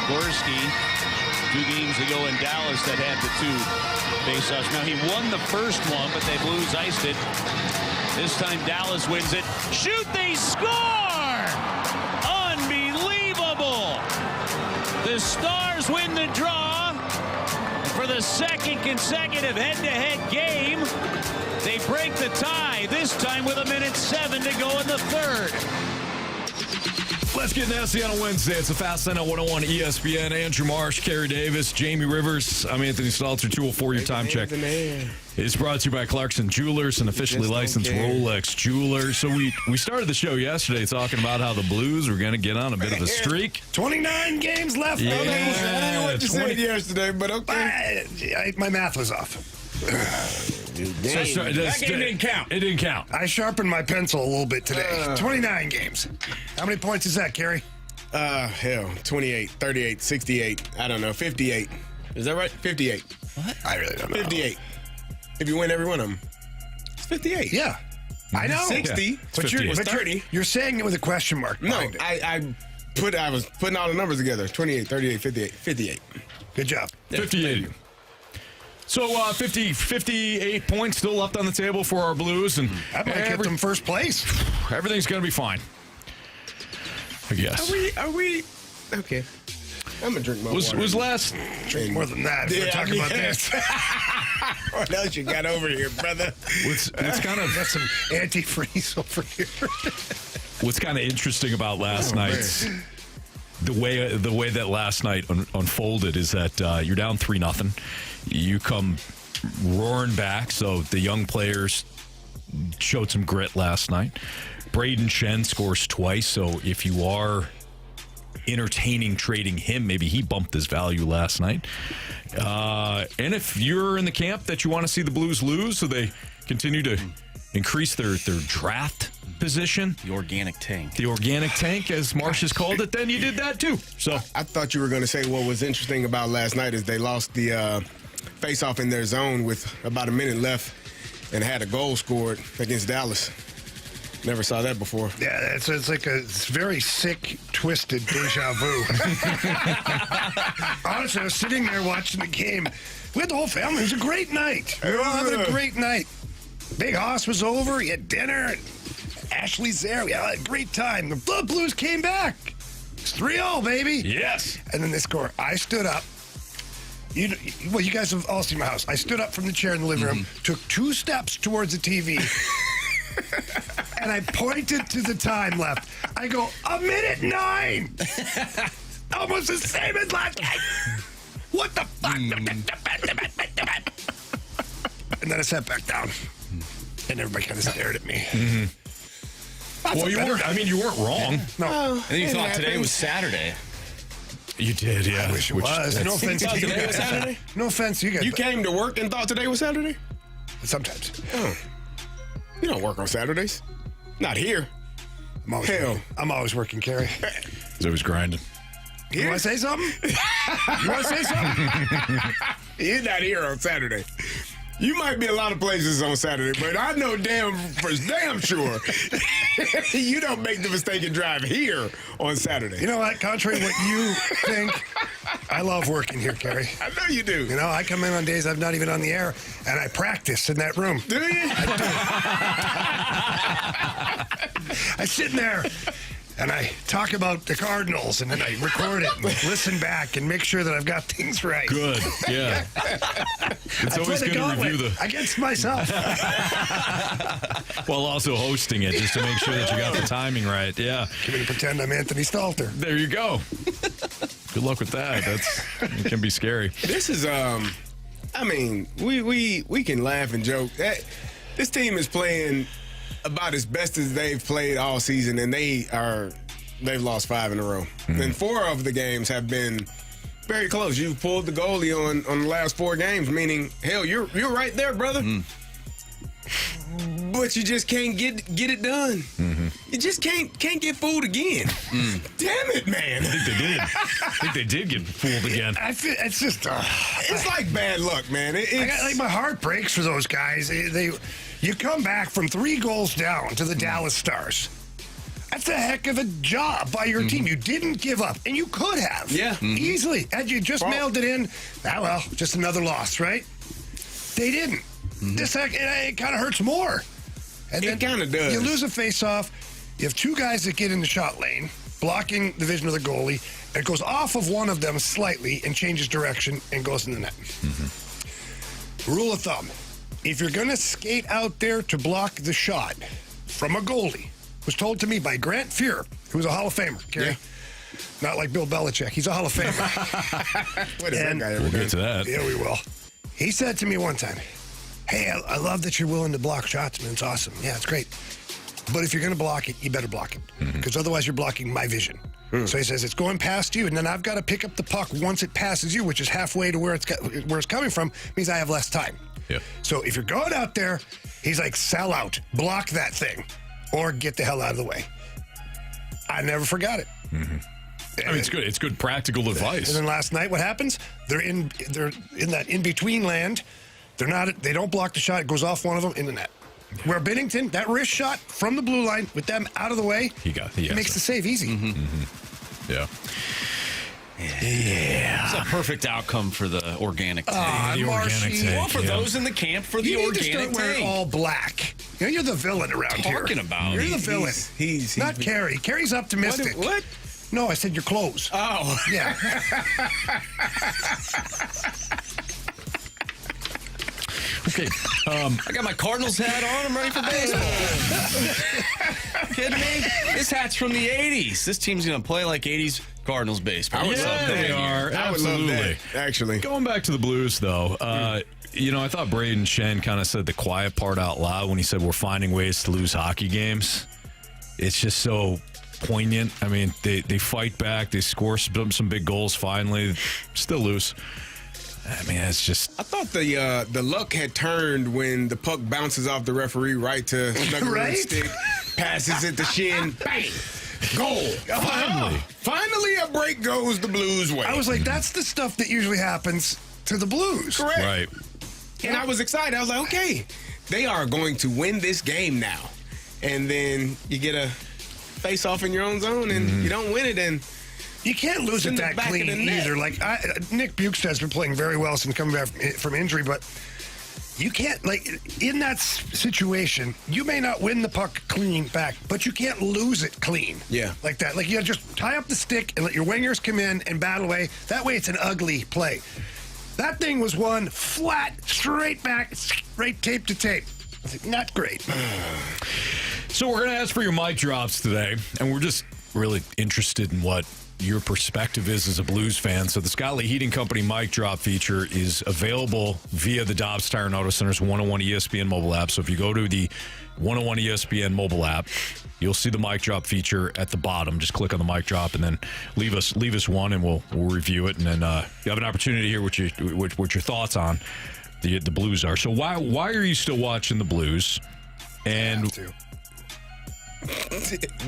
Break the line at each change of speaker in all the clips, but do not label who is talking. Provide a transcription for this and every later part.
Gorski 2 games ago in Dallas that had the 2 faceoffs. Now, he won the first one, but they Blues iced it. This time, Dallas wins it. Shoot, they score! Unbelievable! The Stars win the draw. For the second consecutive head-to-head game, they break the tie, this time with 1:07 to go in the third.
Let's get nasty on a Wednesday. It's a Fast Lane on 101 ESPN. Andrew Marsh, Carey Davis, Jamie Rivers. I'm Anthony Stalter. 204 your time check. It's brought to you by Clarkson Jewelers, an officially licensed Rolex jeweler. So we started the show yesterday talking about how the Blues were going to get on a bit of a streak.
29 games left.
Yeah,
I don't know what you
20
said yesterday, but okay. My math was off.
That game didn't count. It didn't count.
I sharpened my pencil a little bit today. 29 games. How many points is that, Carey?
28, 38, 68. I don't know, 58. Is that right? 58.
What? I really don't know.
58. If you win every one of them, it's 58.
Yeah. I know.
60.
Yeah.
But you're
30.
You're saying it with a question mark.
No, I was putting all the numbers together. 28, 38, 58. 58.
Good job.
58. So 58 points still left on the table for our Blues, and
That might get them first place.
Everything's going to be fine, I guess.
Are we? Okay. I'm going to drink my water.
Was last...
Drink more than that. We're talking about this.
What else you got over here, brother?
What's kind of...
Got some antifreeze over here.
What's kind of interesting about last night's... The way that last night unfolded is that you're down 3-0. You come roaring back, so the young players showed some grit last night. Braden Shen scores twice, so if you are entertaining trading him, maybe he bumped his value last night. And if you're in the camp that you want to see the Blues lose, so they continue to increase their draft position.
The organic tank.
The organic tank, as Marsh has called it, then you did that too. So
I thought you were going to say what was interesting about last night is they lost the face-off in their zone with about a minute left and had a goal scored against Dallas. Never saw that before.
Yeah, it's like a very sick, twisted deja vu. Honestly, I was sitting there watching the game. We had the whole family. It was a great night. We were all having a great night. Big Hoss was over. He had dinner. Ashley's there. We had a great time. The Blues came back. It's 3-0, baby.
yes,
And then they score. I stood up. You guys have all seen my house. I stood up from the chair in the living room, took 2 steps towards the TV, and I pointed to the time left. I go, 1:09. Almost the same as last night. What the fuck? And then I sat back down, and everybody kind of stared at me.
well, you weren't. I mean, you weren't wrong.
No,
And you thought today was Saturday.
You did, yeah.
I wish it was. No offense to you
Today was
guys.
Saturday?
No offense to you guys.
You came to work and thought today was Saturday?
Sometimes.
Oh. You don't work on Saturdays. Not here.
I'm always working, Carey.
So it was grinding.
You want to say something? You want to say something?
You're not here on Saturday. You might be a lot of places on Saturday, but I know damn sure you don't make the mistake and drive here on Saturday.
You know what? Contrary to what you think, I love working here, Carey.
I know you do.
You know, I come in on days I'm not even on the air, and I practice in that room.
Do you?
I sit in there, and I talk about the Cardinals, and then I record it and listen back and make sure that I've got things right.
Good, yeah. It's
I
always
play
good to review
Gauntlet against myself.
while also hosting it, just to make sure that you got the timing right. Yeah.
I'm going to pretend I'm Anthony Stalter.
There you go. Good luck with that. It can be scary.
This is I mean, we can laugh and joke. This team is playing about as best as they've played all season, and they've lost 5 in a row. And 4 of the games have been very close. You've pulled the goalie on the last 4 games, meaning, hell, you're right there, brother. But you just can't get it done. You just can't get fooled again. Damn it, man.
I think they did. I think they did get fooled again.
I feel it's just
It's like bad luck, man.
my heart breaks for those guys. You come back from 3 goals down to the Dallas Stars, That's a heck of a job by your team. You didn't give up, and you could have.
Yeah.
Easily. Had you just mailed it in, just another loss, right? They didn't. It kind of hurts more. And
It kinda does.
You lose a face-off. You have two guys that get in the shot lane, blocking the vision of the goalie, and it goes off of one of them slightly and changes direction and goes in the net. Rule of thumb, if you're going to skate out there to block the shot from a goalie, was told to me by Grant Fuhr, who's a Hall of Famer, Carey.
Yeah.
Not like Bill Belichick. He's a Hall of Famer.
What is that guy ever
We'll
done?
get to that.
Yeah, we will. He said to me one time, hey, I love that you're willing to block shots, man. It's awesome. Yeah, it's great. But if you're going to block it, you better block it. Because otherwise you're blocking my vision. So he says, it's going past you, and then I've got to pick up the puck once it passes you, which is halfway to where it's coming from, means I have less time.
Yeah.
So if you're going out there, he's like, sell out. Block that thing. Or get the hell out of the way. I never forgot it.
I mean, it's good. It's good practical advice.
And then last night, what happens? They're in that in-between land. They don't block the shot. It goes off one of them in the net. Where Binnington, that wrist shot from the blue line with them out of the way, it makes the save easy.
Yeah.
It's a perfect outcome for the organic tank.
The organic tank.
Well, for those in the camp for the
You need
organic
to start wearing
tank.
all black. You're the villain around here.
Talking about?
You're the villain.
He's
Not Carey. Carey's optimistic.
What?
No, I said your clothes.
Oh.
Yeah.
Okay.
I got my Cardinals hat on. I'm ready for baseball. Kidding me? This hat's from the 80s. This team's going to play like 80s Cardinals baseball.
I would love that.
They are.
I would love
Absolutely.
that, actually.
Going back to the Blues, though, I thought Braden Shen kind of said the quiet part out loud when he said we're finding ways to lose hockey games. It's just so poignant. I mean, they fight back. They score some big goals finally. Still lose. I mean, it's just...
I thought the luck had turned when the puck bounces off the referee right to Snugger's
Right?
stick, passes it to Shin, bang, goal. Finally, a break goes the Blues' way.
I was like, that's the stuff that usually happens to the Blues.
correct.
Right.
And I was excited. I was like, okay, they are going to win this game now. And then you get a face-off in your own zone, and you don't win it, and...
You can't lose it
in the
that
back of
clean
the net.
either. Like Nick Bukestad's been playing very well since coming back from injury, but you can't, in that situation, you may not win the puck clean back, but you can't lose it clean.
Yeah.
Like that. Like, you just tie up the stick and let your wingers come in and battle away. That way it's an ugly play. That thing was one flat, straight back, straight tape to tape. Not great.
So we're going to ask for your mic drops today, and we're just really interested in what your perspective is as a Blues fan. So the Scott Lee Heating Company mic drop feature is available via the Dobbs Tire and Auto Center's 101 ESPN mobile app. So if you go to the 101 ESPN mobile app, you'll see the mic drop feature at the bottom. Just click on the mic drop and then leave us one, and we'll review it. And then you have an opportunity to hear what your thoughts on the Blues are. So why are you still watching the Blues? And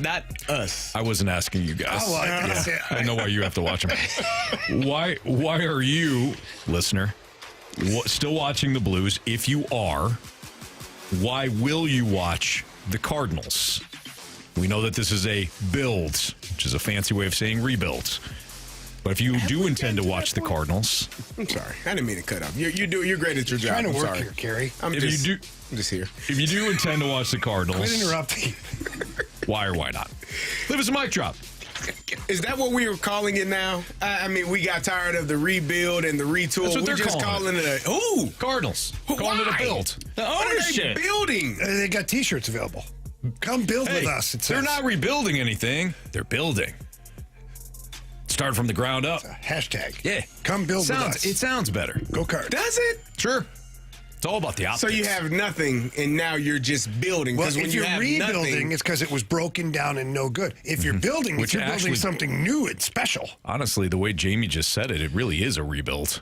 Not us.
I wasn't asking you guys.
Oh, well,
I know why you have to watch them. Why are you, listener, still watching the Blues? If you are, why will you watch the Cardinals? We know that this is a build, which is a fancy way of saying rebuild. But if you do intend to watch the Cardinals,
I'm sorry. I didn't mean to cut up. You're great at your job.
Trying to
I'm
work
sorry.
here, Carey.
I'm
if
just here.
if you do intend to watch the Cardinals,
Quit interrupting.
why or why not? Leave us a mic drop.
Is that what we were calling it now? I mean, we got tired of the rebuild and the retool.
That's what
We're
they're
just calling it a ooh.
Cardinals. Calling it a
Why?
build.
The
What are they
ownership.
building?
They got T-shirts available. Come build with us. It
They're
says.
not rebuilding anything. They're building. Start from the ground up.
Hashtag.
Yeah.
Come build with us.
It sounds better.
Go Cards.
Does it?
Sure. It's all about the optics.
So you have nothing, and now you're just building.
Well,
Because when
if
you
you're
have
rebuilding,
nothing,
it's because it was broken down and no good. If you're building,
Which
if you're building
actually-
something new and special.
Honestly, the way Jamie just said it, it really is a rebuild.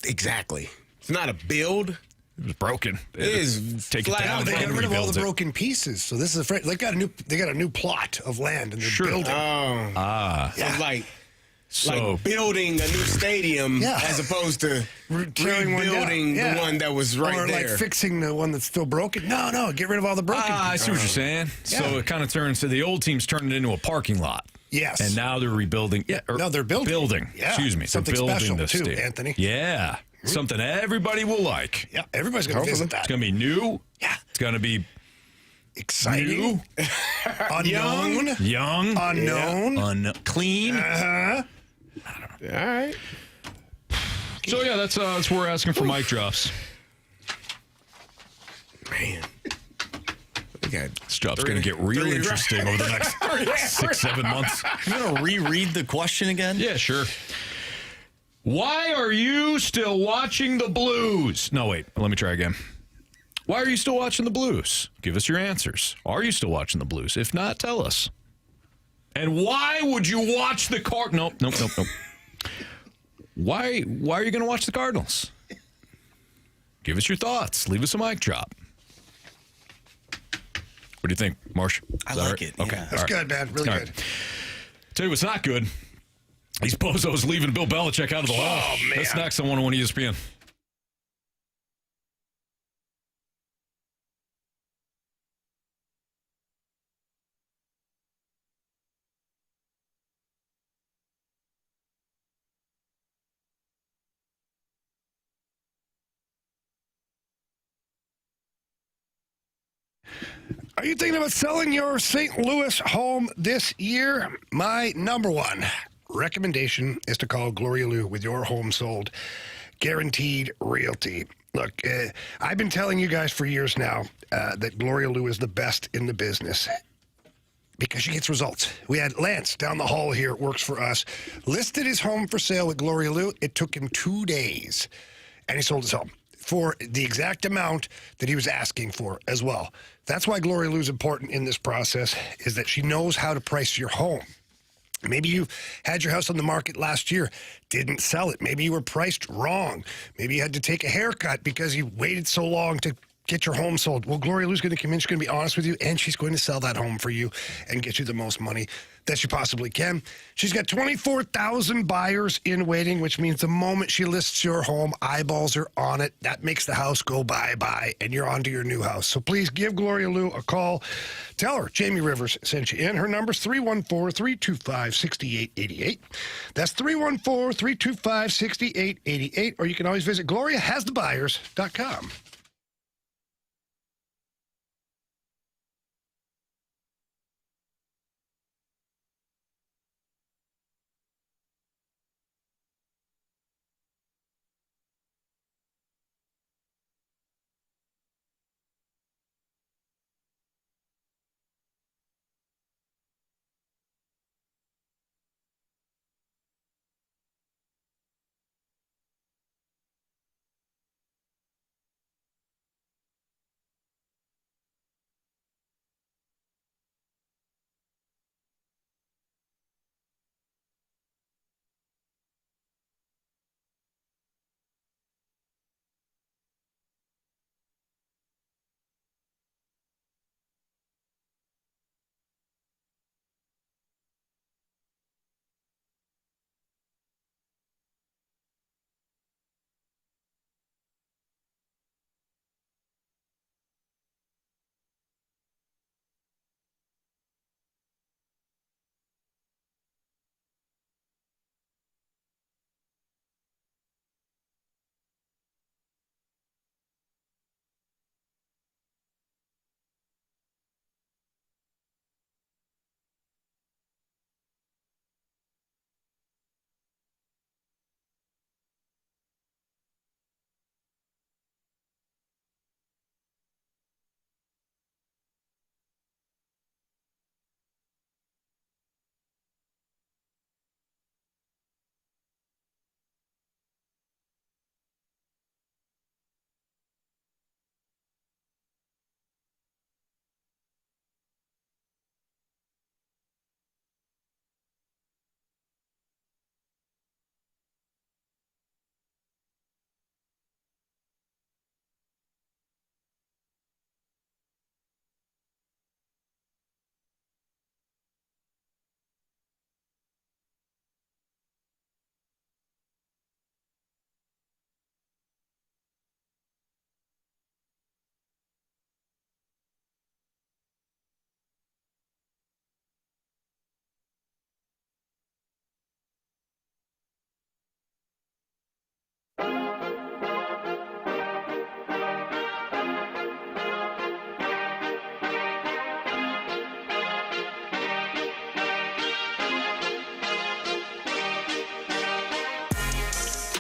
exactly. It's not a build.
It was broken.
It is
Take it
flat
down.
out
They
and
got rid of all
rebuild
the
it.
broken pieces. So this is they got a new plot of land and they're building.
Oh.
Ah.
So like
So
building a new stadium as opposed to
Tearing one down.
rebuilding
Yeah.
the one that was right
or
there.
like fixing the one that's still broken. No, get rid of all the broken.
I see what you're saying.
Yeah.
So it kind of turns to the old team's turned it into a parking lot.
Yes.
And now they're rebuilding. Yeah.
No, they're building.
Building.
Yeah.
Excuse me.
Something
they're building
special,
this
too,
stadium.
Anthony.
Yeah. Something everybody will like.
Yeah, everybody's going to visit that.
It's going to be new.
Yeah.
It's going to be
Exciting.
new,
Unknown.
young,
Unknown.
clean.
Uh-huh.
All right.
So, yeah, that's what we're asking for mic drops.
Man. We got
This job's going to get real interesting over the next 6-7 months.
You want to reread the question again?
Yeah, sure. Why are you still watching the Blues? No, wait. Let me try again. Why are you still watching the Blues? Give us your answers. Are you still watching the Blues? If not, tell us. And why would you watch the Nope. Why are you going to watch the Cardinals? Give us your thoughts. Leave us a mic drop. What do you think, Marsh?
I
Is that
like
right?
it.
Okay.
Yeah.
That's
All right.
good, man. Really
All
good.
right. Tell you what's not good. These bozos leaving Bill Belichick out of the lineup.
Oh, man.
That's next on 101 ESPN.
Are you thinking about selling your St. Louis home this year? My number one recommendation is to call Gloria Lou with your home sold. Guaranteed Realty. Look, I've been telling you guys for years now that Gloria Lou is the best in the business because she gets results. We had Lance down the hall here, works for us, listed his home for sale with Gloria Lou. It took him 2 days, and he sold his home for the exact amount that he was asking for as well. That's why Gloria Lou is important in this process, is that she knows how to price your home. Maybe you had your house on the market last year, didn't sell it. Maybe you were priced wrong. Maybe you had to take a haircut because you waited so long to get your home sold. Well, Gloria Lou's going to come in. She's going to be honest with you, and she's going to sell that home for you and get you the most money that she possibly can. She's got 24,000 buyers in waiting, which means the moment she lists your home, eyeballs are on it. That makes the house go bye-bye, and you're on to your new house. So please give Gloria Lou a call. Tell her Jamie Rivers sent you in. Her number's 314-325-6888. That's 314-325-6888. Or you can always visit GloriaHasTheBuyers.com.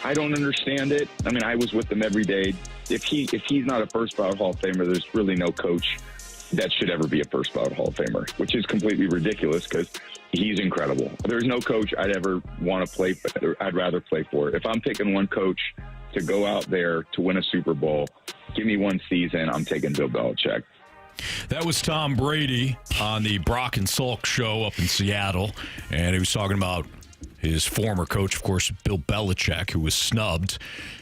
I don't understand it. I mean, I was with him every day. If he's not a first-ballot Hall of Famer, there's really no coach that should ever be a first-ballot Hall of Famer, which is completely ridiculous because he's incredible. There's no coach I'd ever want to play for. I'd rather play for. If I'm picking one coach to go out there to win a Super Bowl, give me one season, I'm taking Bill Belichick.
That was Tom Brady on the Brock and Salk show up in Seattle, and he was talking about his former coach, of course, Bill Belichick, who was snubbed.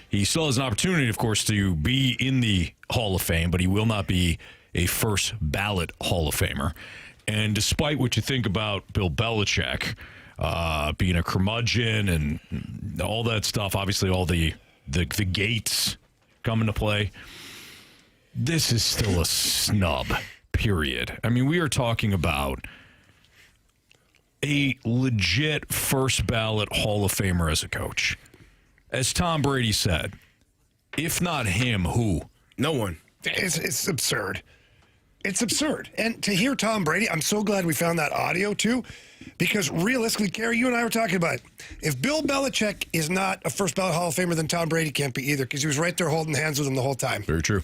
He still has an opportunity, of course, to be in the Hall of Fame, but he will not be a first-ballot Hall of Famer. And despite what you think about Bill Belichick being a curmudgeon and all that stuff, obviously all the gates come into play, this is still a snub, period. I mean, we are talking about a legit first-ballot Hall of Famer as a coach. As Tom Brady said, if not him, who?
No one.
It's absurd. It's absurd. And to hear Tom Brady, I'm so glad we found that audio, too, because realistically, Carey, you and I were talking about it. If Bill Belichick is not a first-ballot Hall of Famer, then Tom Brady can't be either, because he was right there holding hands with him the whole time.
Very true.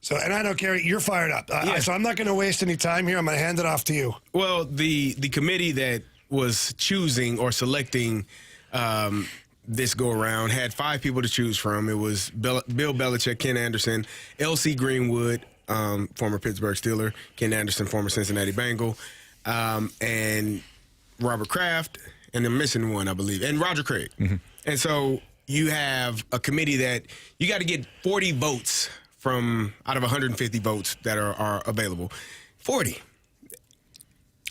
So, and I know, Carey, you're fired up. So I'm not going to waste any time here. I'm going to hand it off to you.
Well, the committee that was choosing or selecting this go-around had 5 people to choose from. It was Bill Belichick, Ken Anderson, L.C. Greenwood, former Pittsburgh Steeler, Ken Anderson, former Cincinnati Bengal, and Robert Kraft, and I'm missing one, I believe, and Roger Craig. Mm-hmm. And so you have a committee that you got to get 40 votes from out of 150 votes that are available. 40.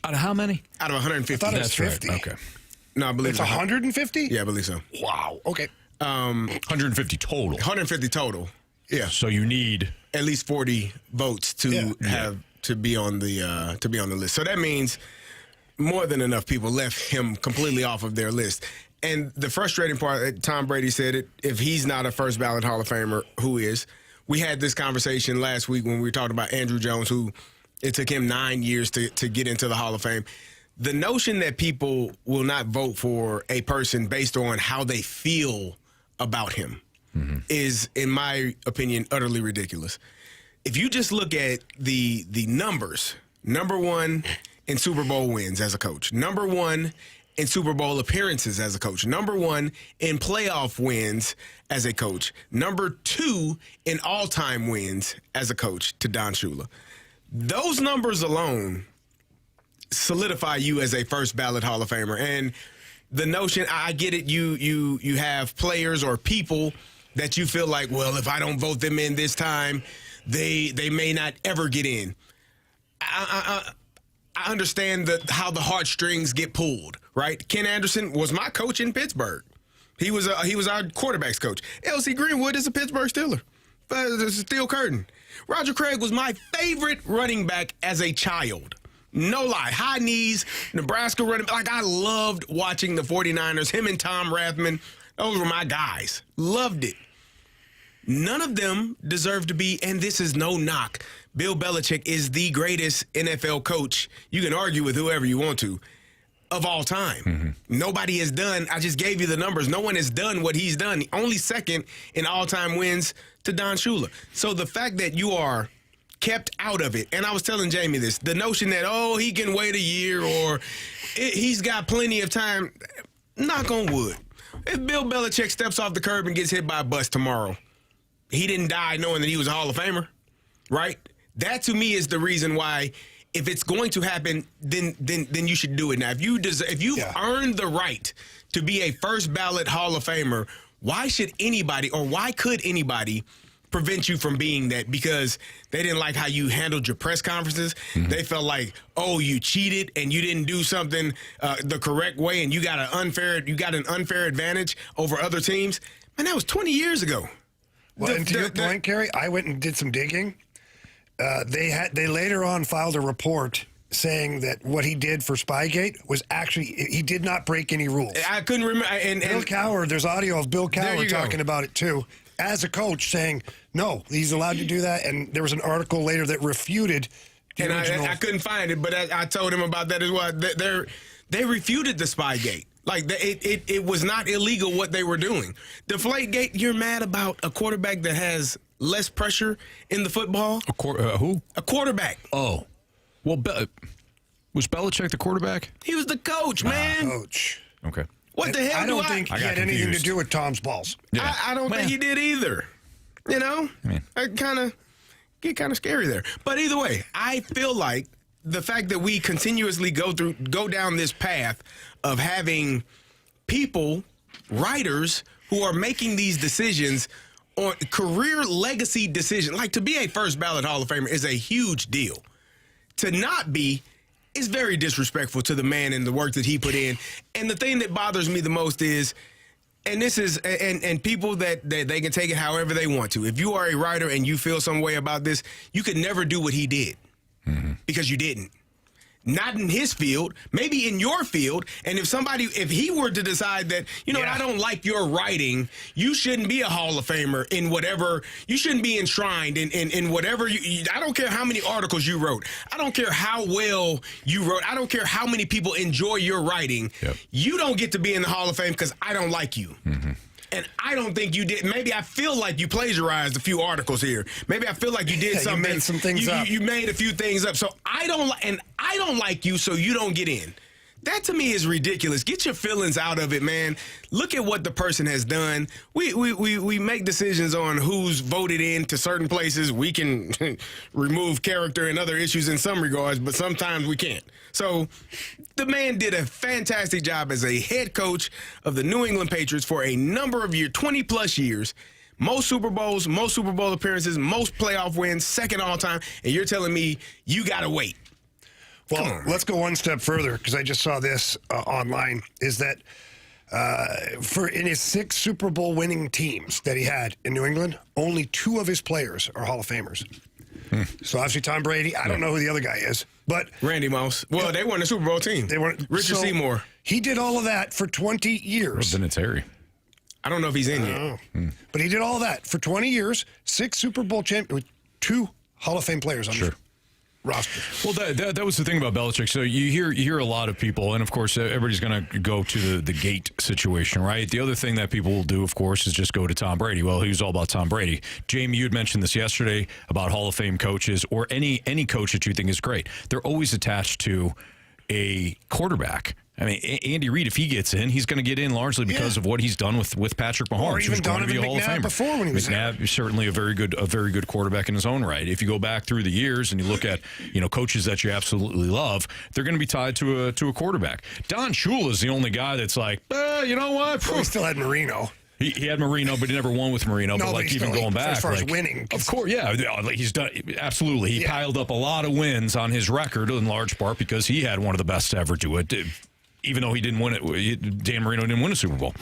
Out of how many?
Out of 150.
I thought it was 50.
Right. Okay.
No, I believe
it's 150?
Yeah, I believe so.
Wow. Okay.
150 total.
150 total. Yeah.
So you need
at least 40 votes to to be on the list. So that means more than enough people left him completely off of their list. And the frustrating part, Tom Brady said it, if he's not a first ballot Hall of Famer, who is? We had this conversation last week when we were talking about Andrew Jones, who it took him 9 years to get into the Hall of Fame. The notion that people will not vote for a person based on how they feel about him is, in my opinion, utterly ridiculous. If you just look at the numbers, number one in Super Bowl wins as a coach, number one in Super Bowl appearances as a coach, number one in playoff wins as a coach, number two in all-time wins as a coach to Don Shula. Those numbers alone solidify you as a first ballot Hall of Famer. And the notion, I get it, you have players or people that you feel like, well, if I don't vote them in this time, they may not ever get in. I understand how the heartstrings get pulled, right? Ken Anderson was my coach in Pittsburgh. He was our quarterback's coach. L.C. Greenwood is a Pittsburgh Steeler. Steel curtain. Roger Craig was my favorite running back as a child. No lie. High knees, Nebraska running back. Like, I loved watching the 49ers, him and Tom Rathman. Those were my guys. Loved it. None of them deserve to be, and this is no knock, Bill Belichick is the greatest NFL coach, you can argue with whoever you want to, of all time. Mm-hmm. Nobody has done, I just gave you the numbers, no one has done what he's done. Only second in all-time wins to Don Shula. So the fact that you are kept out of it, and I was telling Jamie this, the notion that, he can wait a year or he's got plenty of time, knock on wood. If Bill Belichick steps off the curb and gets hit by a bus tomorrow, he didn't die knowing that he was a Hall of Famer, right? That, to me, is the reason why, if it's going to happen, then you should do it now. If you've earned the right to be a first ballot Hall of Famer, why should anybody, or why could anybody prevent you from being that? Because they didn't like how you handled your press conferences. Mm-hmm. They felt like, you cheated and you didn't do something the correct way, and you got an unfair advantage over other teams. Man, that was 20 years ago.
Well, and to your point, Carey, I went and did some digging. They later on filed a report saying that what he did for Spygate was actually, he did not break any rules.
I couldn't remember.
Bill Cowher, there's audio of Bill Cowher talking about it too, as a coach, saying, no, he's allowed to do that. And there was an article later that refuted the original.
I couldn't find it, but I told him about that as well. They refuted the Spygate. Like, it was not illegal what they were doing. Deflategate, you're mad about a quarterback that has less pressure in the football?
Who?
A quarterback.
Oh. Well, was Belichick the quarterback?
He was the coach, man.
Coach.
Okay.
What the hell
I don't think he had anything to do with Tom's balls.
Yeah.
I don't think he did either. You know?
I mean,
I get kind of scary there. But either way, I feel like the fact that we continuously go down this path of having people, writers, who are making these decisions on career legacy decisions, like to be a first ballot Hall of Famer is a huge deal. To not be is very disrespectful to the man and the work that he put in. And the thing that bothers me the most is, and this is, and people that they can take it however they want to. If you are a writer and you feel some way about this, you could never do what he did because you didn't. Not in his field, maybe in your field. And if he were to decide that, you know what, I don't like your writing, you shouldn't be a Hall of Famer in whatever, you shouldn't be enshrined in whatever, I don't care how many articles you wrote. I don't care how well you wrote. I don't care how many people enjoy your writing. Yep. You don't get to be in the Hall of Fame because I don't like you. And I don't think you did. Maybe I feel like you plagiarized a few articles here. Maybe I feel like you did something.
You made some things up.
You made a few things up. So I don't like you, so you don't get in. That to me is ridiculous. Get your feelings out of it, man. Look at what the person has done. We make decisions on who's voted in to certain places. We can remove character and other issues in some regards, but sometimes we can't. So the man did a fantastic job as a head coach of the New England Patriots for a number of years, 20-plus years. Most Super Bowls, most Super Bowl appearances, most playoff wins, second all time, and you're telling me you got to wait.
Well, let's go one step further, because I just saw this online, is that in his 6 Super Bowl winning teams that he had in New England, only 2 of his players are Hall of Famers. So obviously Tom Brady, I don't know who the other guy is, but
Randy Moss. Well, they weren't a Super Bowl team. They weren't. Richard Seymour.
He did all of that for 20 years.
Then it's Harry.
I don't know if he's in yet.
But he did all that for 20 years, 6 Super Bowl champions, with 2 Hall of Fame players on his roster.
Well, that was the thing about Belichick. So you hear a lot of people, and of course everybody's going to go to the gate situation, right? The other thing that people will do, of course, is just go to Tom Brady. Well, he was all about Tom Brady. Jamie, you had mentioned this yesterday about Hall of Fame coaches, or any coach that you think is great. They're always attached to a quarterback. I mean, Andy Reid, if he gets in, he's going to get in largely because of what he's done with Patrick Mahomes.
Or even Donovan McNabb before when he was
McNabb is certainly a very good quarterback in his own right. If you go back through the years and you look at coaches that you absolutely love, they're going to be tied to a quarterback. Don Shula is the only guy that's like, you know what?
Well, he still had Marino.
He had Marino, but he never won with Marino.
No,
but even going back,
as far as winning,
of course, he's done absolutely. He piled up a lot of wins on his record in large part because he had one of the best to ever do it. Even though he didn't win it, Dan Marino didn't win a Super Bowl.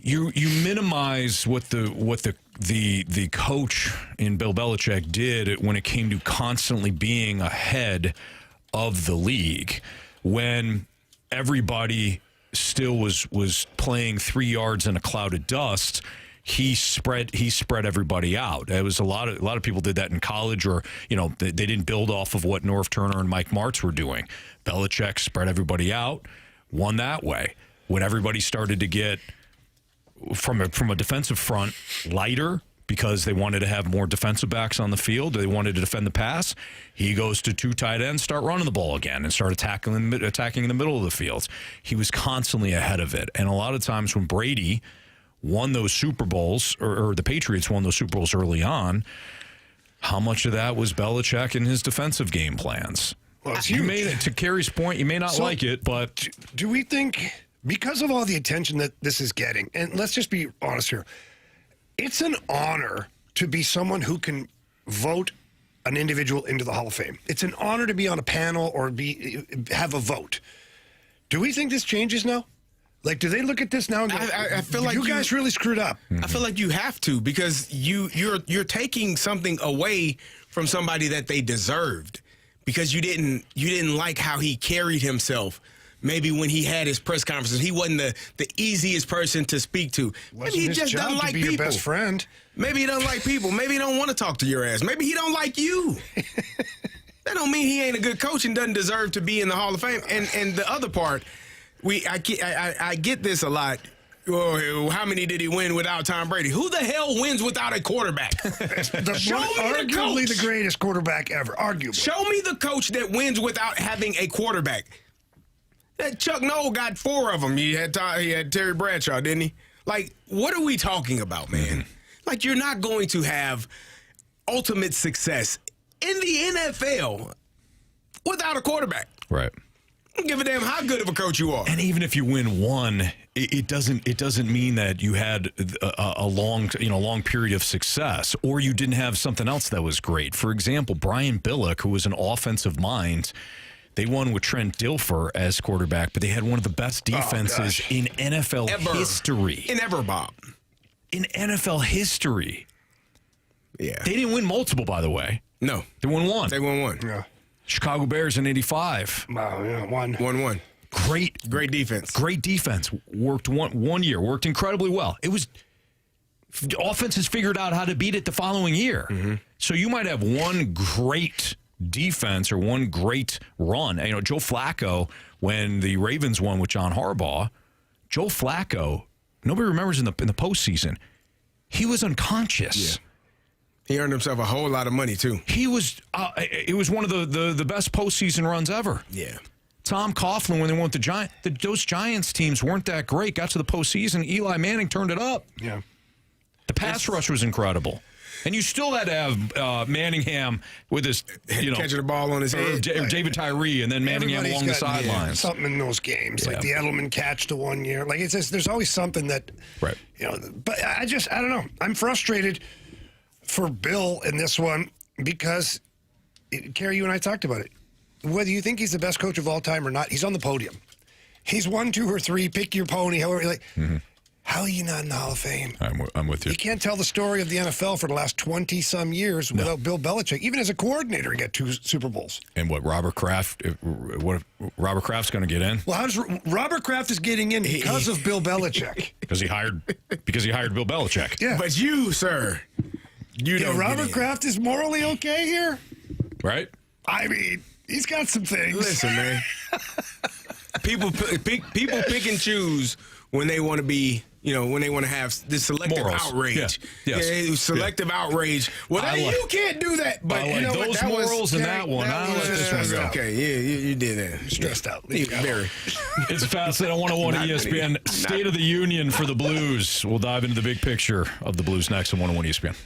You minimize what the coach in Bill Belichick did when it came to constantly being ahead of the league when everybody still was playing 3 yards in a cloud of dust. He spread everybody out. It was a lot of people did that in college, or they didn't build off of what Norv Turner and Mike Martz were doing. Belichick spread everybody out, won that way. When everybody started to get from a defensive front lighter because they wanted to have more defensive backs on the field, they wanted to defend the pass, he goes to 2 tight ends, start running the ball again, and start attacking in the middle of the field. He was constantly ahead of it, and a lot of times when Brady won those Super Bowls, or the Patriots won those Super Bowls early on, how much of that was Belichick and his defensive game plans?
Well,
to Carey's point, you may not like it, but
do we think, because of all the attention that this is getting, and let's just be honest here, it's an honor to be someone who can vote an individual into the Hall of Fame. It's an honor to be on a panel or have a vote. Do we think this changes now? Like, do they look at this now and go,
I feel like
you guys really screwed up?
I feel like you have to, because you're taking something away from somebody that they deserved, because you didn't like how he carried himself. Maybe when he had his press conferences, he wasn't the easiest person to speak to. Maybe he just doesn't like people.
Your best friend.
Maybe he doesn't like people. Maybe he don't want to talk to your ass. Maybe he don't like you. That don't mean he ain't a good coach and doesn't deserve to be in the Hall of Fame. And the other part, I get this a lot. Oh, how many did he win without Tom Brady? Who the hell wins without a quarterback?
Arguably the greatest quarterback ever. Arguably.
Show me the coach that wins without having a quarterback. That Chuck Noll got 4 of them. He had Terry Bradshaw, didn't he? Like, what are we talking about, man? Like, you're not going to have ultimate success in the NFL without a quarterback.
Right.
Don't give a damn how good of a coach you are.
And even if you win one, it doesn't mean that you had a long period of success, or you didn't have something else that was great. For example, Brian Billick, who was an offensive mind, they won with Trent Dilfer as quarterback, but they had one of the best defenses in NFL history.
Bob.
In NFL history.
Yeah.
They didn't win multiple, by the way.
No.
They won one.
They won one.
Yeah.
Chicago Bears in 85.
Wow, yeah, one.
1-1.
Great
defense.
Great defense. Worked one year. Worked incredibly well. It was offense has figured out how to beat it the following year. Mm-hmm. So you might have one great defense or one great run. You know, Joe Flacco, when the Ravens won with John Harbaugh, Joe Flacco, nobody remembers in the postseason, he was unconscious.
Yeah. He earned himself a whole lot of money, too.
He was, it was one of the best postseason runs ever.
Yeah.
Tom Coughlin, when they went to Giants, those Giants teams weren't that great. Got to the postseason, Eli Manning turned it up.
Yeah.
The pass rush was incredible. And you still had to have Manningham with his,
catching the ball on his head.
Or David Tyree, and then Manningham along the sidelines.
Something in those games, like the Edelman catch to 1 year. Like, it's just, there's always something that,
right.
But I don't know. I'm frustrated for Bill in this one because, Carey, you and I talked about it. Whether you think he's the best coach of all time or not, he's on the podium. He's 1, 2, or 3. Pick your pony. However, how are you not in the Hall of Fame?
I'm with you.
You can't tell the story of the NFL for the last 20-some years without Bill Belichick. Even as a coordinator, he got 2 Super Bowls.
And Robert Kraft? What Robert Kraft's going to get in?
Well, how does Robert Kraft is getting in because of Bill Belichick?
Because he hired Bill Belichick.
Yeah.
But you, sir, don't
Robert Kraft is morally okay here,
right?
I mean, he's got some things.
Listen, man. People pick and choose when they want to be. When they want to have this selective
Morals.
outrage.
Yeah. Yes.
Selective outrage. Well, you can't do that. But
I like those morals and that one.
I'll let this one go.
Okay, yeah, you did that.
Stressed out.
Very.
It's Fascinating 101 ESPN. State of the Union for the Blues. We'll dive into the big picture of the Blues next on 101 ESPN.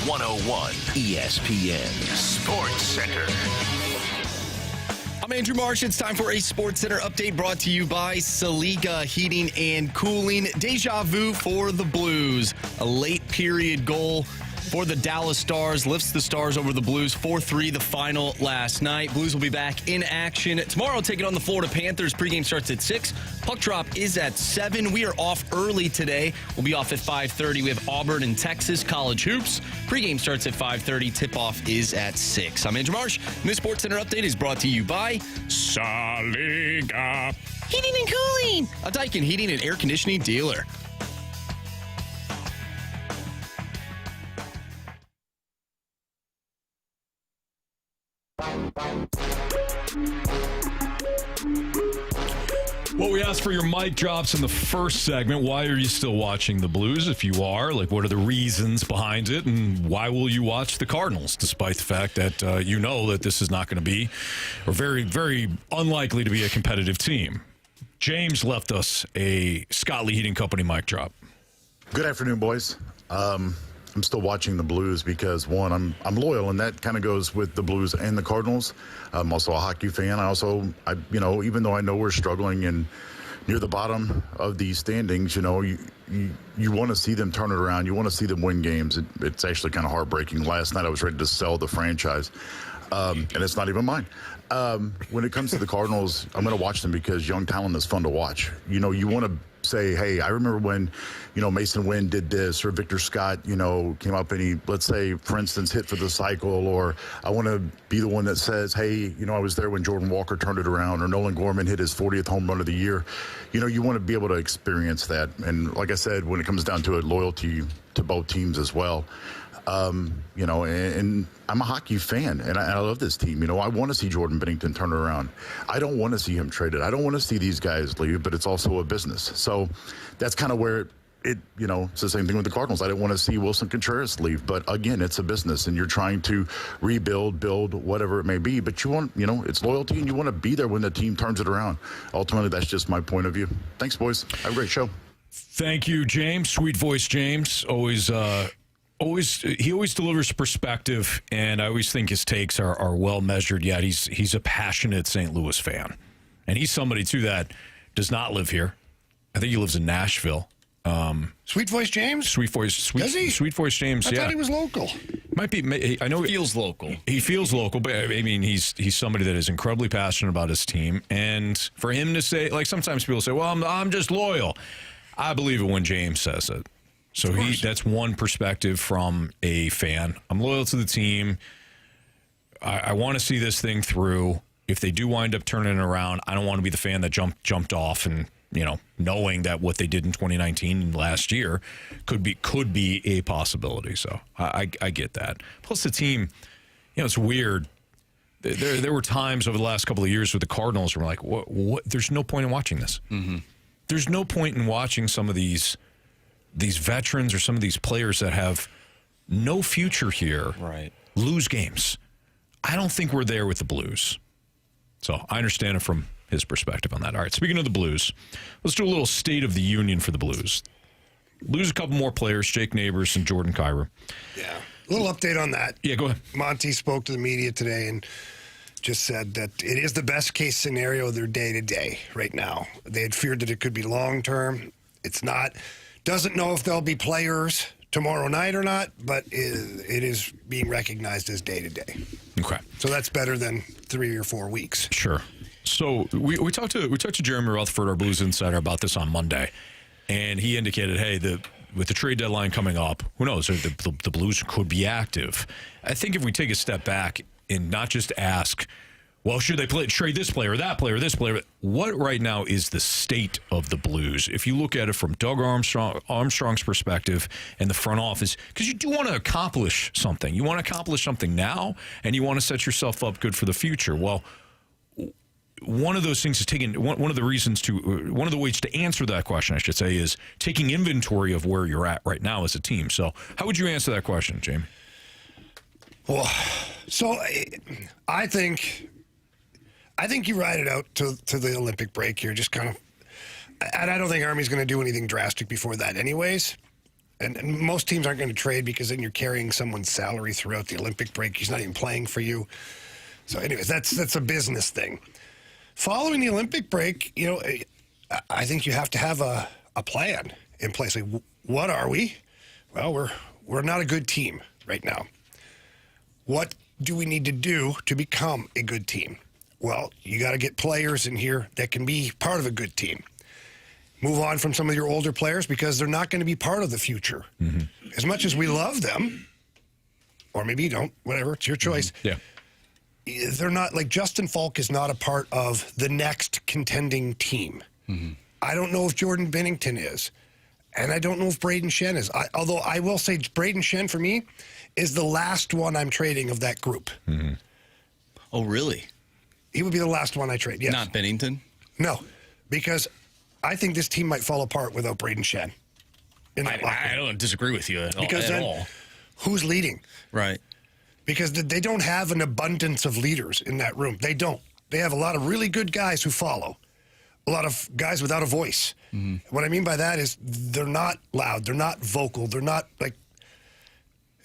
101 ESPN Sports Center.
I'm Andrew Marsh. It's time for a Sports Center update brought to you by Saliga Heating and Cooling. Deja vu for the Blues. A late period goal for the Dallas Stars lifts the Stars over the Blues 4-3, the final last night. Blues will be back in action tomorrow, taking on the Florida Panthers. Pregame starts at 6. Puck drop is at 7. We are off early today. We'll be off at 5:30. We have Auburn and Texas college hoops. Pregame starts at 5:30. Tip-off is at 6. I'm Andrew Marsh. And this Sports Center update is brought to you by Saliga Heating and Cooling, a Daikin heating and air conditioning dealer.
Well, we asked for your mic drops in the first segment. Why are you still watching the Blues? If you are, what are the reasons behind it? And why will you watch the Cardinals, despite the fact that you know that this is not going to be, or very, very unlikely to be, a competitive team? James left us a Scott Lee Heating Company mic drop.
Good afternoon, boys. I'm still watching the Blues because, one, I'm loyal, and that kind of goes with the Blues and the Cardinals. I'm also a hockey fan. I even though I know we're struggling and near the bottom of these standings, you want to see them turn it around. You want to see them win games. It's actually kind of heartbreaking. Last night I was ready to sell the franchise, and it's not even mine. When it comes to the Cardinals, I'm going to watch them because young talent is fun to watch. You want to say, hey, I remember when, Mason Wynn did this, or Victor Scott, came up and he, let's say, for instance, hit for the cycle, or I want to be the one that says, hey, I was there when Jordan Walker turned it around, or Nolan Gorman hit his 40th home run of the year. You want to be able to experience that. And like I said, when it comes down to it, loyalty to both teams as well. And I'm a hockey fan, and I love this team. I want to see Jordan Binnington turn it around. I don't want to see him traded. I don't want to see these guys leave, but it's also a business. So that's kind of where it's the same thing with the Cardinals. I didn't want to see Wilson Contreras leave, but again, it's a business, and you're trying to rebuild, build, whatever it may be. But you want, it's loyalty, and you want to be there when the team turns it around. Ultimately, that's just my point of view. Thanks, boys. Have a great show.
Thank you, James. Sweet voice, James. He always delivers perspective, and I always think his takes are well measured. Yet he's a passionate St. Louis fan, and he's somebody too that does not live here. I think he lives in Nashville.
Sweet voice James?
Does he? Sweet voice James.
I thought he was local.
Might be. I know
he feels local.
He feels local, but I mean, he's somebody that is incredibly passionate about his team, and for him to say, sometimes people say, "Well, I'm just loyal." I believe it when James says it. So that's one perspective from a fan. I'm loyal to the team. I want to see this thing through. If they do wind up turning it around, I don't want to be the fan that jumped off and, knowing that what they did in 2019 last year could be a possibility. So I get that. Plus the team, it's weird. There were times over the last couple of years with the Cardinals where we're like, what? There's no point in watching this. Mm-hmm. There's no point in watching some of these veterans or some of these players that have no future here lose games. I don't think we're there with the Blues. So I understand it from his perspective on that. All right, speaking of the Blues, let's do a little State of the Union for the Blues. Lose a couple more players, Jake Neighbors and Jordan Kyrou.
Yeah, a little update on that.
Yeah, go ahead.
Monty spoke to the media today and just said that it is the best case scenario of their day-to-day right now. They had feared that it could be long-term. It's not. Doesn't know if they'll be players tomorrow night or not, but it is being recognized as day-to-day.
Okay.
So that's better than 3 or 4 weeks.
Sure. So we talked to Jeremy Rutherford, our Blues insider, about this on Monday, and he indicated, hey, with the trade deadline coming up, who knows, the Blues could be active. I think if we take a step back and not just ask, well, should they trade this player, that player, this player? What right now is the state of the Blues? If you look at it from Doug Armstrong's perspective and the front office, because you do want to accomplish something. You want to accomplish something now, and you want to set yourself up good for the future. Well, one of those things is one of the ways to answer that question, I should say, is taking inventory of where you're at right now as a team. So how would you answer that question, Jamie?
Well, so I think you ride it out to the Olympic break here. Just kind of, and I don't think Army's going to do anything drastic before that anyways. And most teams aren't going to trade because then you're carrying someone's salary throughout the Olympic break. He's not even playing for you. So anyways, that's a business thing. Following the Olympic break, I think you have to have a plan in place. Like, what are we? Well, we're not a good team right now. What do we need to do to become a good team? Well, you got to get players in here that can be part of a good team. Move on from some of your older players because they're not going to be part of the future. Mm-hmm. As much as we love them, or maybe you don't, whatever, it's your choice.
Yeah.
They're not, like Justin Falk is not a part of the next contending team. Mm-hmm. I don't know if Jordan Binnington is, and I don't know if Braden Shen is. Although I will say Braden Shen, for me, is the last one I'm trading of that group.
Mm-hmm.
Oh, really?
He would be the last one I trade, yes.
Not Binnington?
No, because I think this team might fall apart without Braden Shen.
I don't disagree with you at all.
Who's leading?
Right.
Because they don't have an abundance of leaders in that room. They don't. They have a lot of really good guys who follow. A lot of guys without a voice. Mm-hmm. What I mean by that is they're not loud. They're not vocal. They're not like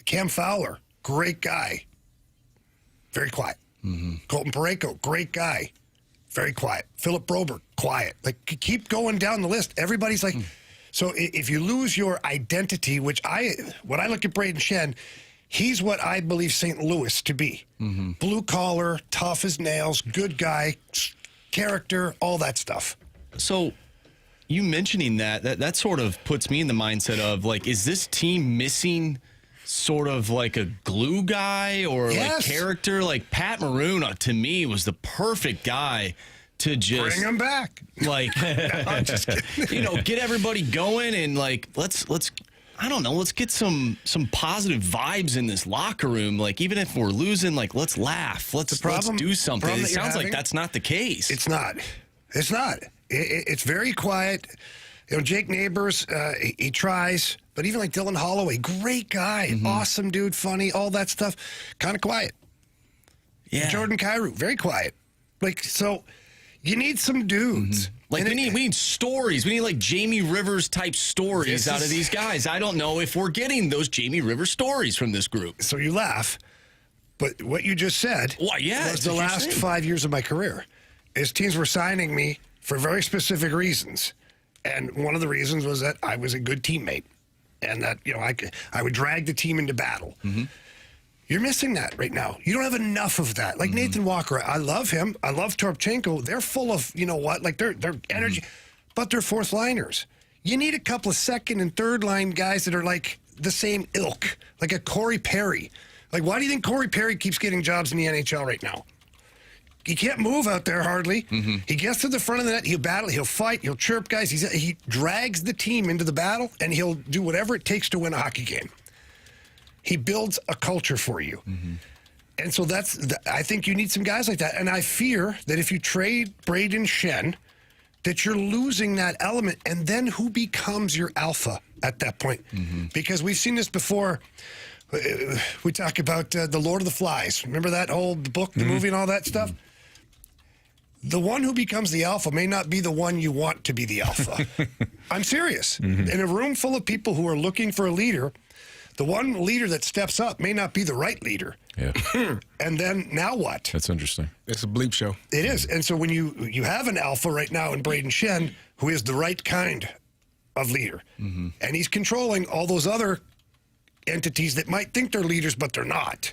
Cam Fowler, great guy, very quiet. Mm-hmm. Colton Parayko, great guy, very quiet. Philip Broberg, quiet. Like, keep going down the list. Everybody's like, so if you lose your identity, when I look at Braden Shen, he's what I believe St. Louis to be. Mm-hmm. Blue collar, tough as nails, good guy, character, all that stuff.
So you mentioning that sort of puts me in the mindset of, like, is this team missing sort of like a glue guy or like character? Like Pat Maroon, to me, was the perfect guy to just
bring him back.
Like, get everybody going and like, let's I don't know, let's get some positive vibes in this locker room. Like, even if we're losing, like, let's laugh. Let's do something. It sounds like that's not the case.
It's not. It's not. It's very quiet. Jake Neighbors, he tries, but even like Dylan Holloway, great guy, awesome dude, funny, all that stuff, kind of quiet.
Yeah.
Jordan Kyrou, very quiet. Like, so you need some dudes.
Mm-hmm. Like, we need stories. We need, like, Jamie Rivers type stories out of these guys. I don't know if we're getting those Jamie Rivers stories from this group.
So you laugh, but what you just said was the last 5 years of my career. Is teams were signing me for very specific reasons. And one of the reasons was that I was a good teammate and that, I would drag the team into battle. Mm-hmm. You're missing that right now. You don't have enough of that. Like Nathan Walker, I love him. I love Toropchenko. They're full of, like they're energy, but they're fourth liners. You need a couple of second and third line guys that are like the same ilk, like a Corey Perry. Like, why do you think Corey Perry keeps getting jobs in the NHL right now? He can't move out there hardly. Mm-hmm. He gets to the front of the net. He'll battle. He'll fight. He'll chirp guys. He drags the team into the battle, and he'll do whatever it takes to win a hockey game. He builds a culture for you. Mm-hmm. And so I think you need some guys like that. And I fear that if you trade Braden Shen, that you're losing that element. And then who becomes your alpha at that point? Mm-hmm. Because we've seen this before. We talk about The Lord of the Flies. Remember that whole book, the movie, and all that stuff? The one who becomes the alpha may not be the one you want to be the alpha. I'm serious. Mm-hmm. In a room full of people who are looking for a leader, the one leader that steps up may not be the right leader.
Yeah.
And then now what?
That's interesting.
It's a bleep show.
It is. And so when you have an alpha right now in Braden Shen, who is the right kind of leader, and he's controlling all those other entities that might think they're leaders, but they're not.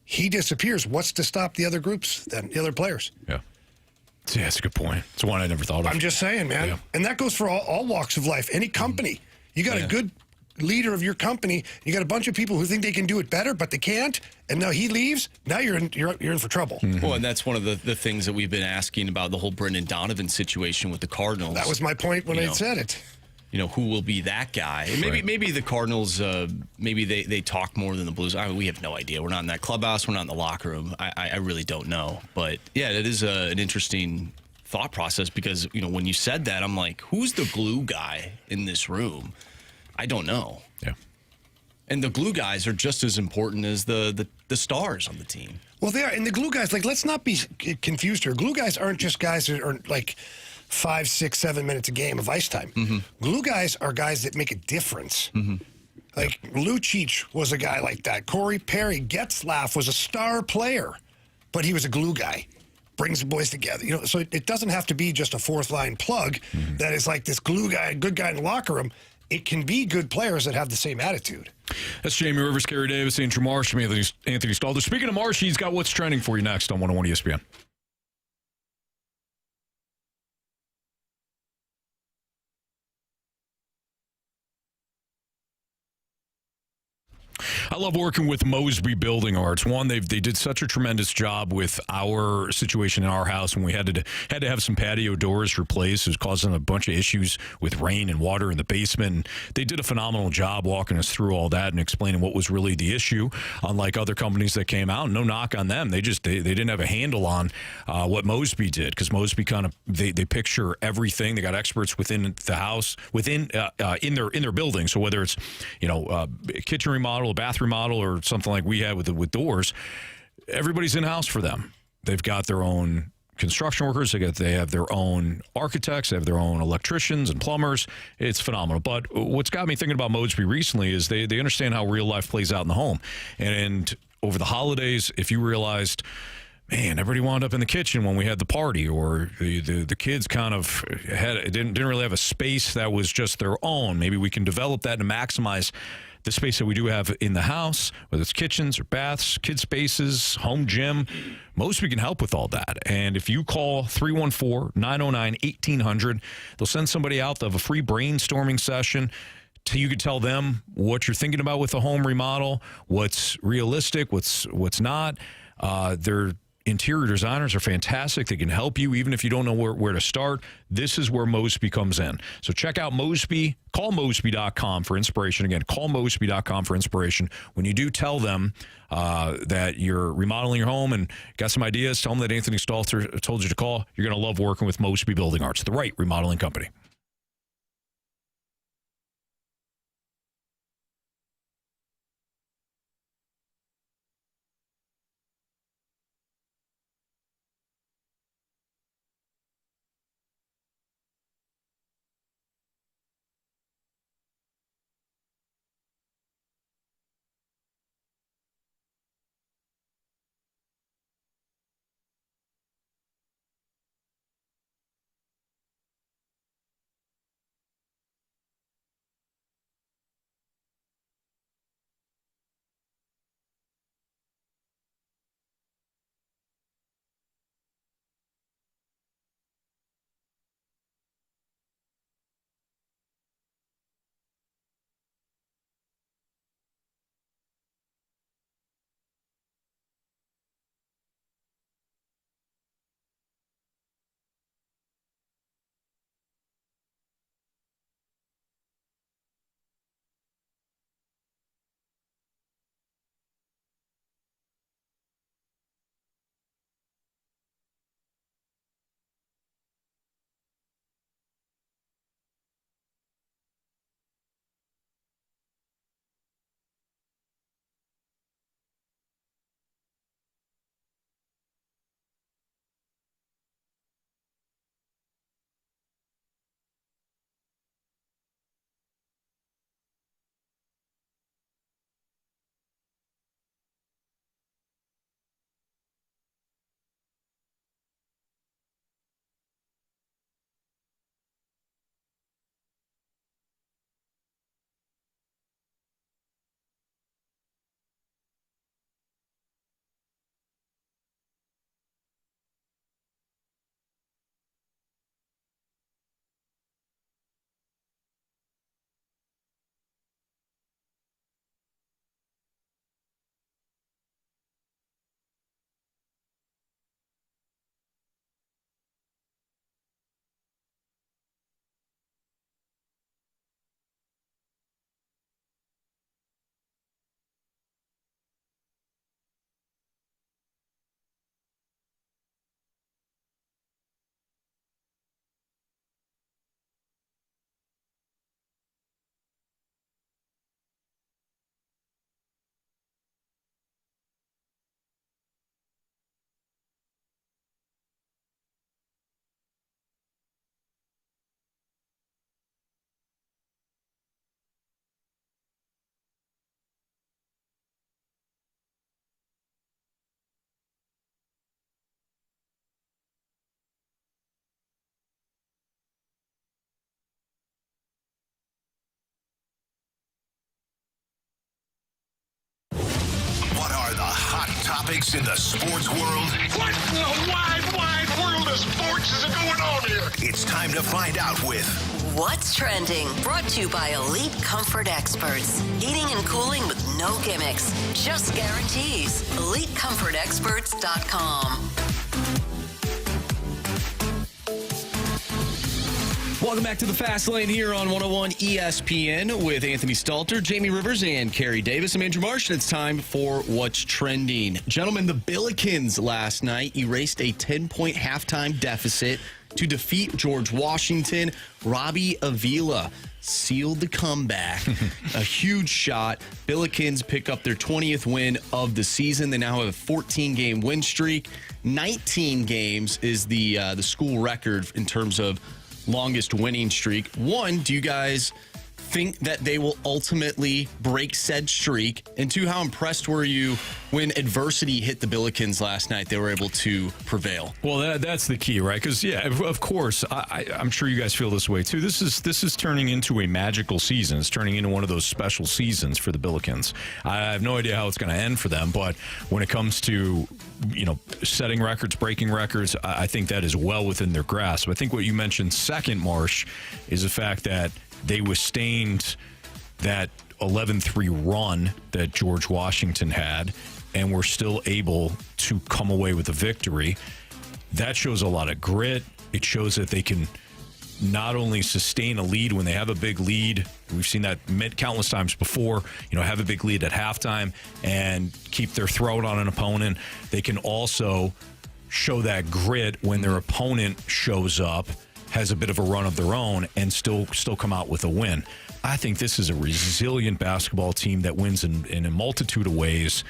He disappears. What's to stop the other groups then, the other players?
Yeah. Yeah, that's a good point. It's one I never thought of.
I'm just saying, man. Yeah. And that goes for all walks of life. Any company. You got a good leader of your company. You got a bunch of people who think they can do it better, but they can't. And now he leaves. Now you're in for trouble.
Mm-hmm. Well, and that's one of the things that we've been asking about the whole Brendan Donovan situation with the Cardinals.
That was my point when I said it.
Who will be that guy? And maybe the Cardinals, maybe they talk more than the Blues. We have no idea. We're not in that clubhouse. We're not in the locker room. I really don't know. But, yeah, it is an interesting thought process because, when you said that, I'm like, who's the glue guy in this room? I don't know.
Yeah.
And the glue guys are just as important as the stars on the team.
Well, they are. And the glue guys, like, let's not be confused here. Glue guys aren't just guys that are, like, 5, 6, 7 minutes a game of ice time. Glue guys are guys that make a difference. Like Lucic was a guy like that. Carey Getzlaff was a star player, but he was a glue guy. Brings the boys together. So it doesn't have to be just a fourth line plug that is like this glue guy, good guy in the locker room. It can be good players that have the same attitude.
That's Jamie Rivers, Carey Davis, Andrew Marsh, Anthony Stalter. Speaking of Marsh, he's got what's trending for you next on 101 ESPN. I love working with Mosby Building Arts. One, they did such a tremendous job with our situation in our house when we had to have some patio doors replaced. It was causing a bunch of issues with rain and water in the basement. And they did a phenomenal job walking us through all that and explaining what was really the issue. Unlike other companies that came out, no knock on them. They didn't have a handle on what Mosby did, because Mosby kind of they picture everything. They got experts within the house, in their building. So whether it's a kitchen remodel, a bathroom model, or something like we had with doors, everybody's in house for them. They've got their own construction workers. They have their own architects. They have their own electricians and plumbers. It's phenomenal. But what's got me thinking about Mosby recently is they understand how real life plays out in the home. And over the holidays, if you realized, man, everybody wound up in the kitchen when we had the party, or the kids kind of didn't really have a space that was just their own. Maybe we can develop that and maximize the space that we do have in the house, whether it's kitchens or baths, kid spaces, home gym. Mosby can help with all that. And if you call 314-909-1800, they'll send somebody out. They'll have a free brainstorming session. You can tell them what you're thinking about with the home remodel, what's realistic, what's not. Their interior designers are fantastic. They can help you even if you don't know where to start. This is where Mosby comes in. So check out Mosby. Call Mosby.com for inspiration. Again, call Mosby.com for inspiration. When you do tell them that you're remodeling your home and got some ideas, tell them that Anthony Stalter told you to call. You're going to love working with Mosby Building Arts, the right remodeling company.
topics in the sports world.
What in the wide world of sports is going on here?
It's time to find out with
What's Trending, brought to you by Elite Comfort Experts. Heating and cooling with no gimmicks, just guarantees. EliteComfortExperts.com.
Welcome back to the Fast Lane here on 101 ESPN with Anthony Stalter, Jamie Rivers, and Carey Davis. I'm Andrew Marsh, and it's time for What's Trending. Gentlemen, the Billikens last night erased a 10-point halftime deficit to defeat George Washington. Robbie Avila sealed the comeback. A huge shot. Billikens pick up their 20th win of the season. They now have a 14-game win streak. 19 games is the school record in terms of longest winning streak. One, do you guys think that they will ultimately break said streak? And two, how impressed were you when adversity hit the Billikens last night? They were able to prevail.
Well, that's the key, right? Because, yeah, of course, I'm sure you guys feel this way, too. This is turning into a magical season. It's turning into one of those special seasons for the Billikens. I have no idea how it's going to end for them, but when it comes to, setting records, breaking records, I think that is well within their grasp. I think what you mentioned second, Marsh, is the fact that they withstained that 11-3 run that George Washington had and were still able to come away with a victory. That shows a lot of grit. It shows that they can not only sustain a lead when they have a big lead. We've seen that countless times before, have a big lead at halftime and keep their throat on an opponent. They can also show that grit when their opponent shows up, has a bit of a run of their own, and still come out with a win. I think this is a resilient basketball team that wins in a multitude of ways.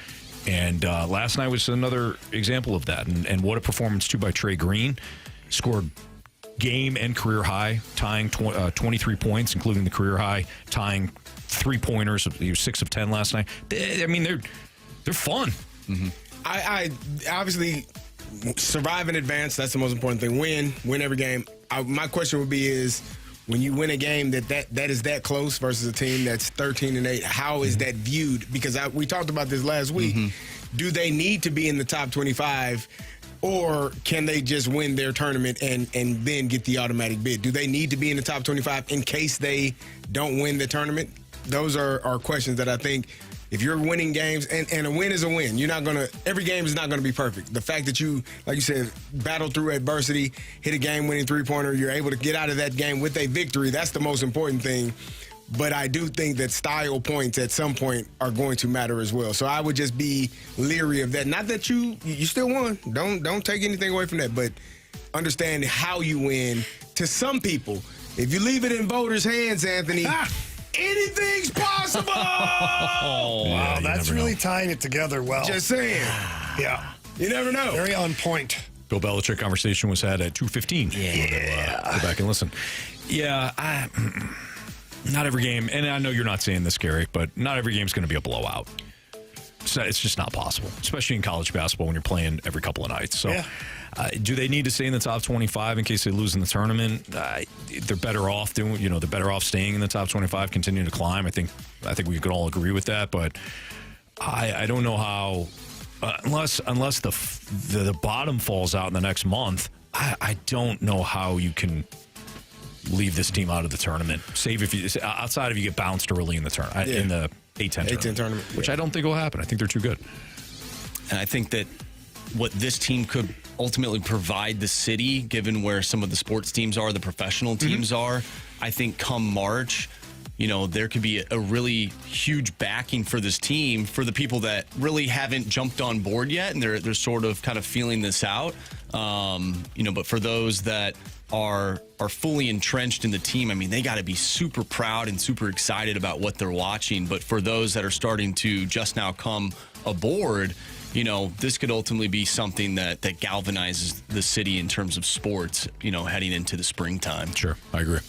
And last night was another example of that. And what a performance, too, by Trey Green. Scored game and career high, tying 23 points, including the career high, tying three-pointers. He was 6 of 10 last night. They're fun.
Mm-hmm. I obviously survive in advance. That's the most important thing. Win every game. My question would be is, when you win a game that is that close versus a team that's 13-8, how is that viewed? Because we talked about this last week. Mm-hmm. Do they need to be in the top 25, or can they just win their tournament and then get the automatic bid? Do they need to be in the top 25 in case they don't win the tournament? Those are questions that I think, if you're winning games, and a win is a win, every game is not going to be perfect. The fact that you, like you said, battle through adversity, hit a game-winning three-pointer, you're able to get out of that game with a victory, that's the most important thing. But I do think that style points at some point are going to matter as well. So I would just be leery of that. Not that you still won. Don't take anything away from that. But understand how you win. To some people, if you leave it in voters' hands, Anthony, anything's possible.
Wow, that's really tying it together well.
Just saying.
Yeah.
You never know.
Very on point.
Bill Belichick conversation was had at 2:15.
Yeah.
Go back and listen. Yeah, not every game, and I know you're not saying this, Carey, but not every game's going to be a blowout. It's just not possible, especially in college basketball when you're playing every couple of nights. So, do they need to stay in the top 25 in case they lose in the tournament? They're better off doing. They're better off staying in the top 25, continuing to climb. I think we could all agree with that. But I don't know how, unless the bottom falls out in the next month. I don't know how you can leave this team out of the tournament. Save if you outside if you get bounced early in the tournament, in the A-10 tournament, which I don't think will happen. I think they're too good.
And I think that what this team could ultimately provide the city, given where some of the sports teams are, the professional teams are, I think come March, there could be a really huge backing for this team for the people that really haven't jumped on board yet, and they're sort of kind of feeling this out. But for those that are fully entrenched in the team, they got to be super proud and super excited about what they're watching. But for those that are starting to just now come aboard, this could ultimately be something that galvanizes the city in terms of sports, heading into the springtime.
Sure, I agree.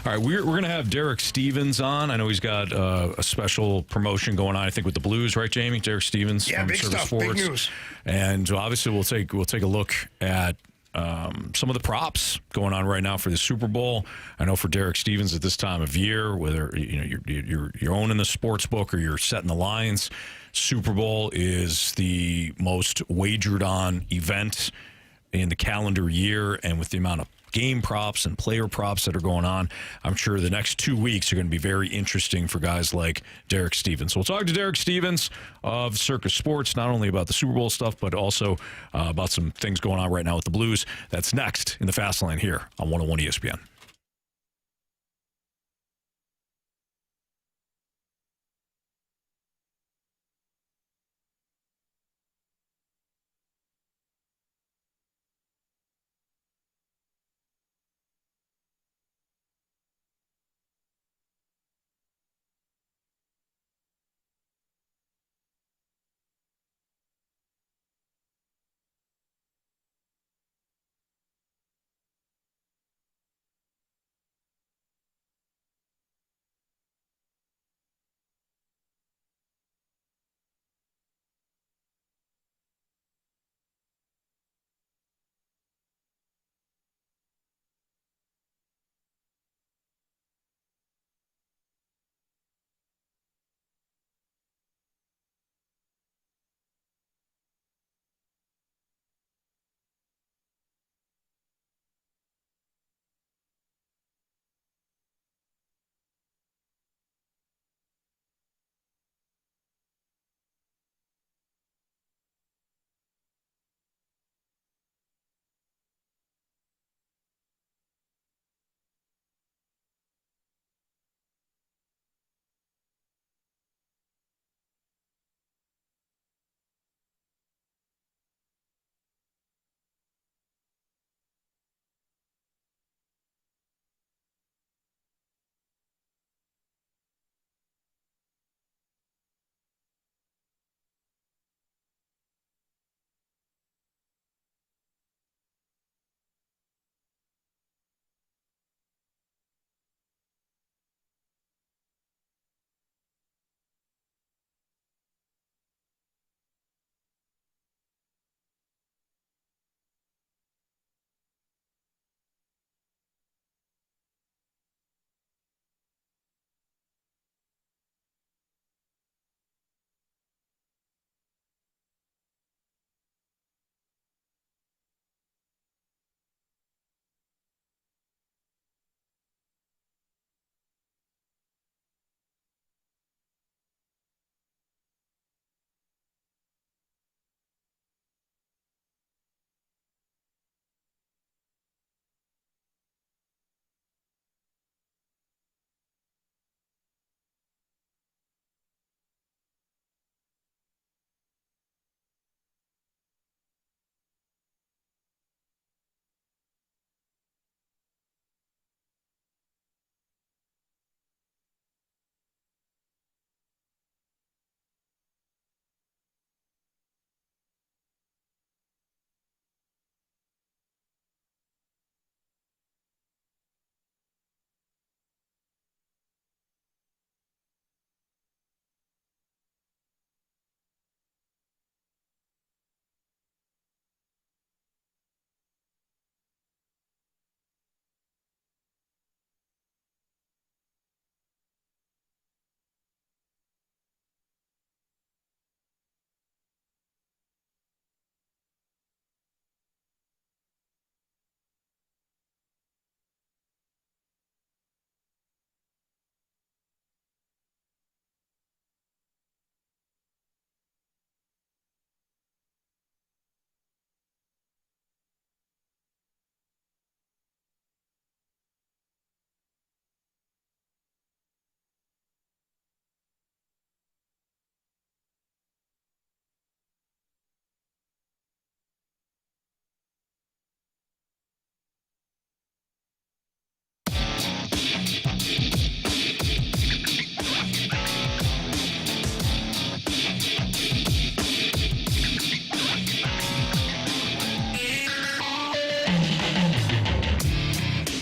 All right, we're going to have Derek Stevens on. I know he's got a special promotion going on, I think, with the Blues, right, Jamie? Derek Stevens from
big
Circa
stuff,
Sports.
big news.
And obviously we'll take a look at some of the props going on right now for the Super Bowl. I know for Derek Stevens at this time of year, whether you're owning the sports book or you're setting the lines, Super Bowl is the most wagered on event in the calendar year, and with the amount of game props and player props that are going on, I'm sure the next 2 weeks are going to be very interesting for guys like Derek Stevens. So we'll talk to Derek Stevens of Circa Sports, not only about the Super Bowl stuff, but also about some things going on right now with the Blues. That's next in the Fast Lane here on 101 ESPN.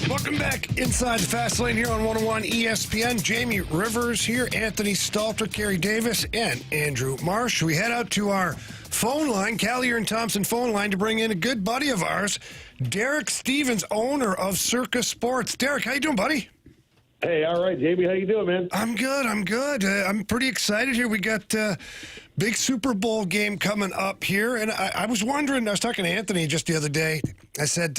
Welcome back inside the Fast Lane here on 101 ESPN. Jamie Rivers here, Anthony Stalter, Carey Davis, and Andrew Marsh. We head out to our phone line, Callier and Thompson phone line, to bring in a good buddy of ours, Derek Stevens, owner of Circa Sports. Derek, how you doing, buddy?
Hey, all right, JB, how you doing, man?
I'm good. I'm pretty excited here. We got big Super Bowl game coming up here, and I was wondering, I was talking to Anthony just the other day. I said,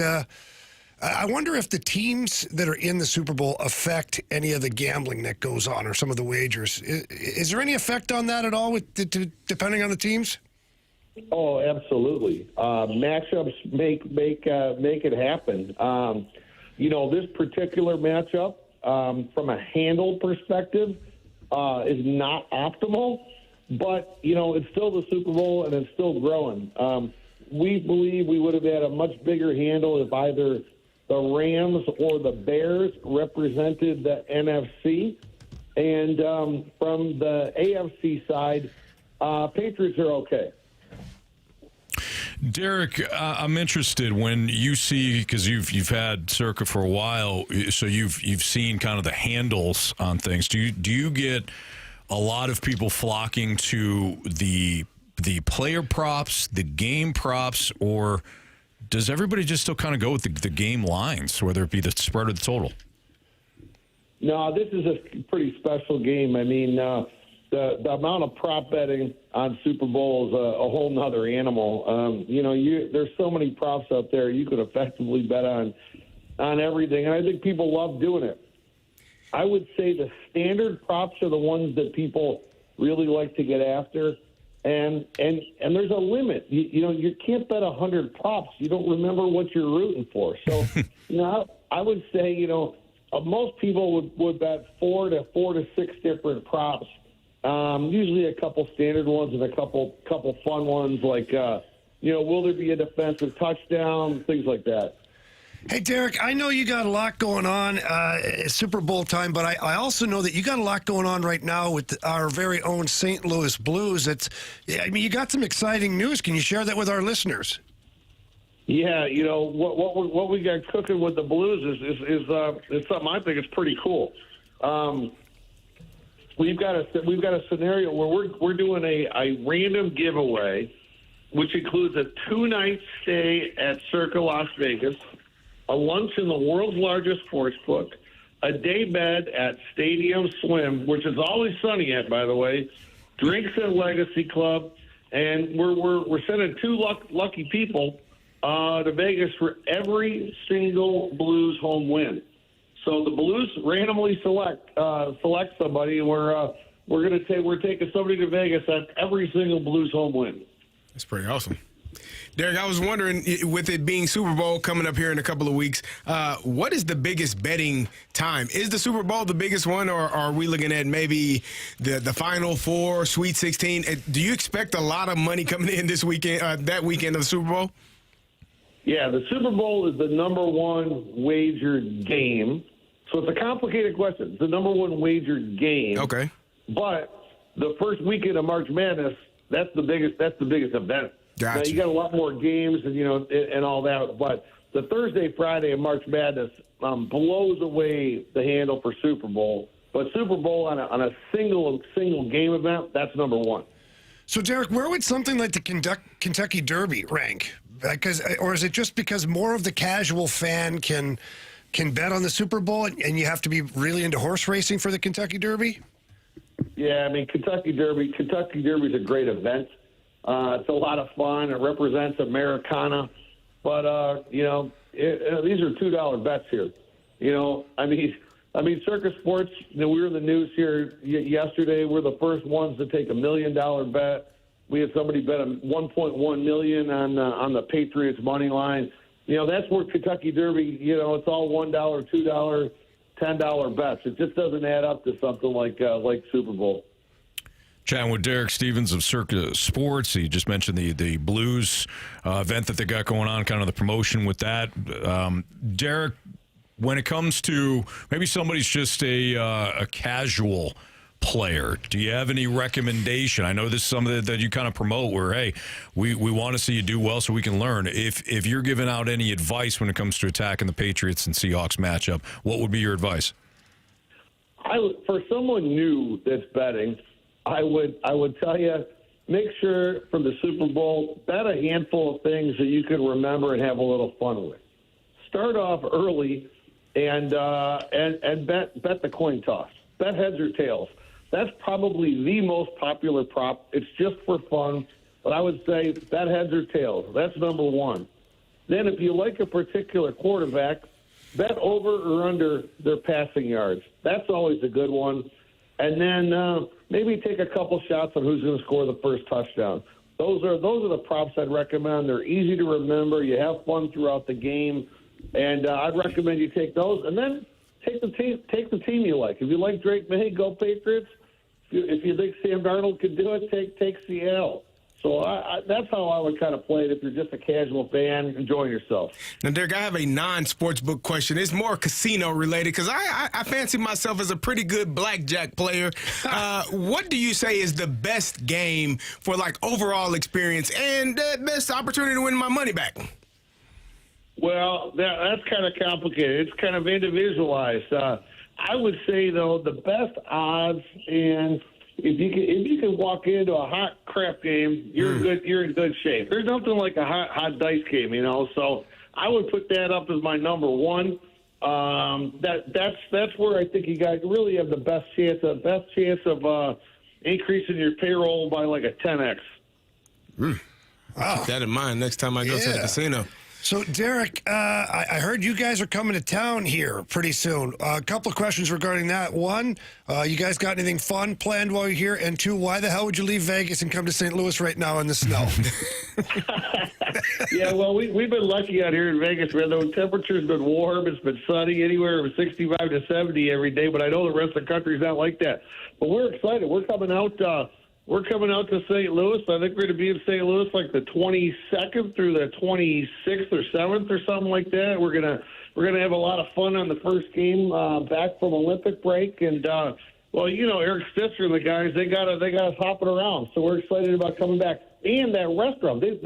I wonder if the teams that are in the Super Bowl affect any of the gambling that goes on or some of the wagers. Is there any effect on that at all, depending on the teams?
Oh, absolutely. Matchups make it happen. This particular matchup, from a handle perspective, is not optimal, but, it's still the Super Bowl and it's still growing. We believe we would have had a much bigger handle if either the Rams or the Bears represented the NFC. And from the AFC side, Patriots are okay.
Derek, I'm interested when you see, because you've had Circa for a while, so you've seen kind of the handles on things. Do you get a lot of people flocking to the player props, the game props, or does everybody just still kind of go with the game lines, whether it be the spread or the total? No,
this is a pretty special game. I mean, the amount of prop betting on Super Bowl is a whole nother animal. There's so many props out there. You could effectively bet on everything, and I think people love doing it. I would say the standard props are the ones that people really like to get after, and there's a limit. You can't bet 100 props. You don't remember what you're rooting for. So, I would say, most people would bet four to six different props. Usually a couple standard ones and a couple fun ones like, will there be a defensive touchdown, things like that.
Hey, Derek, I know you got a lot going on, Super Bowl time, but I also know that you got a lot going on right now with our very own St. Louis Blues. You got some exciting news. Can you share that with our listeners?
Yeah, what we got cooking with the Blues is something I think is pretty cool. We've got a scenario where we're doing a random giveaway, which includes a 2-night stay at Circa Las Vegas, a lunch in the world's largest sports book, a day bed at Stadium Swim, which is always sunny at, by the way, drinks at Legacy Club, and we're sending two lucky people to Vegas for every single Blues home win. So the Blues randomly select somebody, and we're taking somebody to Vegas at every single Blues home win.
That's pretty awesome. Derek, I was wondering, with it being Super Bowl coming up here in a couple of weeks, what is the biggest betting time? Is the Super Bowl the biggest one, or are we looking at maybe the Final Four, Sweet 16? Do you expect a lot of money coming in this weekend, that weekend of the Super Bowl?
Yeah, the Super Bowl is the number one wagered game. So it's a complicated question. It's the number one wagered game.
Okay.
But the first weekend of March Madness, that's the biggest event.
Gotcha.
Now, you got a lot more games and all that, but the Thursday, Friday of March Madness blows away the handle for Super Bowl. But Super Bowl on a single game event, that's number one.
So, Derek, where would something like the Kentucky Derby rank? Or is it just because more of the casual fan can bet on the Super Bowl, and you have to be really into horse racing for the Kentucky Derby?
Yeah, I mean, Kentucky Derby is a great event. It's a lot of fun. It represents Americana. But, these are $2 bets here. I mean, Circa Sports, we were in the news here yesterday. We're the first ones to take $1 million bet. We had somebody bet $1.1 million on the Patriots money line. That's where Kentucky Derby, it's all $1, $2, $10 bets. It just doesn't add up to something like Super Bowl.
Chatting with Derek Stevens of Circa Sports. He just mentioned the Blues event that they got going on, kind of the promotion with that. Derek, when it comes to maybe somebody's just a casual player, do you have any recommendation? I know this is something that you kind of promote where, hey, we want to see you do well so we can learn. If you're giving out any advice when it comes to attacking the Patriots and Seahawks matchup, what would be your advice?
For someone new that's betting, I would tell you make sure for the Super Bowl, bet a handful of things that you can remember and have a little fun with. Start off early and bet the coin toss. Bet heads or tails. That's probably the most popular prop. It's just for fun, but I would say bet heads or tails. That's number one. Then if you like a particular quarterback, bet over or under their passing yards. That's always a good one. And then maybe take a couple shots on who's going to score the first touchdown. Those are the props I'd recommend. They're easy to remember. You have fun throughout the game, and I'd recommend you take those. And then take the team you like. If you like Drake May, go Patriots. If you think Sam Darnold could do it, take Seattle. So that's how I would kind of play it if you're just a casual fan enjoying yourself.
Now, Derek, I have a non-sportsbook question. It's more casino-related because I fancy myself as a pretty good blackjack player. What do you say is the best game for, like, overall experience and the best opportunity to win my money back?
Well, that's kind of complicated. It's kind of individualized. I would say, though, the best odds, and if you can walk into a hot crap game, you're in good shape. There's nothing like a hot dice game, you know. So I would put that up as my number one. That's where I think you guys really have the best chance of increasing your payroll by like a 10x.
Wow. Keep that in mind next time I go to the casino.
So, Derek, I heard you guys are coming to town here pretty soon. A couple of questions regarding that. One, you guys got anything fun planned while you're here? And two, why the hell would you leave Vegas and come to St. Louis right now in the snow?
Yeah, well, we've been lucky out here in Vegas, man. The temperature's been warm. It's been sunny, anywhere from 65 to 70 every day. But I know the rest of the country's not like that. But we're excited. We're coming out to St. Louis. I think we're going to be in St. Louis like the 22nd through the 26th or 7th or something like that. We're gonna have a lot of fun on the first game back from Olympic break. And well, you know, Eric Stitzer and the guys, they got us hopping around. So we're excited about coming back. And that restaurant, this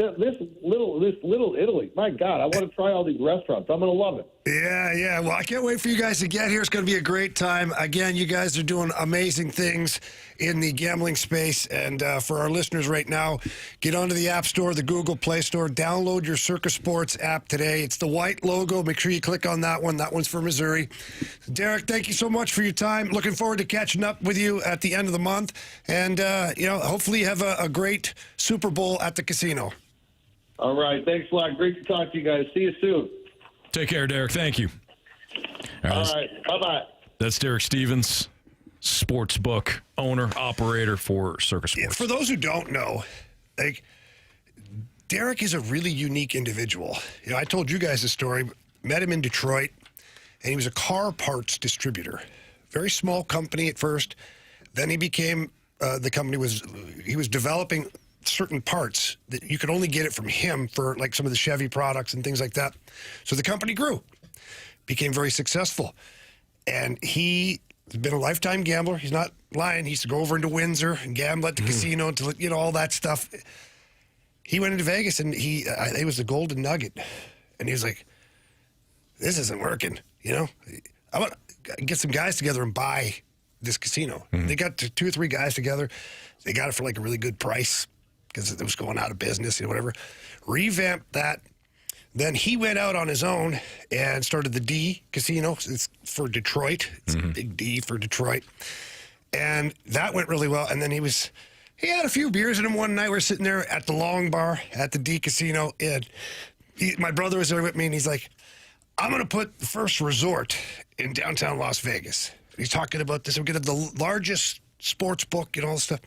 little Italy. My God, I want to try all these restaurants. I'm going to love it.
Yeah. Well, I can't wait for you guys to get here. It's going to be a great time. Again, you guys are doing amazing things in the gambling space. And for our listeners right now, get onto the App Store, the Google Play Store, download your Circa Sports app today. It's the white logo. Make sure you click on that one. That one's for Missouri. Derek, thank you so much for your time. Looking forward to catching up with you at the end of the month. And, hopefully you have a great Super Bowl at the casino.
All right. Thanks a lot. Great to talk to you guys. See you soon.
Take care, Derek. Thank you.
All right. Bye-bye.
That's Derek Stevens, sportsbook owner, operator for Circa Sports.
Yeah, for those who don't know, Derek is a really unique individual. You know, I told you guys the story. Met him in Detroit, and he was a car parts distributor. Very small company at first. Then he became the company was developing certain parts that you could only get it from him for like some of the Chevy products and things like that. So the company grew, became very successful. And he's been a lifetime gambler. He's not lying. He used to go over into Windsor and gamble at the casino, to all that stuff. He went into Vegas and it was the golden nugget. And he was like, this isn't working, I want to get some guys together and buy this casino. They got 2 or 3 guys together. They got it for like a really good price because it was going out of business, whatever. Revamped that. Then he went out on his own and started the D Casino. It's for Detroit. It's a big D for Detroit. And that went really well. And then he had a few beers in him one night. We're sitting there at the Long Bar at the D Casino. And my brother was there with me, and he's like, I'm going to put the First Resort in downtown Las Vegas. He's talking about this. We're going to have the largest sports book and all this stuff.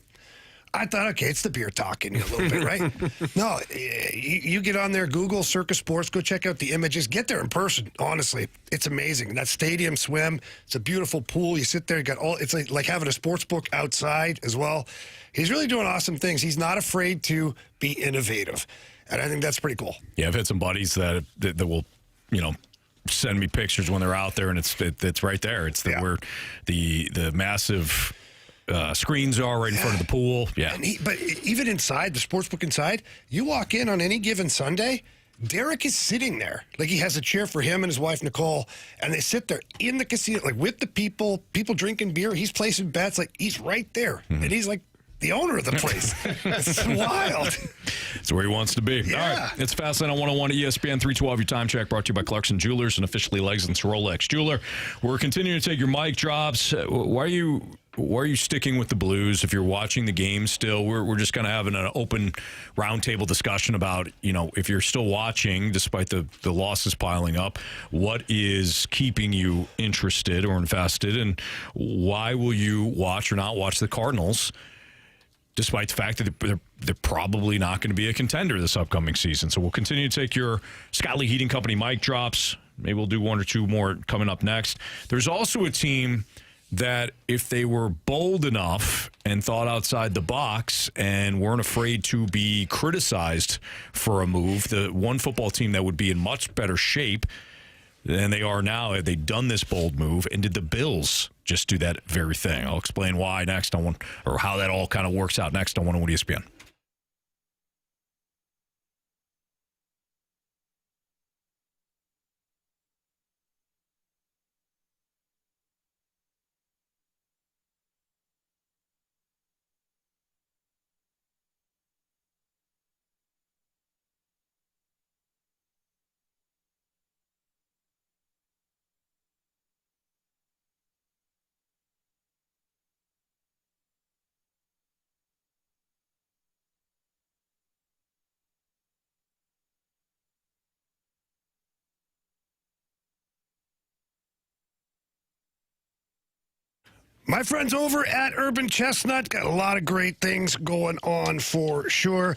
I thought, okay, it's the beer talking a little bit, right? No, you get on there, Google Circa Sports, go check out the images. Get there in person, honestly. It's amazing. That stadium swim, it's a beautiful pool. You sit there, you got it's like having a sports book outside as well. He's really doing awesome things. He's not afraid to be innovative, and I think that's pretty cool.
Yeah, I've had some buddies that will, send me pictures when they're out there, and it's right there. It's where the massive screens are right in front of the pool. Yeah.
But even inside, the sportsbook inside, you walk in on any given Sunday, Derek is sitting there. Like he has a chair for him and his wife, Nicole, and they sit there in the casino, like with the people drinking beer. He's placing bets. Like he's right there. And he's the owner of the place. It's wild.
It's where he wants to be.
Yeah.
All right. It's Fastlane on 101 ESPN 312. Your time check brought to you by Clarkson Jewelers and officially licensed Rolex jeweler. We're continuing to take your mic drops. Why are you sticking with the Blues if you're watching the game still? We're just kind of having an open roundtable discussion about, if you're still watching despite the losses piling up, what is keeping you interested or invested, and why will you watch or not watch the Cardinals despite the fact that they're probably not going to be a contender this upcoming season? So we'll continue to take your Scott Lee Heating Company mic drops. Maybe we'll do one or two more coming up next. There's also a team that if they were bold enough and thought outside the box and weren't afraid to be criticized for a move, the one football team that would be in much better shape than they are now had they done this bold move. And did the Bills just do that very thing? I'll explain why next on one, or how that all kind of works out next on 101 ESPN.
My friends over at Urban Chestnut got a lot of great things going on for sure.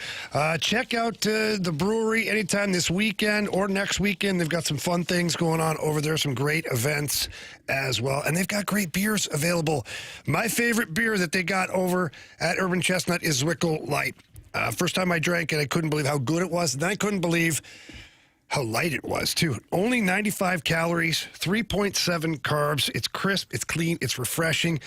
Check out the brewery anytime this weekend or next weekend. They've got some fun things going on over there, some great events as well. And they've got great beers available. My favorite beer that they got over at Urban Chestnut is Zwickel Light. First time I drank it, I couldn't believe how good it was. And then I couldn't believe how light it was, too. Only 95 calories, 3.7 carbs. It's crisp, it's clean, it's refreshing,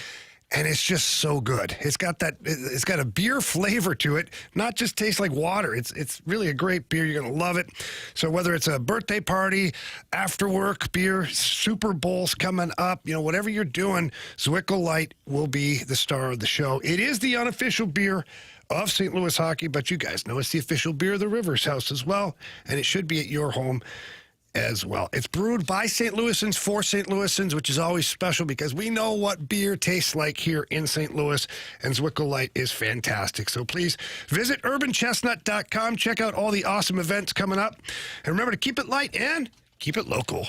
and it's just so good. It's got a beer flavor to it, not just tastes like water. It's really a great beer. You're going to love it. So whether it's a birthday party, after work beer, Super Bowl's coming up, whatever you're doing, Zwickel Light will be the star of the show. It is the unofficial beer of St. Louis hockey, but you guys know it's the official beer of the Rivers House as well, and it should be at your home as well. It's brewed by St. Louisans for St. Louisans, which is always special because we know what beer tastes like here in St. Louis, and Zwickel Light is fantastic. So please visit urbanchestnut.com. Check out all the awesome events coming up, and remember to keep it light and keep it local.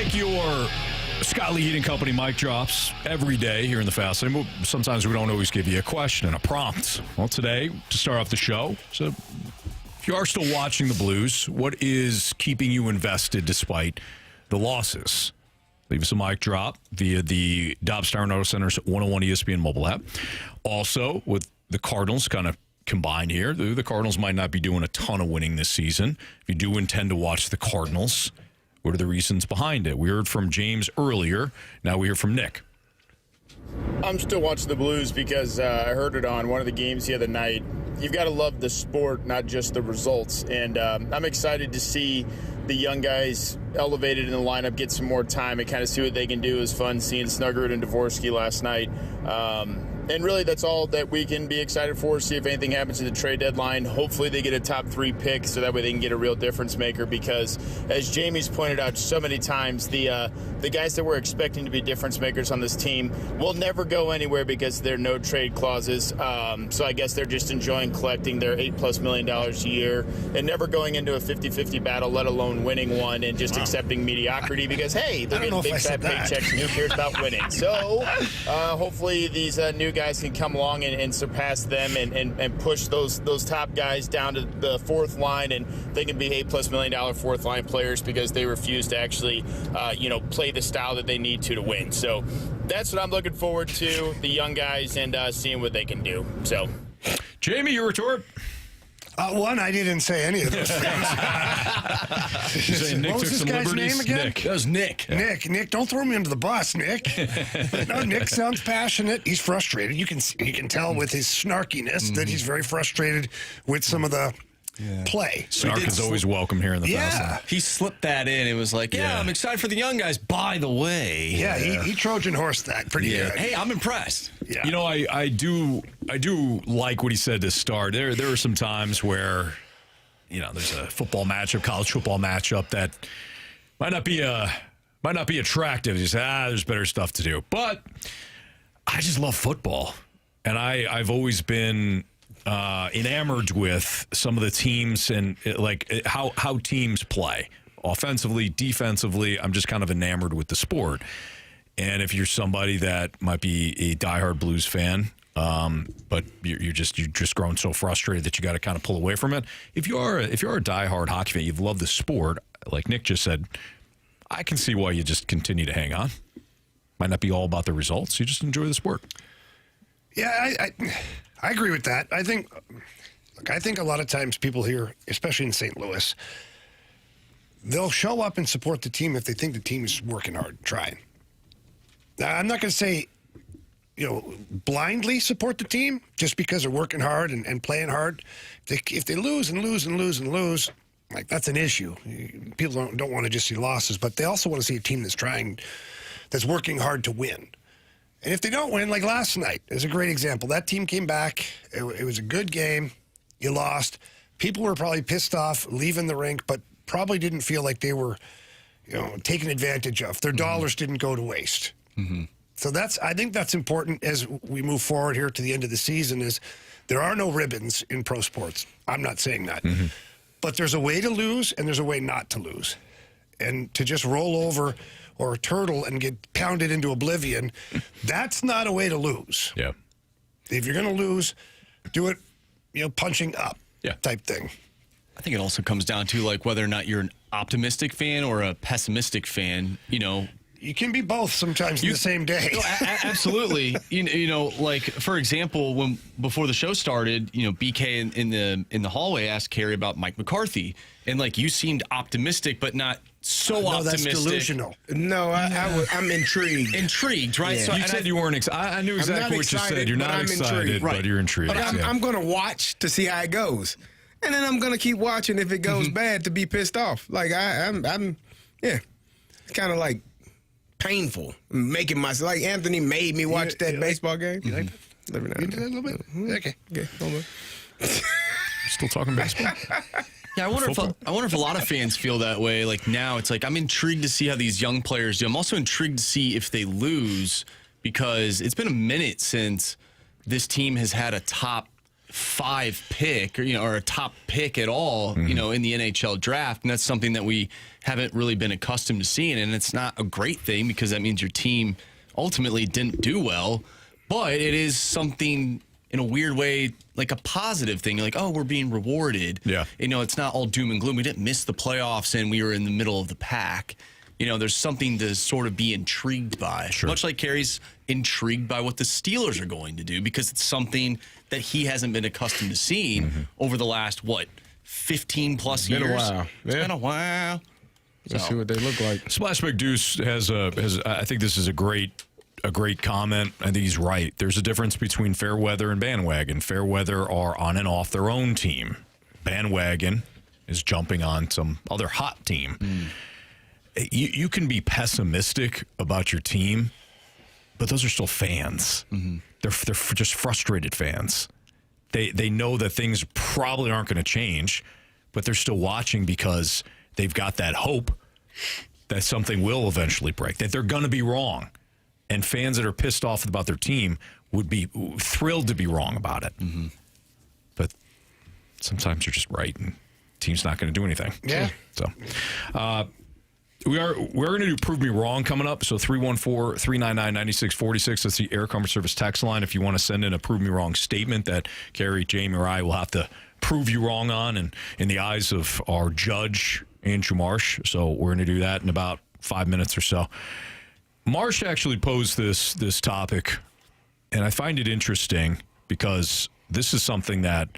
take your Scott Lee Heating Company mic drops every day here in the Fast Lane. Sometimes we don't always give you a question and a prompt. Well, today, to start off the show, so if you are still watching the Blues, what is keeping you invested despite the losses? Leave us a mic drop via the Dobbs Tire Auto Center's 101 ESPN mobile app. Also, with the Cardinals kind of combined here, the Cardinals might not be doing a ton of winning this season. If you do intend to watch the Cardinals, what are the reasons behind it? We heard from James earlier. Now we hear from Nick.
I'm still watching the Blues because I heard it on one of the games the other night. You've got to love the sport, not just the results. And I'm excited to see the young guys elevated in the lineup get some more time and kind of see what they can do. It was fun seeing Snuggerud and Dvorsky last night. And really, that's all that we can be excited for, see if anything happens at the trade deadline. Hopefully they get a top 3 pick so that way they can get a real difference maker because, as Jamie's pointed out so many times, the guys that we're expecting to be difference makers on this team will never go anywhere because there are no trade clauses. So I guess they're just enjoying collecting their $8+ million a year and never going into a 50-50 battle, let alone winning one and just accepting mediocrity because, hey, they're getting big fat paychecks and who cares about winning. So hopefully these new guys can come along and surpass them and push those top guys down to the fourth line, and they can be $8+ million fourth line players because they refuse to actually play the style that they need to win. So that's what I'm looking forward to, the young guys and seeing what they can do. So
Jamie, your retort.
One, I didn't say any of those things.
Nick
What was
took
this
some
guy's
liberties?
name again?
Nick.
That was Nick.
Yeah.
Nick, don't throw me under the bus, Nick. No, Nick sounds passionate. He's frustrated. You can tell with his snarkiness that he's very frustrated with some of the play.
Snark is always welcome here in the Fast Lane.
He slipped that in. It was like, I'm excited for the young guys. By the way.
Yeah, he Trojan horsed that pretty good.
Hey, I'm impressed.
Yeah.
You know, I do like what he said to start. There are some times where, there's a football matchup, college football matchup that might not be attractive. You say, there's better stuff to do. But I just love football, and I've always been enamored with some of the teams and how teams play offensively, defensively. I'm just kind of enamored with the sport. And if you're somebody that might be a diehard Blues fan, but you're just grown so frustrated that you got to kind of pull away from it. If you're a diehard hockey fan, you love the sport, like Nick just said, I can see why you just continue to hang on. Might not be all about the results. You just enjoy the sport.
Yeah, I agree with that. I think a lot of times people here, especially in St. Louis, they'll show up and support the team if they think the team is working hard, trying. Now, I'm not going to say, blindly support the team just because they're working hard and playing hard. If they lose and lose and lose and lose, like that's an issue. People don't want to just see losses, but they also want to see a team that's working hard to win. And if they don't win, like last night, is a great example. That team came back. It was a good game. You lost. People were probably pissed off leaving the rink, but probably didn't feel like they were, taken advantage of. Their dollars didn't go to waste. Mm-hmm. So I think that's important as we move forward here to the end of the season is there are no ribbons in pro sports. I'm not saying that. Mm-hmm. But there's a way to lose and there's a way not to lose. And to just roll over or turtle and get pounded into oblivion, that's not a way to lose.
Yeah.
If you're going to lose, do it, punching up type thing.
I think it also comes down to whether or not you're an optimistic fan or a pessimistic fan,
You can be both sometimes in the same day.
No, absolutely. For example, before the show started, BK in the hallway asked Carey about Mike McCarthy, and you seemed optimistic, but not so optimistic.
That's delusional.
No, I'm intrigued.
Intrigued, right?
Yeah. So you said you weren't excited. I knew exactly what you said. You're not excited, but you're intrigued.
But I'm going to watch to see how it goes, and then I'm going to keep watching if it goes bad to be pissed off. I'm it's kind of like painful. Making myself Anthony made me watch that baseball game.
You like that? You did that a little bit? Okay.
Still talking baseball?
Yeah, I wonder if a lot of fans feel that way. Now it's I'm intrigued to see how these young players do. I'm also intrigued to see if they lose because it's been a minute since this team has had a top 5 pick or a top pick at all, in the NHL draft. And that's something that we haven't really been accustomed to seeing. And it's not a great thing because that means your team ultimately didn't do well. But it is something in a weird way, like a positive thing. You're like, oh, we're being rewarded.
Yeah.
It's not all doom and gloom. We didn't miss the playoffs and we were in the middle of the pack. There's something to sort of be intrigued by.
Sure.
Much like Carey's intrigued by what the Steelers are going to do because it's something that he hasn't been accustomed to seeing over the last, 15 plus years?
Been a while.
It's been a while.
Let's see what they look like.
Splash McDeuce has I think this is a great comment. I think he's right. There's a difference between fair weather and bandwagon. Fair weather are on and off their own team. Bandwagon is jumping on some other hot team. You can be pessimistic about your team, but those are still fans. They're just frustrated fans. They know that things probably aren't going to change, but they're still watching because they've got that hope that something will eventually break, that they're going to be wrong. And fans that are pissed off about their team would be thrilled to be wrong about it. But sometimes you're just right, and the team's not going to do anything.
Yeah.
So, we're going to do Prove Me Wrong coming up. So 314-399-9646. That's the Air Comfort Service text line. If you want to send in a Prove Me Wrong statement that Carey, Jamie, or I will have to prove you wrong on, and in the eyes of our judge, Andrew Marsh. So we're going to do that in about 5 minutes or so. Marsh actually posed this topic, and I find it interesting because this is something that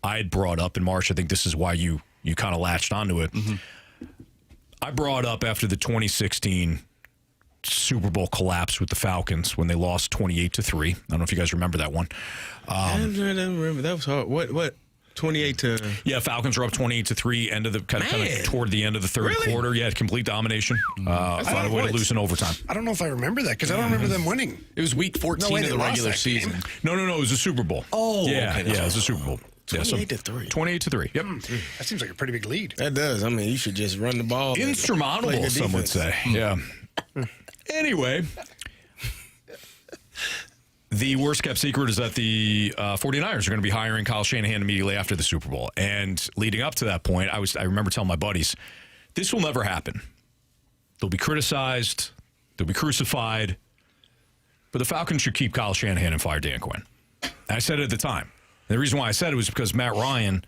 I had brought up in Marsh. I think this is why you kind of latched onto it. I brought up after the 2016 Super Bowl collapse with the Falcons when they lost 28-3. I don't know if you guys remember that one.
I don't remember. That was hard. What? 28 to...
Yeah, Falcons were up 28-3, end of the kind of toward the end of the third quarter. Yeah, complete domination. Found a way to lose in overtime.
I don't know if I remember that because I don't remember them winning.
It was week 14 of the regular season.
No, it was a Super Bowl.
Oh,
yeah,
okay.
Yeah, it was a Super Bowl.
28-3.
28-3. Yep.
That seems like a pretty big lead.
That does. I mean, you should just run the ball.
Insurmountable, some would say. Yeah. Anyway, the worst-kept secret is that the 49ers are going to be hiring Kyle Shanahan immediately after the Super Bowl. And leading up to that point, I remember telling my buddies, this will never happen. They'll be criticized. They'll be crucified. But the Falcons should keep Kyle Shanahan and fire Dan Quinn. And I said it at the time. And the reason why I said it was because Matt Ryan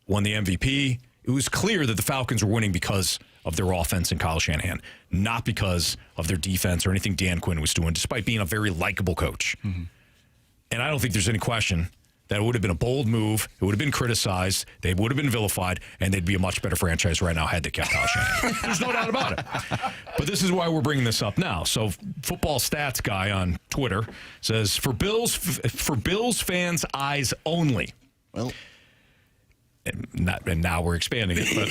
won the MVP. It was clear that the Falcons were winning because of their offense and Kyle Shanahan, not because of their defense or anything Dan Quinn was doing, despite being a very likable coach. And I don't think there's any question that it would have been a bold move. It would have been criticized. They would have been vilified, and they'd be a much better franchise right now had they kept Kyle Shanahan. There's no doubt about it. But this is why we're bringing this up now. So football stats guy on Twitter says, for Bills fans' eyes only.
Well,
and now we're expanding it. But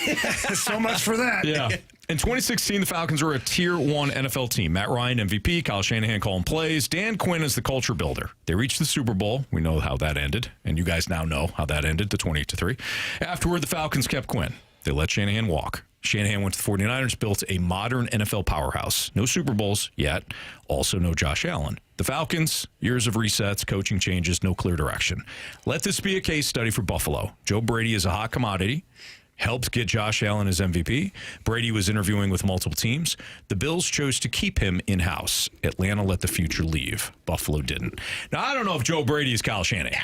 so much for that.
Yeah. In 2016, the Falcons were a Tier 1 NFL team. Matt Ryan, MVP. Kyle Shanahan calling plays. Dan Quinn is the culture builder. They reached the Super Bowl. We know how that ended. And you guys now know how that ended, the 28-3. Afterward, the Falcons kept Quinn. They let Shanahan walk. Shanahan went to the 49ers, built a modern NFL powerhouse. No Super Bowls yet. Also no Josh Allen. The Falcons, years of resets, coaching changes, no clear direction. Let this be a case study for Buffalo. Joe Brady is a hot commodity. Helped get Josh Allen as MVP. Brady was interviewing with multiple teams. The Bills chose to keep him in-house. Atlanta let the future leave. Buffalo didn't. Now, I don't know if Joe Brady is Kyle Shanahan.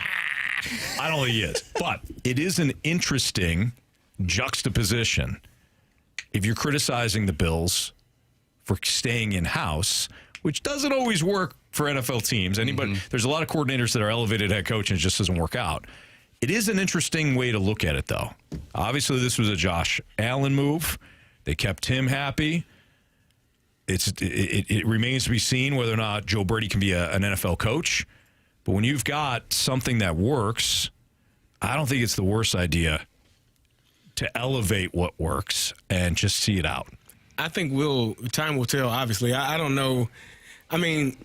I don't think he is. But it is an interesting juxtaposition. If you're criticizing the Bills for staying in-house, which doesn't always work for NFL teams. There's a lot of coordinators that are elevated head coach and it just doesn't work out. It is an interesting way to look at it, though. Obviously, this was a Josh Allen move. They kept him happy. It remains to be seen whether or not Joe Brady can be an NFL coach. But when you've got something that works, I don't think it's the worst idea to elevate what works and just see it out.
I think time will tell, obviously. I don't know. I mean,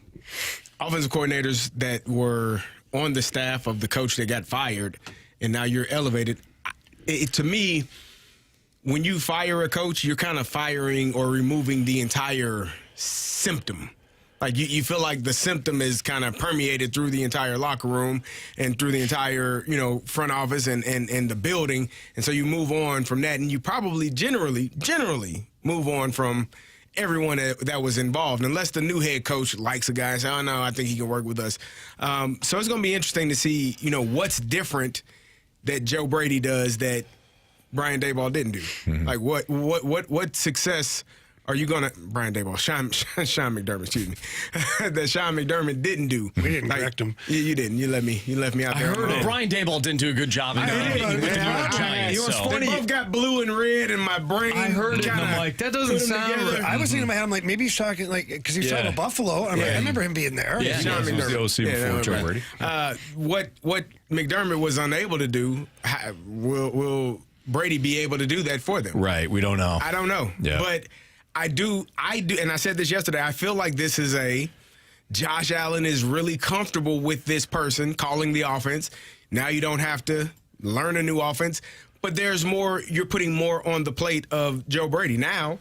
offensive coordinators that were on the staff of the coach that got fired, and now you're elevated. To me, when you fire a coach, you're kind of firing or removing the entire symptom. Like you feel like the symptom is kind of permeated through the entire locker room and through the entire, front office and the building. And so you move on from that, and you probably generally move on from everyone that was involved, unless the new head coach likes a guy and says, oh, no, I think he can work with us. So it's going to be interesting to see, what's different that Joe Brady does that Brian Daboll didn't do. Mm-hmm. Like what success are you going to – Brian Daboll, Sean McDermott, excuse me, that Sean McDermott didn't do.
We didn't correct him.
You didn't. You left me out there.
I heard Brian Daboll didn't do a good job.
It was funny. They both got blue and red in my brain.
I heard it, and I'm like, that doesn't sound right.
I was thinking in my head, I'm like, maybe he's talking, like, because he was talking about Buffalo. I'm like, I remember him being there.
Yeah,
Sean
he was the OC before Joe Brady.
What McDermott was unable to do, will Brady be able to do that for them?
Right. We don't know.
I don't know.
Yeah.
But I do, and I said this yesterday, I feel like this is Josh Allen is really comfortable with this person calling the offense. Now you don't have to learn a new offense, but there's more, you're putting more on the plate of Joe Brady. Now,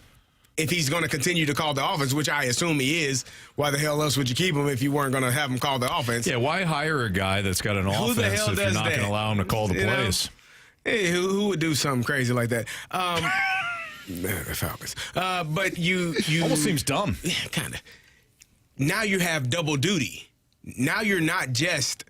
if he's going to continue to call the offense, which I assume he is, why the hell else would you keep him if you weren't going to have him call the offense?
Yeah, why hire a guy that's got an offense if you're not going to allow him to call the plays?
Hey, who would do something crazy like that? The Falcons. But you
almost seems dumb.
Yeah, kind of. Now you have double duty. Now you're not just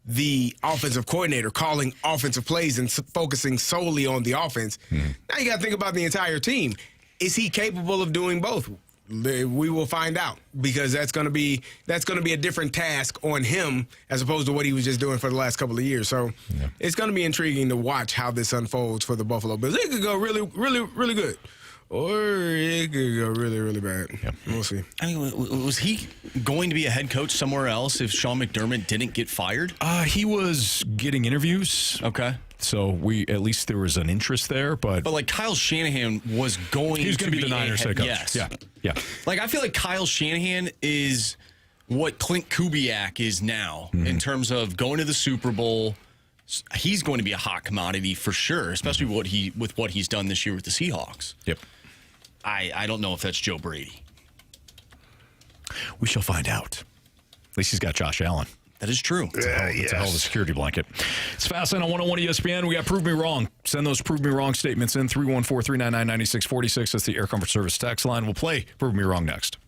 the offensive coordinator calling offensive plays and focusing solely on the offense. Now you got to think about the entire team. Is he capable of doing both? We will find out, because that's going to be a different task on him as opposed to what he was just doing for the last couple of years. So It's going to be intriguing to watch how this unfolds for the Buffalo Bills. It could go really, really, really good, or it could go really, really bad.
Yep.
We'll see.
I mean, was he going to be a head coach somewhere else if Sean McDermott didn't get fired?
He was getting interviews.
Okay.
So at least there was an interest there, but
like Kyle Shanahan was going.
He was going to be the Niners head coach.
Yes.
Yeah.
Like I feel like Kyle Shanahan is what Clint Kubiak is now in terms of going to the Super Bowl. He's going to be a hot commodity for sure, especially with what he's done this year with the Seahawks.
Yep.
I don't know if that's Joe Brady.
We shall find out. At least he's got Josh Allen.
That is true.
It's a hell of a security blanket. It's Fastlane on 101 ESPN. We got Prove Me Wrong. Send those Prove Me Wrong statements in. 314-399-9646. That's the Air Comfort Service text line. We'll play Prove Me Wrong next.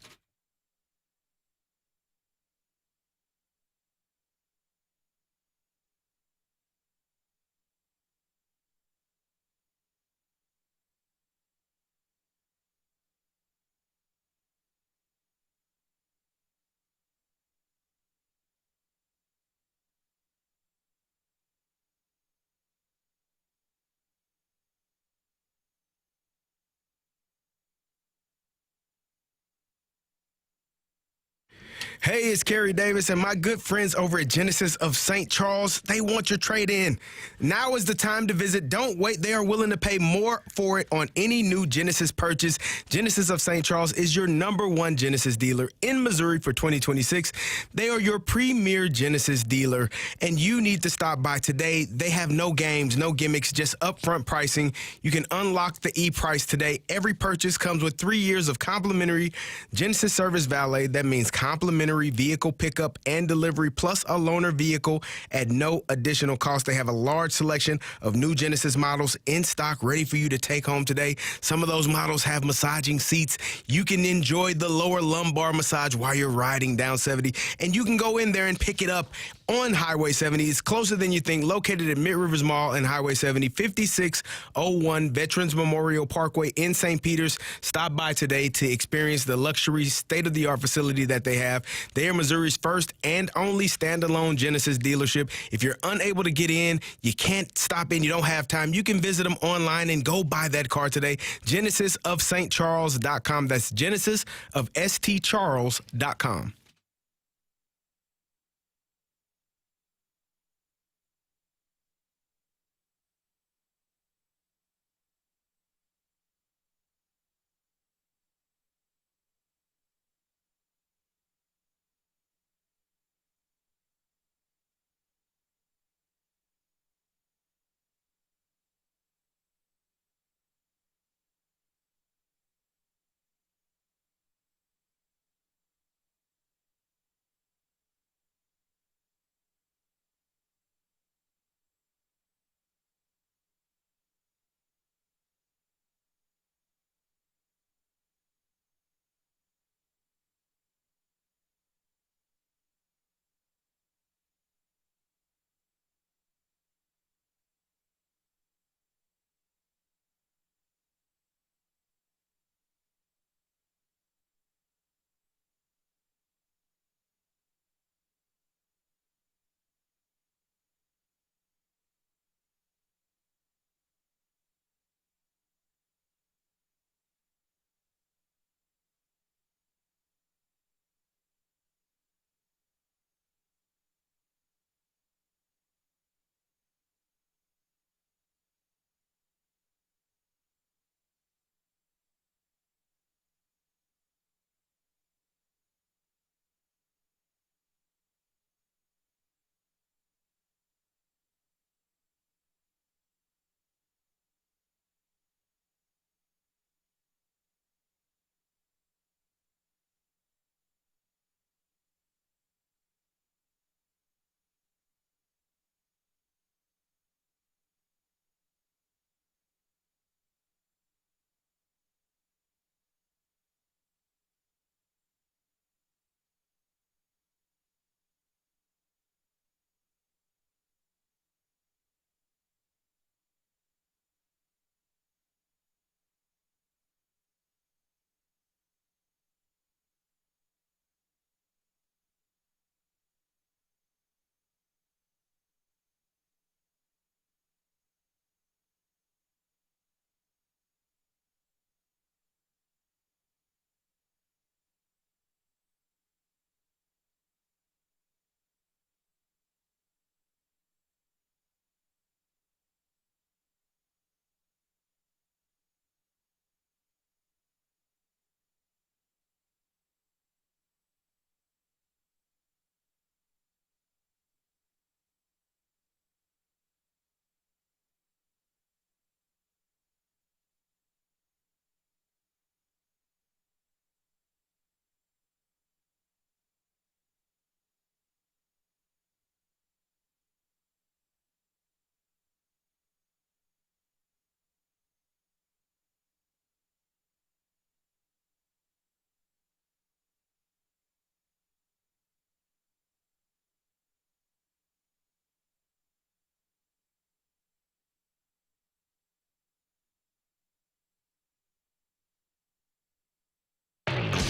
Hey, it's Carey Davis and my good friends over at Genesis of St. Charles. They want your trade-in. Now is the time to visit. Don't wait. They are willing to pay more for it on any new Genesis purchase. Genesis of St. Charles is your #1 Genesis dealer in Missouri for 2026. They are your premier Genesis dealer, and you need to stop by today. They have no games, no gimmicks, just upfront pricing. You can unlock the e-price today. Every purchase comes with 3 years of complimentary Genesis Service Valet. That means complimentary vehicle pickup and delivery, plus a loaner vehicle at no additional cost. They have a large selection of new Genesis models in stock ready for you to take home today. Some of those models have massaging seats. You can enjoy the lower lumbar massage while you're riding down 70, and you can go in there and pick it up on Highway 70. It's closer than you think, located at Mid Rivers Mall and Highway 70, 5601 Veterans Memorial Parkway in St. Peters. Stop by today to experience the luxury state-of-the-art facility that they have. They are Missouri's first and only standalone Genesis dealership. If you're unable to get in, you can't stop in, you don't have time, you can visit them online and go buy that car today. GenesisofStCharles.com. That's GenesisofStCharles.com.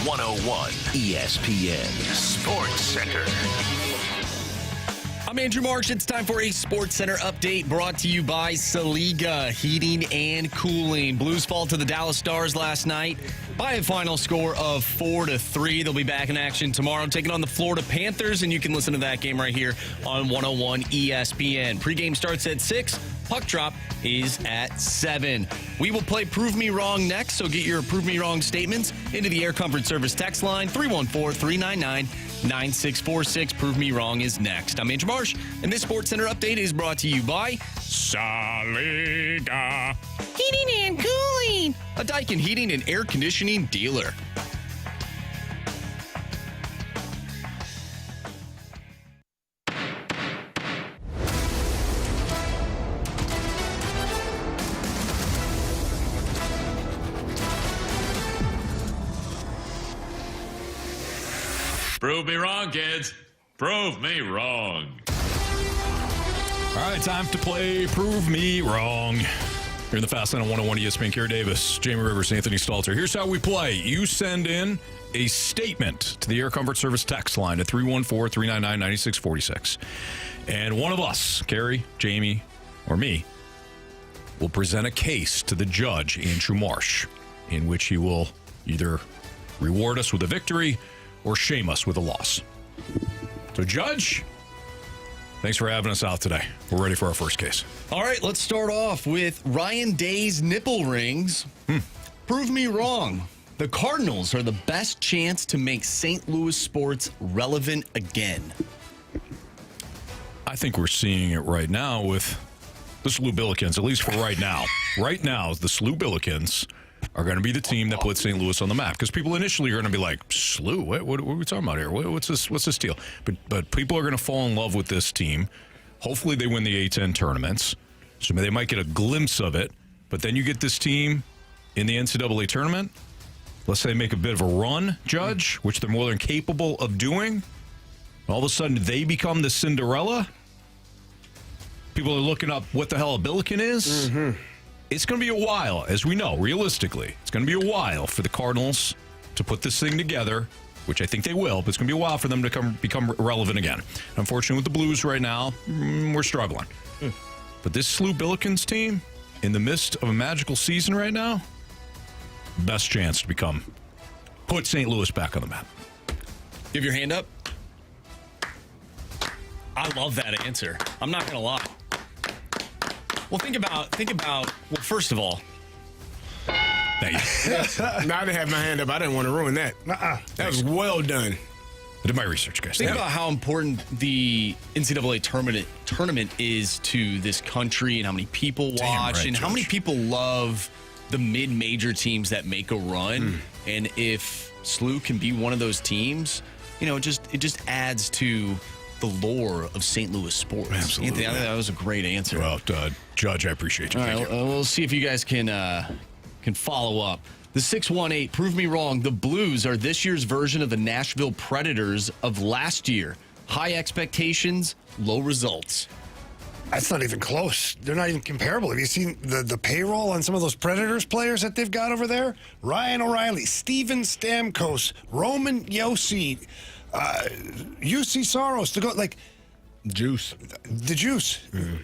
101 ESPN Sports Center.
I'm Andrew Marsh. It's time for a Sports Center update brought to you by Saliga Heating and Cooling. Blues fall to the Dallas Stars last night by a final score of 4-3. They'll be back in action tomorrow, taking on the Florida Panthers, and you can listen to that game right here on 101 ESPN. Pregame starts at 6. Puck drop is at 7. We will play Prove Me Wrong next, so get your Prove Me Wrong statements into the Air Comfort Service text line, 314-399-9646. Prove Me Wrong is next. I'm Andrew Marsh, and this Sports Center update is brought to you by Saliga Heating and Cooling, a Daikin heating and air conditioning dealer.
Prove me wrong, kids. Prove me wrong.
All right, time to play Prove Me Wrong. Here in the Fast Lane on 101 ESPN, Carey Davis, Jamie Rivers, Anthony Stalter. Here's how we play. You send in a statement to the Air Comfort Service text line at 314-399-9646. And one of us, Carey, Jamie, or me, will present a case to the judge, Andrew Marsh, in which he will either reward us with a victory or shame us with a loss. So, Judge, thanks for having us out today. We're ready for our first case.
All right, let's start off with Ryan Day's nipple rings. Prove me wrong. The Cardinals are the best chance to make St. Louis sports relevant again.
I think we're seeing it right now with the SLU Billikens, at least for right now. Right now, the SLU Billikens are going to be the team that puts St. Louis on the map. Because people initially are going to be like, SLU? What are we talking about here? What's this deal? But people are going to fall in love with this team. Hopefully they win the A-10 tournaments. So they might get a glimpse of it. But then you get this team in the NCAA tournament. Let's say they make a bit of a run, Judge, which they're more than capable of doing. All of a sudden they become the Cinderella. People are looking up what the hell a Billiken is. Mm-hmm. It's going to be a while, as we know, realistically. It's going to be a while for the Cardinals to put this thing together, which I think they will, but it's going to be a while for them to become relevant again. Unfortunately, with the Blues right now, we're struggling. But this SLU Billikens team, in the midst of a magical season right now, best chance to put St. Louis back on the map.
You have your hand up? I love that answer. I'm not going to lie. Well, think about, well, first of all.
Thank you.
No, I didn't have my hand up. I didn't want to ruin that. That was well done.
I did my research, guys.
Think about how important the NCAA tournament is to this country and how many people watch and how many people love the mid-major teams that make a run. And if SLU can be one of those teams, you know, it just adds to the lore of St. Louis sports.
Absolutely.
Anthony, I think that was a great answer.
Well, Judge, I appreciate you.
All right, we'll see if you guys can follow up. The 618, prove me wrong. The Blues are this year's version of the Nashville Predators of last year. High expectations, low results.
That's not even close. They're not even comparable. Have you seen the payroll on some of those Predators players that they've got over there? Ryan O'Reilly, Steven Stamkos, Roman Josi, UC Soros, to go like
the Juice.
Mm-hmm.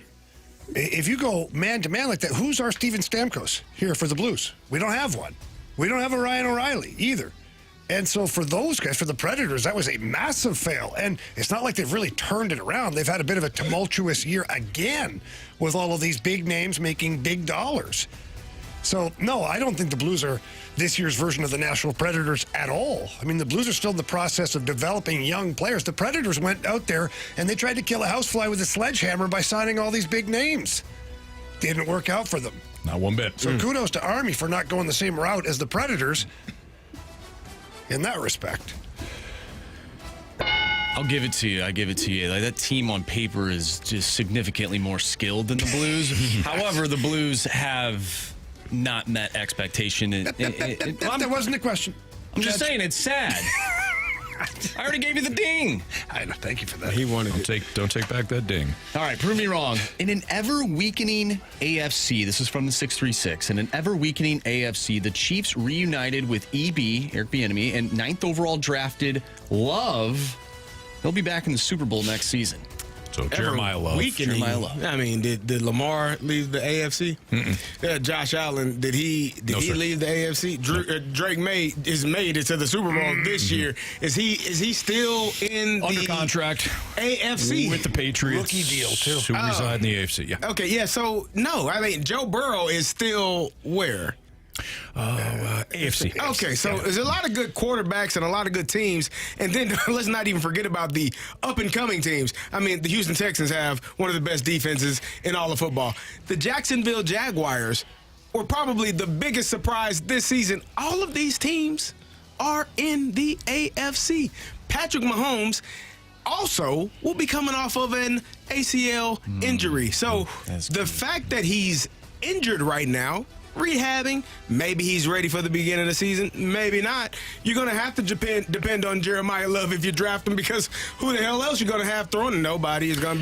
If you go man to man like that, who's our Steven Stamkos here for the Blues? We don't have one. We don't have a Ryan O'Reilly either. And so for those guys, for the Predators, that was a massive fail. And it's not like they've really turned it around. They've had a bit of a tumultuous year again with all of these big names making big dollars. So, no, I don't think the Blues are this year's version of the Nashville Predators at all. I mean, the Blues are still in the process of developing young players. The Predators went out there and they tried to kill a housefly with a sledgehammer by signing all these big names. Didn't work out for them.
Not one bit.
So kudos to Army for not going the same route as the Predators in that respect.
I'll give it to you. Like, that team on paper is just significantly more skilled than the Blues. However, the Blues have not met expectation.
That wasn't the question.
I'm just saying it's sad. I already gave you the ding.
I know. Thank you for that.
He wanted it.
Don't take back that ding.
All right, prove me wrong. In an ever-weakening AFC, this is from the 636, in an ever-weakening AFC, the Chiefs reunited with EB, Eric Bieniemy, and 9th overall drafted Love. They'll be back in the Super Bowl next season.
So Jeremiah Love.
Jeremiah Love.
I mean, did Lamar leave the AFC? Josh Allen, did he leave the AFC? Drake made it to the Super Bowl this year. Is he still in
under
the
contract
AFC
with the Patriots?
Rookie deal too.
Who reside in the AFC? Yeah.
Okay, yeah. So no, I mean Joe Burrow is still where?
AFC.
Okay, so there's a lot of good quarterbacks and a lot of good teams. And then let's not even forget about the up-and-coming teams. I mean, the Houston Texans have one of the best defenses in all of football. The Jacksonville Jaguars were probably the biggest surprise this season. All of these teams are in the AFC. Patrick Mahomes also will be coming off of an ACL injury. So the fact that he's injured right now, rehabbing, maybe he's ready for the beginning of the season, maybe not. You're going to have to depend on Jeremiah Love if you draft him, because who the hell else you're going to have throwing? Nobody is going to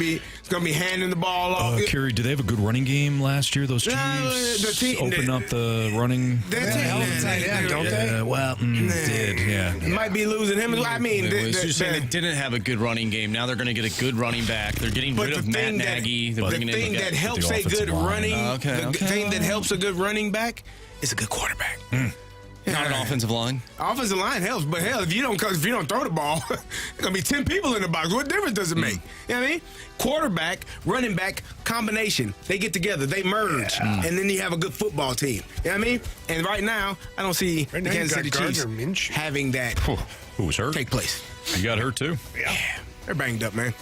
be handing the ball off.
Carey, did they have a good running game last year? Those Chiefs open up the running.
Don't they?
Did, yeah.
Might be losing him. I mean,
You're saying they didn't have a good running game. Now they're going to get a good running back. They're getting rid of Matt Nagy.
The thing that helps a good running, the thing that helps a good running back is a good quarterback.
Not an offensive line.
Offensive line helps, but hell, if you don't throw the ball, there's gonna be 10 people in the box. What difference does it make? You know what I mean? Quarterback, running back combination. They get together, they merge, and then you have a good football team. You know what I mean? And right now, I don't see the Kansas City Chiefs having that
Who was hurt?
take place.
You got hurt too?
Yeah, they're banged up, man.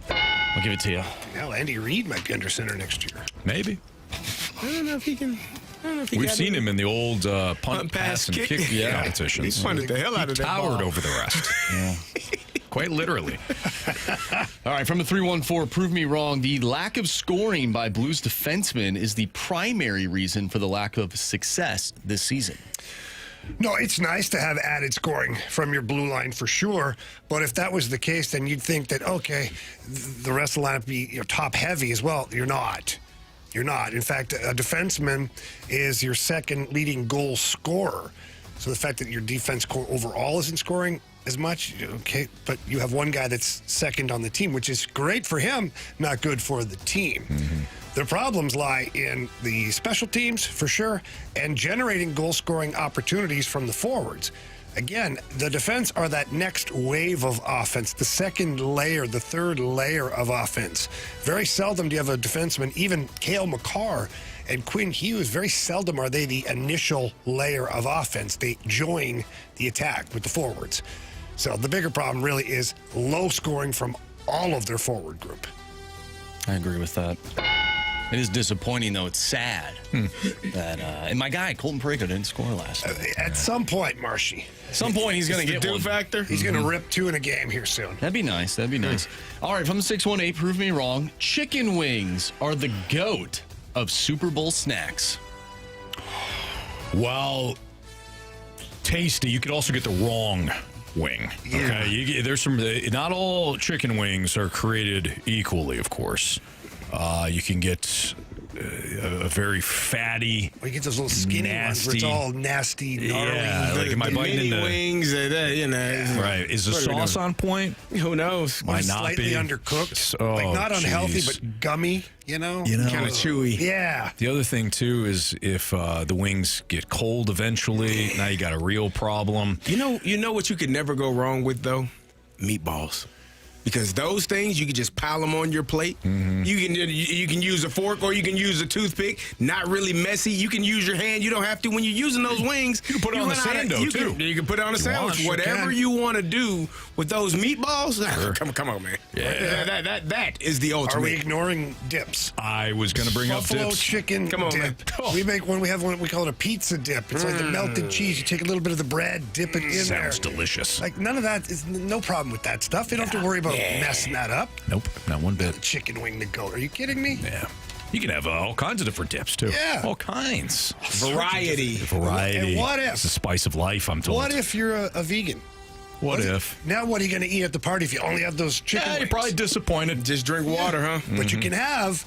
I'll give it to you.
Hell, Andy Reid might be under center next year.
Maybe.
I don't know if he can.
We've seen him in the old punt, pass, and kick competitions.
He punted the hell out of that ball.
Towered over the rest. Quite literally.
All right, from the 314, prove me wrong. The lack of scoring by Blues defensemen is the primary reason for the lack of success this season.
No, it's nice to have added scoring from your blue line for sure. But if that was the case, then you'd think that, okay, the rest of the lineup be top heavy as well. You're not. You're not. In fact, a defenseman is your second leading goal scorer. So the fact that your defense overall isn't scoring as much, okay, but you have one guy that's second on the team, which is great for him, not good for the team. The problems lie in the special teams, for sure, and generating goal-scoring opportunities from the forwards. Again, the defense are that next wave of offense, the second layer, the third layer of offense. Very seldom do you have a defenseman, even Cale Makar and Quinn Hughes, very seldom are they the initial layer of offense. They join the attack with the forwards. So the bigger problem really is low scoring from all of their forward group.
I agree with that. It is disappointing, though. It's sad that and my guy Colton Parayko didn't score last night.
At some point, Marshy.
At some point, he's going to get one.
Factor.
He's going to rip two in a game here soon.
That'd be nice. That'd be nice. All right, from the 618, prove me wrong. Chicken wings are the GOAT of Super Bowl snacks.
Well, tasty. You could also get the wrong wing. Okay, there's some. Not all chicken wings are created equally, of course. You can get a very fatty.
Well, you get those little skinny ones where it's all nasty, gnarly.
Yeah, like am I biting into
wings?
Right. Is the sauce on point?
Who knows?
Might not
slightly
be
undercooked.
Oh,
like not unhealthy,
geez.
but gummy. You know,
kind of chewy.
Yeah.
The other thing too is if the wings get cold eventually, now you got a real problem.
You know what you could never go wrong with though? Meatballs. Because those things, you can just pile them on your plate. You can use a fork or you can use a toothpick. Not really messy. You can use your hand. You don't have to. When you're using those wings,
you can put it on the sando, too.
You can put it on a sandwich. Whatever you want to do with those meatballs, come on, man.
Yeah.
That is the ultimate.
Are we ignoring dips?
I was going to bring up
Buffalo
dips.
chicken
Come on,
dip.
man.
Oh.
We make one. We have one. We call it a pizza dip. It's like the melted cheese. You take a little bit of the bread, dip it in there.
Sounds delicious.
Like none of that is no problem with that stuff. You don't have to worry about messing that up.
Nope, not one bit.
Chicken wing to go. Are you kidding me?
Yeah. You can have all kinds of different dips, too.
Yeah.
All kinds.
Variety.
Variety.
And what if?
It's the spice of life, I'm told.
What if you're a vegan?
What if?
Now what are you going to eat at the party if you only have those chicken
Yeah,
wings?
you're probably disappointed.
Just drink water, huh?
But you can have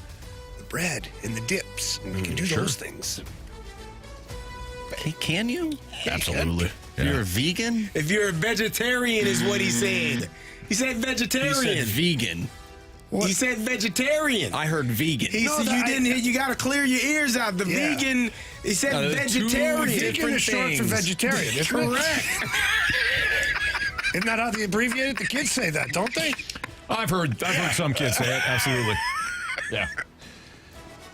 the bread and the dips. And you can do those things.
Can you?
Absolutely.
If you're a vegan?
If you're a vegetarian, is what he said. He said vegetarian.
He said vegan.
He said vegetarian.
I heard vegan.
He said you didn't hear. You got to clear your ears out. The vegan. He said vegetarian.
Vegan is short for vegetarian. Isn't it?
Correct.
Isn't that how they abbreviate it? The kids say that, don't they?
I've heard some kids say it. Absolutely. Yeah.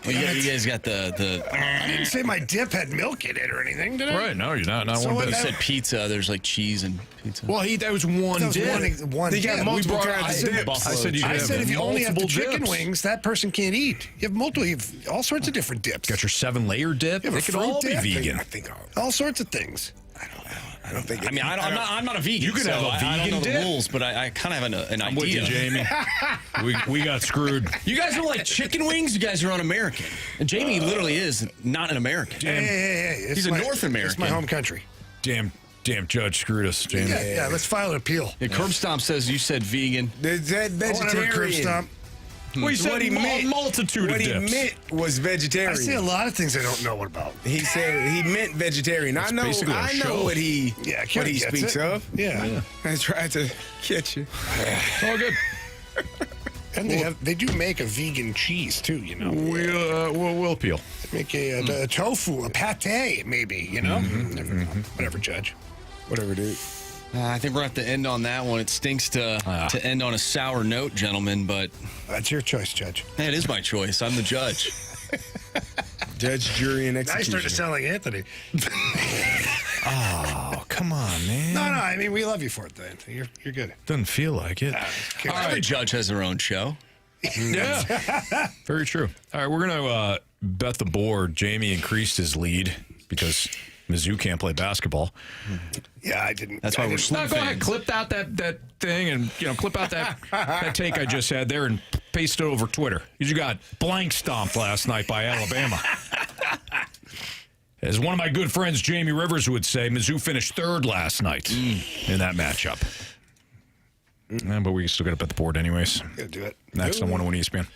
Well, you guys got the.
I didn't say my dip had milk in it or anything, did I?
Right. No, you're not. Not
So
one
what
bit.
You said pizza. There's like cheese and pizza.
Well, that was one
That was
dip.
one
They got
dip.
multiple
We brought-
kinds of
I said
dips.
I said you
I
could
said
have
if you only have the
multiple
chicken
dips.
wings, that person can't eat. You have all sorts of different dips.
Got your 7-layer dip.
You have
They
a
could
fruit
all be
dip.
vegan.
I think
All sorts of things.
I don't think.
I mean, I'm not a vegan.
You could
so
have a
I don't
vegan
know
dip.
the rules, but I kind of have an
I'm
idea.
with you, Jamie. we got screwed.
You guys don't like chicken wings? You guys are un-American. And Jamie literally is not an American.
Hey.
He's a North American.
It's my home country.
Damn judge screwed us, Jamie.
Yeah, let's file an appeal.
Yeah, Curb Stomp says you said vegan.
They said
I won't ever curb
vegetarian.
stomp.
Well, he said
What he meant-
multitude
What
of
he
dips.
meant was vegetarian.
I see a lot of things I don't know about.
He said he meant vegetarian. I know
basically a show.
what he
Yeah,
what
Carey
he
gets
speaks
it.
of.
Yeah.
I tried to catch you.
It's all good.
And they do make a vegan cheese too, you know.
We'll appeal.
They make a tofu, a pate, maybe, you know. Never know. Whatever, Judge.
Whatever, dude.
I think we're going to have to end on that one. It stinks to end on a sour note, gentlemen, but
That's your choice, Judge.
it is my choice. I'm the judge.
Judge, jury, and
I
execution.
started to sound like Anthony.
Oh, come on, man.
No, I mean, we love you for it, though, Anthony. You're good.
Doesn't feel like it.
Every judge has their own show.
Yeah. Very true. All right, we're going to bet the board. Jamie increased his lead because Mizzou can't play basketball.
Yeah, I didn't.
That's why we're
No,
Sloop
go ahead,
fans.
clip out that thing and clip out that take I just had there and paste it over Twitter. You got blank stomped last night by Alabama. As one of my good friends, Jamie Rivers, would say, Mizzou finished third last night in that matchup. But we still got to bet the board anyways.
Gotta do it.
Next on 101 ESPN.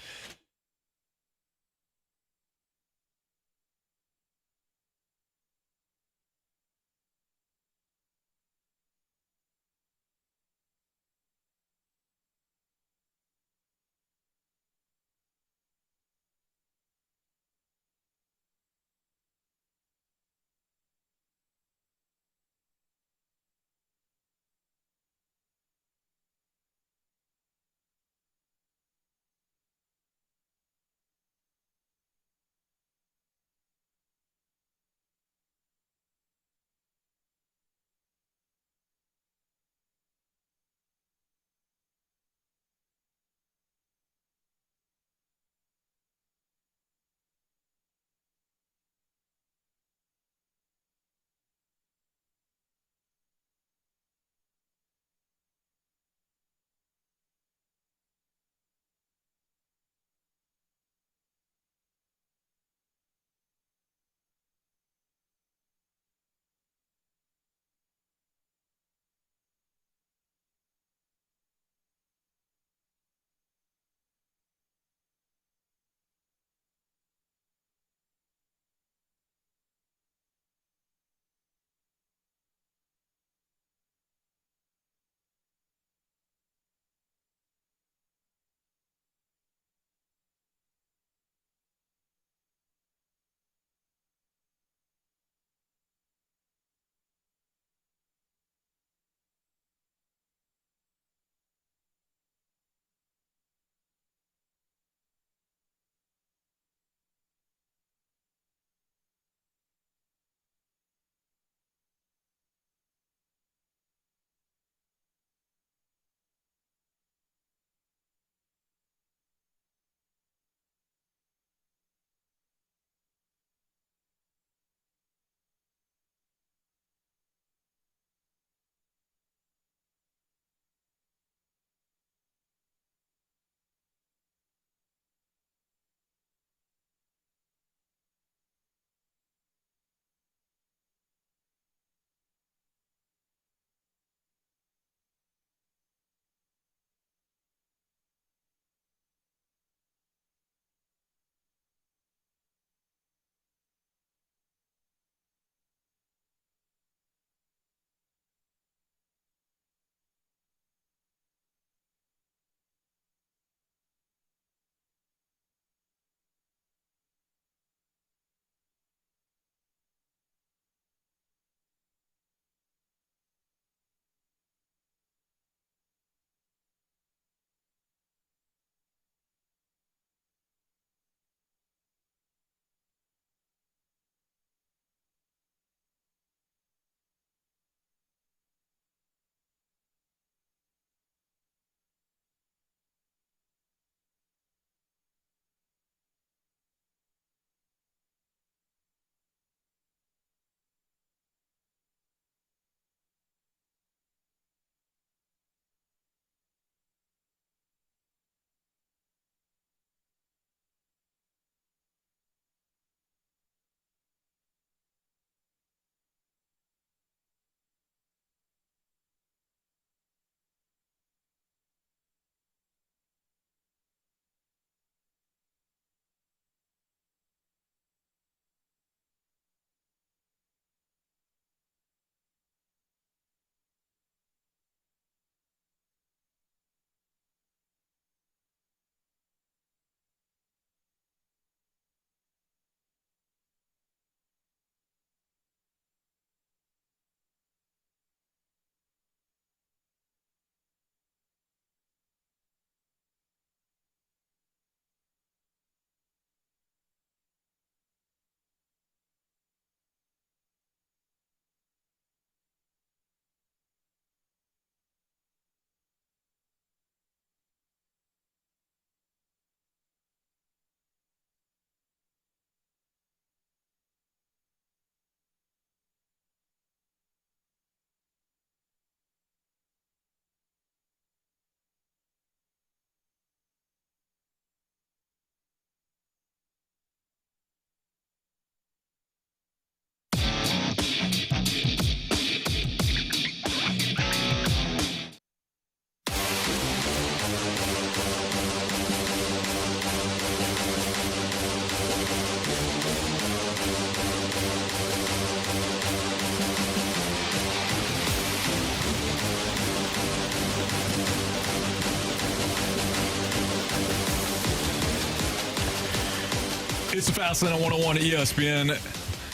It's the Fast Lane on 101 ESPN.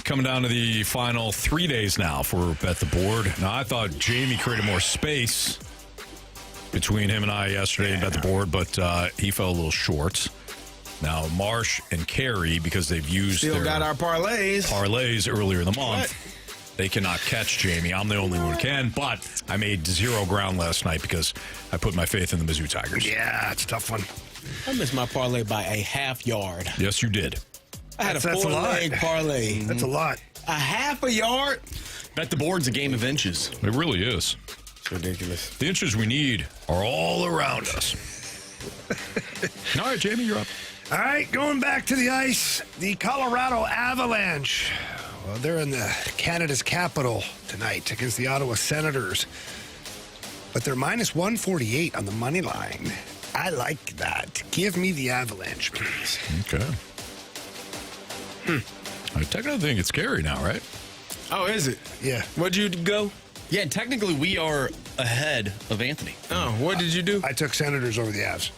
Coming down to the final 3 days now for Bet the Board. Now, I thought Jamie created more space between him and I yesterday in Bet the Board, but he fell a little short. Now, Marsh and Carey, because they've used
Still
their
got our
parlays earlier in the month, they cannot catch Jamie. I'm the only one who can, but I made zero ground last night because I put my faith in the Mizzou Tigers.
Yeah, it's a tough one.
I missed my parlay by a half yard.
Yes, you did.
I had a 4-leg parlay.
That's a lot.
A half a yard?
Bet the Board's a game of inches.
It really is.
It's ridiculous.
The inches we need are all around us. All right, Jamie, you're up.
All right, going back to the ice, the Colorado Avalanche. Well, they're in Canada's capital tonight against the Ottawa Senators. But they're minus 148 on the money line. I like that. Give me the Avalanche, please.
Okay. I technically think it's Carey now, right?
Oh, is it?
Yeah.
What'd you go?
Yeah, technically we are ahead of Anthony.
Oh, what did you do?
I took Senators over the Avs.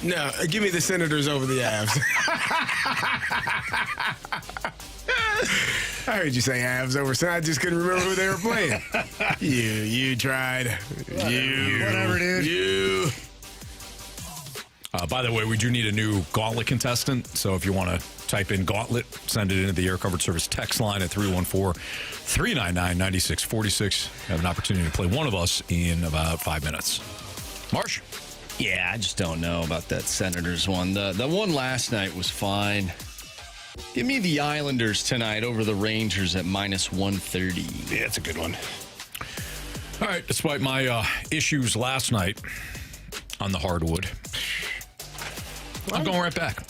No, give me the Senators over the Avs. I heard you say Avs over Senators. I just couldn't remember who they were playing. You tried.
Whatever, dude.
You.
By the way, we do need a new Gauntlet contestant. So if you want to type in Gauntlet, send it into the Air Covered Service text line at 314-399-9646. Have an opportunity to play one of us in about 5 minutes. Marsh?
Yeah, I just don't know about that Senators one. The one last night was fine. Give me the Islanders tonight over the Rangers at minus 130.
Yeah, it's a good one.
All right, despite my issues last night on the hardwood, I'm going right back.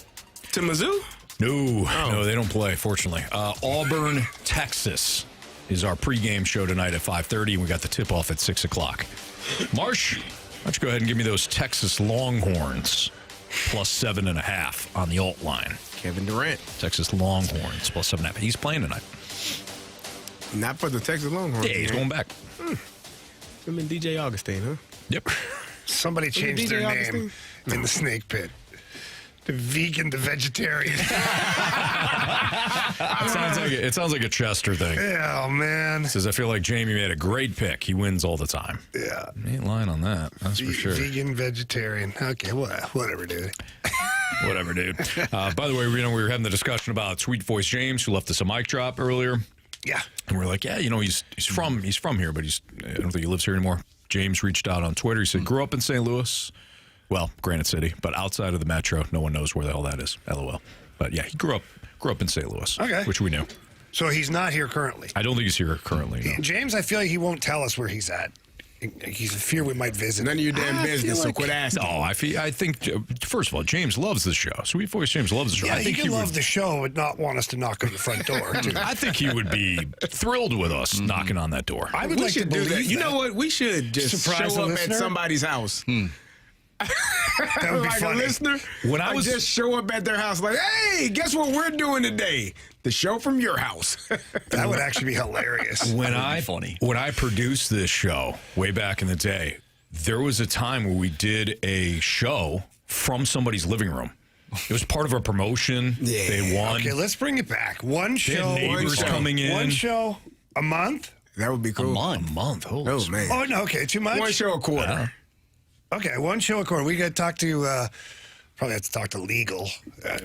To Mizzou?
No, they don't play, fortunately. Auburn, Texas is our pregame show tonight at 5:30, and we got the tip-off at 6 o'clock. Marsh, why don't you go ahead and give me those Texas Longhorns plus 7.5 on the alt line.
Kevin Durant.
Texas Longhorns plus 7.5. He's playing tonight.
Not for the Texas Longhorns.
Yeah, he's going back.
Him and DJ Augustine, huh?
Yep.
Somebody changed their name in the snake pit. The vegan, the vegetarian.
It sounds like a Chester thing.
Yeah, oh, man.
Says, I feel like Jamie made a great pick. He wins all the time.
Yeah.
He ain't lying on that. That's for sure.
Vegan, vegetarian. Okay, whatever, dude.
Whatever, dude. By the way, we were having the discussion about Sweet Voice James, who left us a mic drop earlier.
Yeah.
And we're like, yeah, he's from here, but I don't think he lives here anymore. James reached out on Twitter. He said, grew up in St. Louis. Well, Granite City, but outside of the metro, no one knows where the hell that is. LOL. But yeah, he grew up in St. Louis.
Okay.
Which we knew.
So he's not here currently.
I don't think he's here currently. No.
James, I feel like he won't tell us where he's at. He's in fear we might visit.
None of your damn business, so quit asking.
No, I think, first of all, James loves the show. Sweet Voice James loves the show.
Yeah,
I think
he love the show but not want us to knock on the front door, too.
I think he would be thrilled with us knocking on that door.
I would like to
do
believe
that. You know what? We should just
Surprise
show
the
up
listener?
at somebody's house.
That would be
like
funny.
a listener,
When I was
just show up at their house like, hey, guess what we're doing today? The show from your house.
That would actually be hilarious.
When I produced this show way back in the day, there was a time where we did a show from somebody's living room. It was part of a promotion.
Yeah.
They won.
Okay, let's bring it back. One show.
Neighbors coming in.
One show a month?
That would be cool.
A month. Holy
Oh, man.
Oh, no, okay, too much?
One show a quarter.
Okay, one show a quarter. We got to talk to, probably have to talk to legal.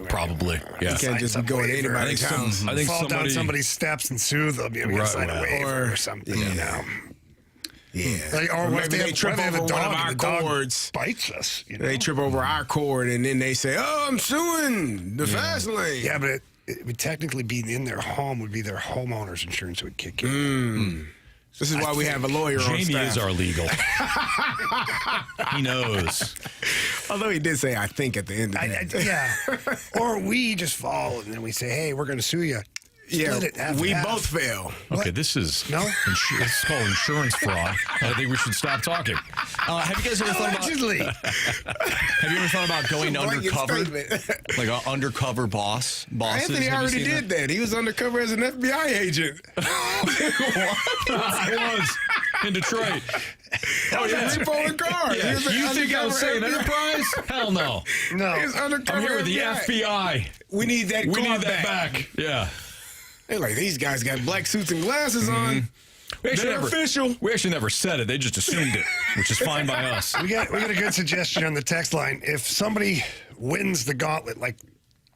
Probably, yeah.
You can't just be going to anybody's house.
I think
fall down somebody's steps and sue them. You know,
Right,
sign a waiver or something, you know.
Yeah.
Like, or
maybe they trip over one of our cords.
Bites us. You know?
They trip over our cord, and then they say, oh, I'm suing the fast lane.
Yeah, but it would technically be in their home, would be their homeowner's insurance would kick in.
This is why we have a lawyer on
Jamie
staff.
is our legal. He knows.
Although he did say, I think, at the end of that.
Yeah. Or we just fall, and then we say, hey, we're going to sue you.
Yeah,
Split it half
we
and half.
both fail.
Okay, this is
No?
this is called insurance fraud. I think we should stop talking.
Have you guys ever thought about?
Allegedly.
Have you ever thought about going undercover, like an undercover bosses?
Anthony
Have you
already
seen
did that. He was undercover as an FBI agent.
I was. in Detroit.
Oh, yeah. Repo and cars.
Yeah. You think I was saying Enterprise? Hell no.
No.
I'm here with the FBI.
We need that
We
car
need that back. Yeah.
They're like, these guys got black suits and glasses on. They're official.
We actually never said it. They just assumed it, which is fine by us.
We got a good suggestion on the text line. If somebody wins the Gauntlet, like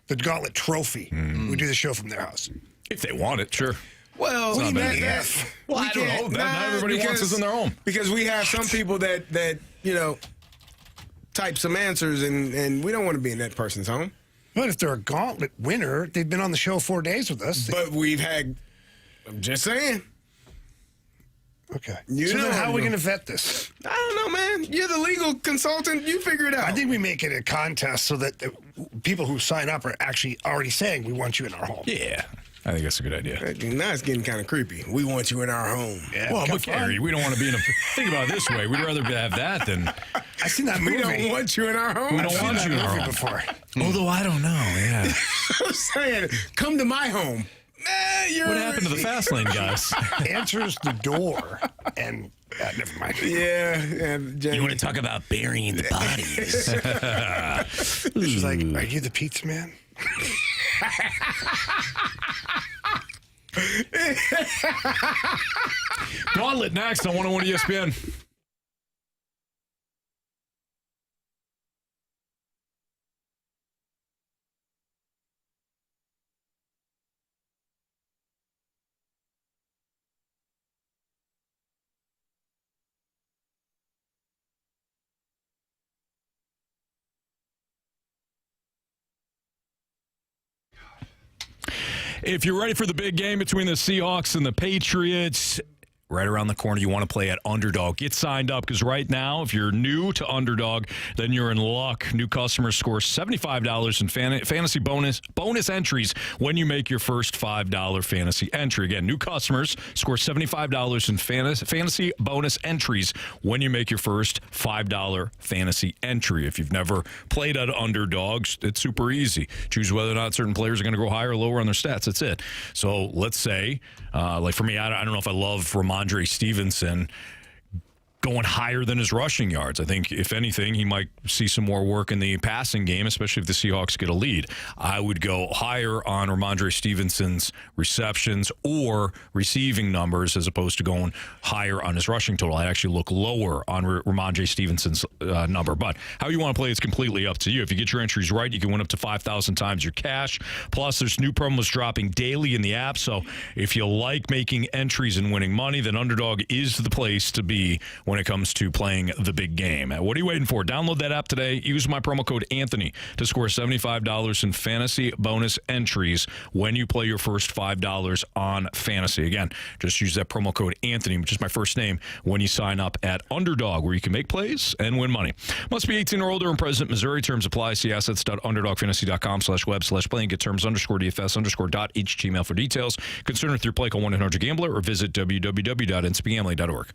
the Gauntlet trophy, we do the show from their house.
If they want it, sure.
Well,
It's not bad.
I
don't know. Not everybody wants us in their home.
Because we have some people that type some answers, and we don't want to be in that person's home.
But if they're a Gauntlet winner, they've been on the show 4 days with us.
But we've had, I'm just saying.
Okay.
So
then how are we going to vet this?
I don't know, man. You're the legal consultant. You figure it out.
I think we make it a contest so that the people who sign up are actually already saying, we want you in our home.
Yeah. I think that's a good idea.
Now it's getting kind of creepy. We want you in our home.
Yeah,
well, but Carey, we don't want to be in a... Think about it this way. We'd rather have that than...
I've seen that movie.
We don't want you in our home.
We don't want you in our home.
Before.
Although I don't know, yeah.
I'm saying, come to my home.
What happened to the fast lane guys?
Answers the door, and never mind.
Yeah. And
you want to talk about burying the bodies?
She's like, are you the pizza man?
Gauntlet next on 101 ESPN. If you're ready for the big game between the Seahawks and the Patriots, right around the corner, you want to play at Underdog. Get signed up because right now, if you're new to Underdog, then you're in luck. New customers score $75 in fantasy bonus entries when you make your first $5 fantasy entry. Again, new customers score $75 in fantasy bonus entries when you make your first $5 fantasy entry. If you've never played at Underdog, it's super easy. Choose whether or not certain players are going to go higher or lower on their stats. That's it. So let's say, like for me, I don't know if I love Ramondre Stevenson going higher than his rushing yards. I think, if anything, he might see some more work in the passing game, especially if the Seahawks get a lead. I would go higher on Ramondre Stevenson's receptions or receiving numbers as opposed to going higher on his rushing total. I'd actually look lower on Ramondre Stevenson's number. But how you want to play is completely up to you. If you get your entries right, you can win up to 5,000 times your cash. Plus, there's new promos dropping daily in the app. So if you like making entries and winning money, then Underdog is the place to be when it comes to playing the big game. What are you waiting for? Download that app today. Use my promo code Anthony to score $75 in fantasy bonus entries when you play your first $5 on fantasy. Again, just use that promo code Anthony, which is my first name, when you sign up at Underdog, where you can make plays and win money. Must be 18 or older and present. Missouri. Terms apply. See assets.underdogfantasy.com/web/playing. Get terms _DFS_.html for details. Concern with your play, call 1-800-GAMBLER or visit www.ncbgambling.org.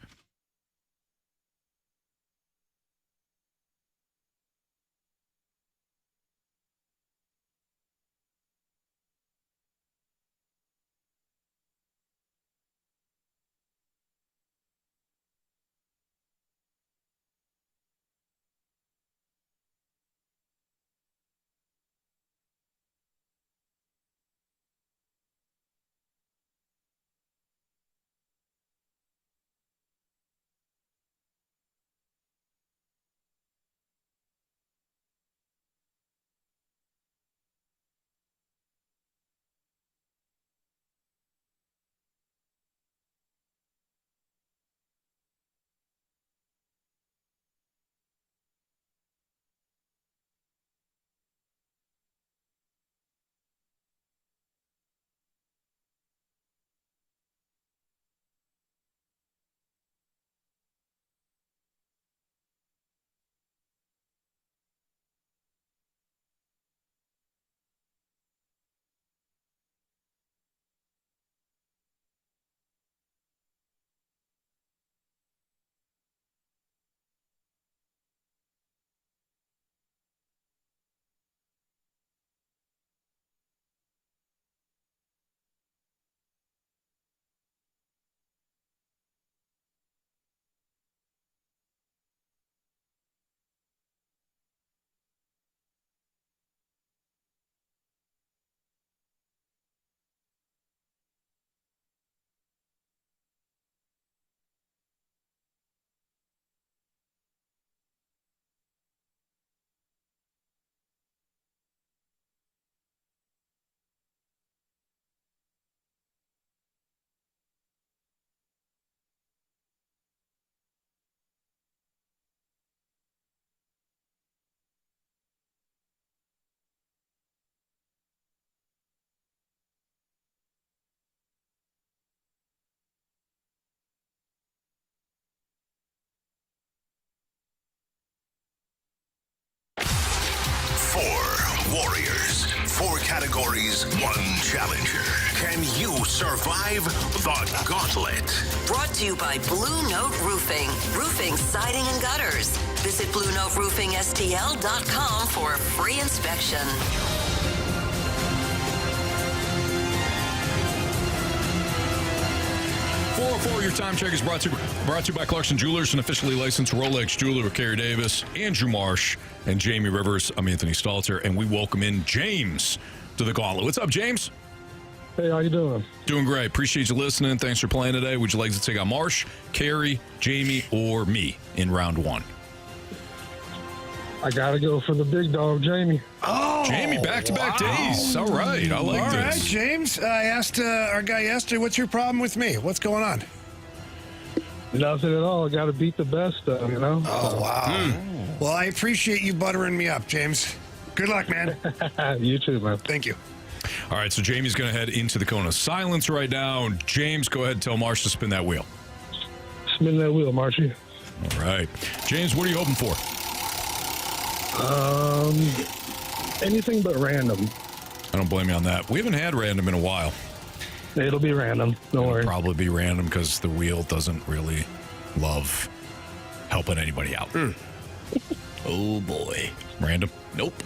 warriors. 4 categories, 1 challenger. Can you survive the gauntlet?
Brought to you by Blue Note Roofing. Roofing, siding, and gutters. Visit BlueNoteRoofingSTL.com for a free inspection.
404, your time check is brought to you by Clarkson Jewelers, an officially licensed Rolex jeweler with Carey Davis, Andrew Marsh, and Jamie Rivers. I'm Anthony Stalter, and we welcome in James to the Gauntlet. What's up, James?
Hey, how you doing?
Doing great. Appreciate you listening. Thanks for playing today. Would you like to take on Marsh, Carey, Jamie, or me in round 1?
I got to go for the big dog, Jamie.
Oh,
Jamie, back-to-back days. All right. I like
All
this.
right, James. I asked our guy yesterday, what's your problem with me? What's going on?
Nothing at all. I got to beat the best, you know?
Oh, wow. Well, I appreciate you buttering me up, James. Good luck, man.
You too, man.
Thank you.
All right, so Jamie's going to head into the cone of silence right now. James, go ahead and tell Marsh to spin that wheel.
Spin that wheel, Marshy.
All right. James, what are you hoping for?
Anything but random.
I don't blame you on that. We haven't had random in a while.
It'll be random. Don't worry.
Probably be random because the wheel doesn't really love helping anybody out.
Oh, boy.
Random?
Nope.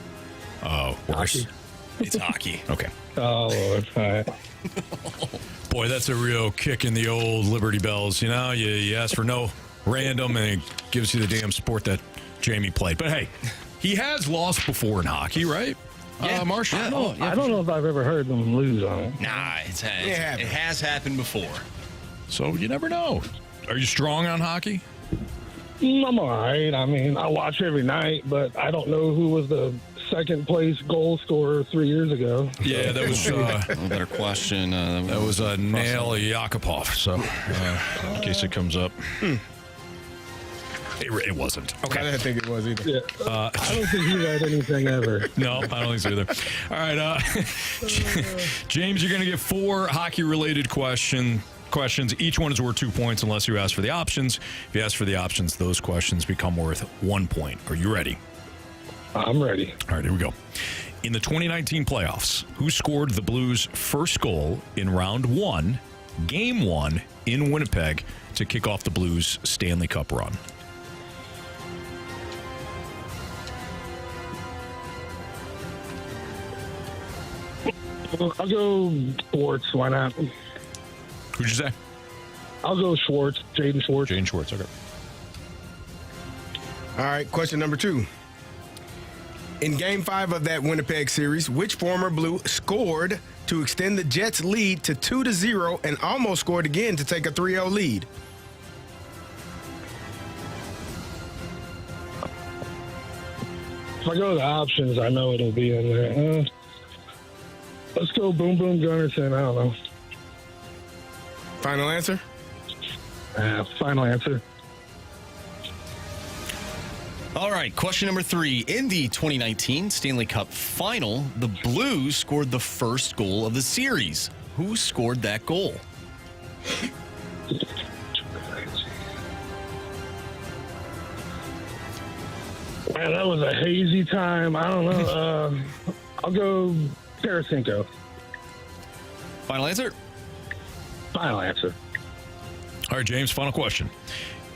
Oh, worse.
Hockey.
It's hockey.
Okay.
Oh, Lord. All right.
Boy, that's a real kick in the old Liberty Bells. You know, you ask for no random and it gives you the damn sport that Jamie played. But hey, he has lost before in hockey, right?
Yeah.
Marsh?
Yeah.
I don't know if I've ever heard them lose on it.
Nah, it has happened before.
So you never know. Are you strong on hockey?
I'm all right. I mean, I watch every night, but I don't know who was the second place goal scorer 3 years ago.
Yeah, that was
a better question.
that was Nail Yakupov. So in case it comes up. It wasn't. Okay.
I didn't think it was either.
Yeah. I don't think he read anything ever.
No, I don't think so either. All right, James, you're going to get 4 hockey-related questions. Each one is worth 2 points unless you ask for the options. If you ask for the options, those questions become worth 1 point. Are you ready?
I'm ready.
All right, here we go. In the 2019 playoffs, who scored the Blues' first goal in round 1, game 1 in Winnipeg to kick off the Blues' Stanley Cup run?
I'll go Schwartz. Why not?
Who'd you say?
I'll go Schwartz. Jaden Schwartz.
Jaden Schwartz, okay.
All right, question number 2. In Game 5 of that Winnipeg series, which former Blue scored to extend the Jets' lead to 2-0 and almost scored again to take a 3-0 lead?
If I go to the options, I know it'll be in there. Let's go Boom Boom Gunnarsson. I don't know.
Final answer?
Final answer.
All right, question number 3. In the 2019 Stanley Cup Final, the Blues scored the first goal of the series. Who scored that goal?
Man, that was a hazy time. I don't know. I'll go Tarasenko.
Final answer?
Final answer.
All right, James, final question.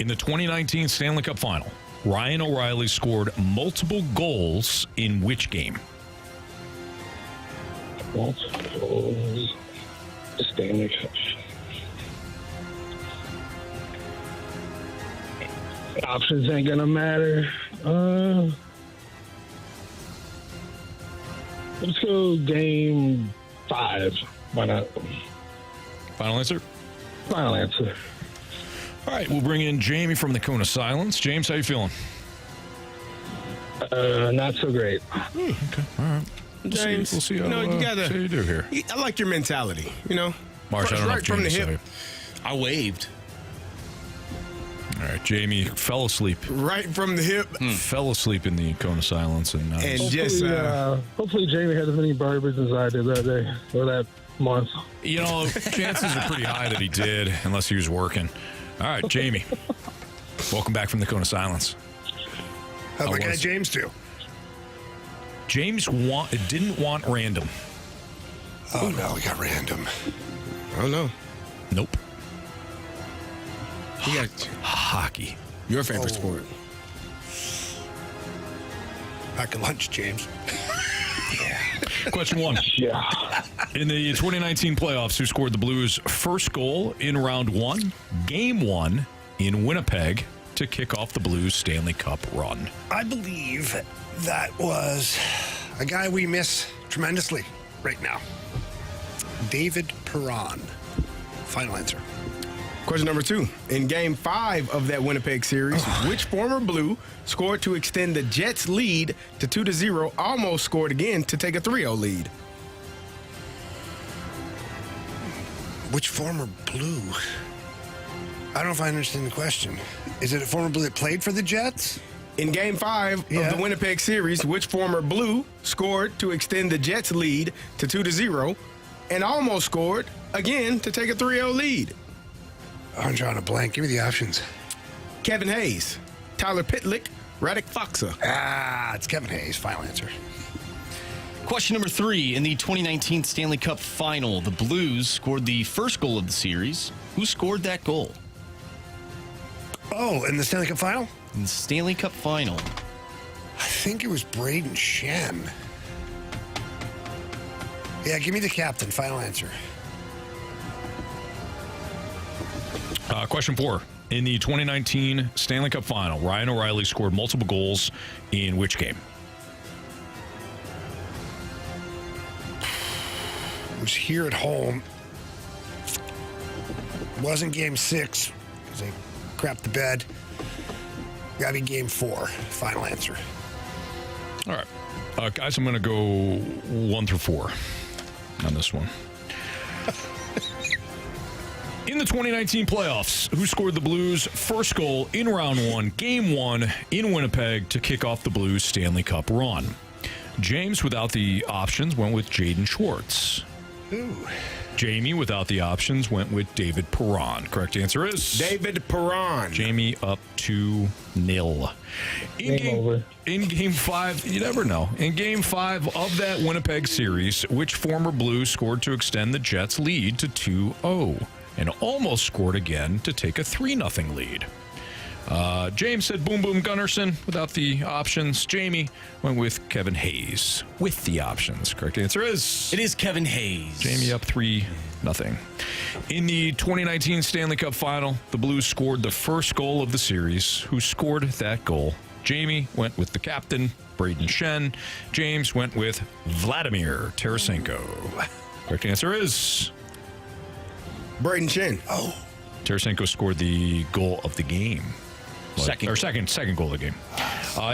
In the 2019 Stanley Cup Final, Ryan O'Reilly scored multiple goals in which game?
Multiple goals. Stanley Cup. Options ain't gonna matter. Let's go game 5. Why not?
Final answer?
Final answer.
All right, we'll bring in Jamie from the Cone of Silence. James, how you feeling?
Not so great.
Okay, all right.
James,
we'll see how,
you gotta,
see how you do here.
I like your mentality, you know?
Marsh, I don't know
right
if
from the
Jamie
hip.
I waved.
All right, Jamie fell asleep.
Right from the hip.
Fell asleep in the Cone of Silence. And
Hopefully Jamie had as many bourbons as I did that day or that month.
You know, chances are pretty high that he did, unless he was working. All right, Jamie. Welcome back from the Cone of Silence.
How'd my guy James do?
James didn't want random.
Oh, no, we got random.
I don't know.
Nope.
He got
hockey.
Your favorite sport.
Back at lunch, James.
Question 1.
Yeah.
In the 2019 playoffs, who scored the Blues' first goal in round 1, game 1 in Winnipeg to kick off the Blues' Stanley Cup run?
I believe that was a guy we miss tremendously right now. David Perron. Final answer.
Question number 2. In Game 5 of that Winnipeg series, which former Blue scored to extend the Jets' lead to 2-0, almost scored again to take a 3-0 lead?
Which former Blue? I don't know if I understand the question. Is it a former Blue that played for the Jets?
In Game 5 of the Winnipeg series, which former Blue scored to extend the Jets' lead to 2-0 and almost scored again to take a 3-0 lead?
I'm drawing a blank. Give me the options.
Kevin Hayes, Tyler Pitlick, Radek Faksa.
It's Kevin Hayes. Final answer.
Question number 3. In the 2019 Stanley Cup Final, the Blues scored the first goal of the series. Who scored that goal?
Oh, in the Stanley Cup Final?
In the Stanley Cup Final.
I think it was Braden Shen. Yeah, give me the captain. Final answer.
Question 4. In the 2019 Stanley Cup Final, Ryan O'Reilly scored multiple goals in which game?
It was here at home. Wasn't game 6 because they crapped the bed. Gotta be game 4. Final answer.
All right. Guys, I'm going to go 1 through 4 on this one. In the 2019 playoffs, who scored the Blues' first goal in round 1, game 1 in Winnipeg to kick off the Blues' Stanley Cup run? James, without the options, went with Jaden Schwartz.
Ooh.
Jamie, without the options, went with David Perron. Correct answer is
David Perron.
Jamie up 2-0. In game 5, you never know. In game 5 of that Winnipeg series, which former Blues scored to extend the Jets' lead to 2-0 and almost scored again to take a 3-0 lead? James said Boom Boom Gunnarsson without the options. Jamie went with Kevin Hayes with the options. Correct answer is...
It is Kevin Hayes.
Jamie up 3-0. In the 2019 Stanley Cup Final, the Blues scored the first goal of the series. Who scored that goal? Jamie went with the captain, Braden Shen. James went with Vladimir Tarasenko. Correct answer is...
Braden Shen.
Oh.
Tarasenko scored the goal of the game. Second goal of the game.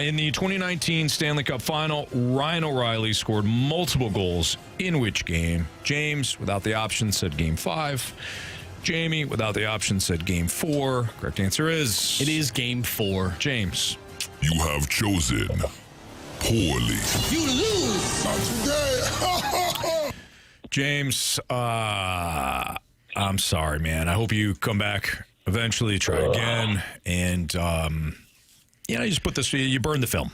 In the 2019 Stanley Cup Final, Ryan O'Reilly scored multiple goals in which game? James, without the option, said game 5. Jamie, without the option, said game 4. Correct answer is...
It is game 4.
James.
You have chosen poorly.
You lose. Not today.
James, I'm sorry, man. I hope you come back eventually, try again, and you just put this. You burn the film.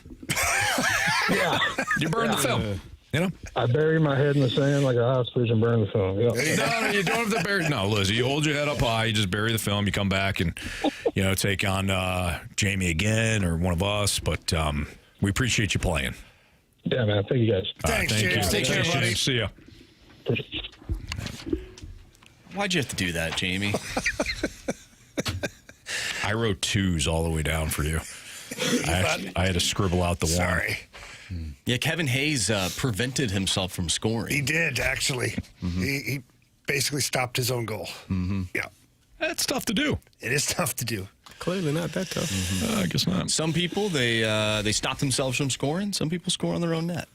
Yeah,
you burn the film. You know,
I bury my head in the sand like a hostage and burn the film. Yeah.
No, you don't have to bury. No, Liz, you hold your head up high. You just bury the film. You come back and take on Jamie again or one of us. But we appreciate you playing.
Yeah, man. Thank you guys.
Thanks,
thank
James.
you.
Take care, buddy.
See ya.
Why'd you have to do that, Jamie?
I wrote 2s all the way down for you. I had to scribble out the 1.
Sorry.
Yeah, Kevin Hayes prevented himself from scoring.
He did, actually. Mm-hmm. He basically stopped his own goal.
Mm-hmm.
Yeah.
That's tough to do.
It is tough to do.
Clearly not that tough.
I guess not.
Some people, they stop themselves from scoring. Some people score on their own net.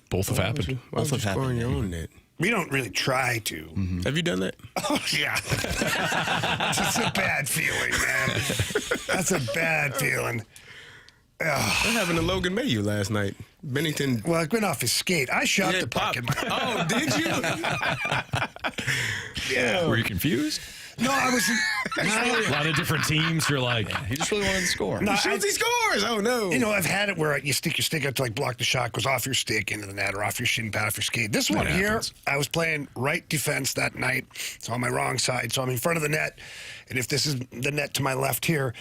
Both have happened.
Why would you score on your own net?
We don't really try to.
Mm-hmm. Have you done that?
Oh, yeah. That's a bad feeling, man. That's a bad feeling.
What happened to Logan Mayu last night? Bennington.
Well, it went off his skate. I shot the puck in my...
Oh, did you?
Yeah.
Were you confused?
No, I was.
A lot of different teams. You're like,
he just really wanted to score.
No,
He shoots, he scores. Oh, no.
You know, I've had it where you stick your stick out to like block the shot, goes off your stick into the net or off your shin pad, off your skate. This one here, I was playing right defense that night. It's on my wrong side, so I'm in front of the net. And if this is the net to my left here,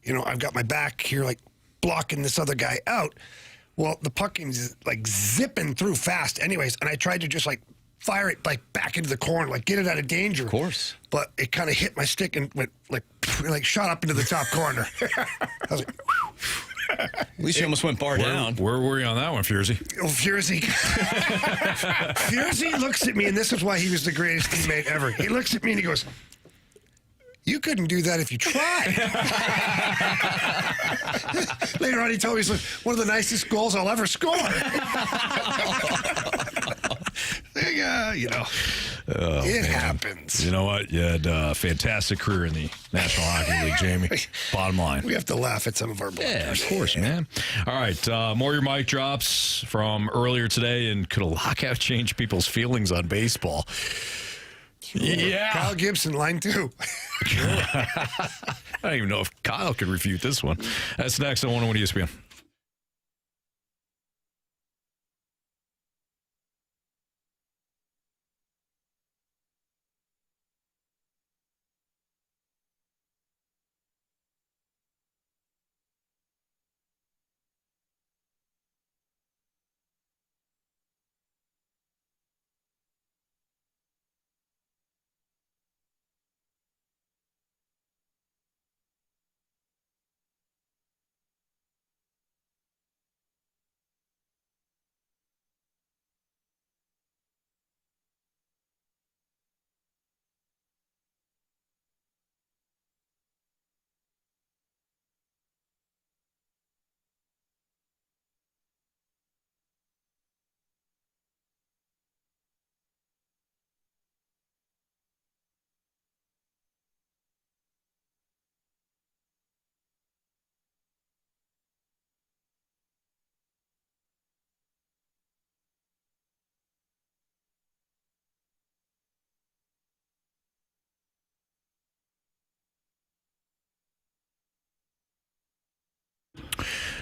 you know, I've got my back here like blocking this other guy out. Well, the puck is like zipping through fast anyways, and I tried to just like fire it like back into the corner, like get it out of danger. Of
course.
But it kind of hit my stick and went like shot up into the top corner. I was like,
at least you almost went bar down.
Where were you on that one, Furzy?
Oh, Furzy. Furzy looks at me, and this is why he was the greatest teammate ever. He looks at me and he goes, "You couldn't do that if you tried." Later on, he told me it's one of the nicest goals I'll ever score. You know, it happens.
You know what? You had a fantastic career in the National Hockey League, Jamie. Bottom line.
We have to laugh at some of our blunders.
Yeah, of course, man. All right, more of your mic drops from earlier today, and could a lockout change people's feelings on baseball? Yeah.
Kyle Gibson, line 2.
I don't even know if Kyle could refute this one. That's next on 101 ESPN.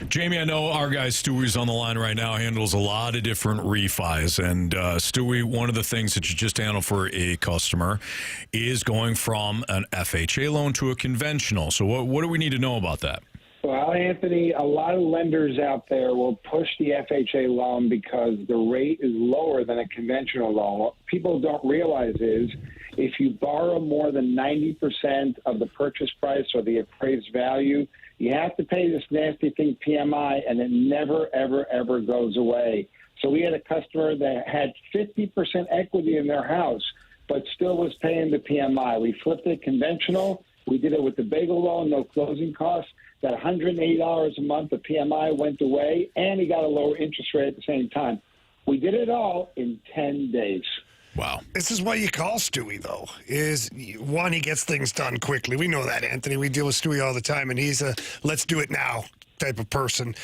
Jamie, I know our guy Stewie's on the line right now, handles a lot of different refis. And Stewie, one of the things that you just handled for a customer is going from an FHA loan to a conventional. So what do we need to know about that?
Well, Anthony, a lot of lenders out there will push the FHA loan because the rate is lower than a conventional loan. What people don't realize is if you borrow more than 90% of the purchase price or the appraised value, you have to pay this nasty thing, PMI, and it never, ever, ever goes away. So we had a customer that had 50% equity in their house, but still was paying the PMI. We flipped it conventional. We did it with the bagel loan, no closing costs. That $180 a month of PMI went away, and he got a lower interest rate at the same time. We did it all in 10 days.
Wow.
This is why you call Stewie, though, is, one, he gets things done quickly. We know that, Anthony. We deal with Stewie all the time, and he's a let's do it now type of person.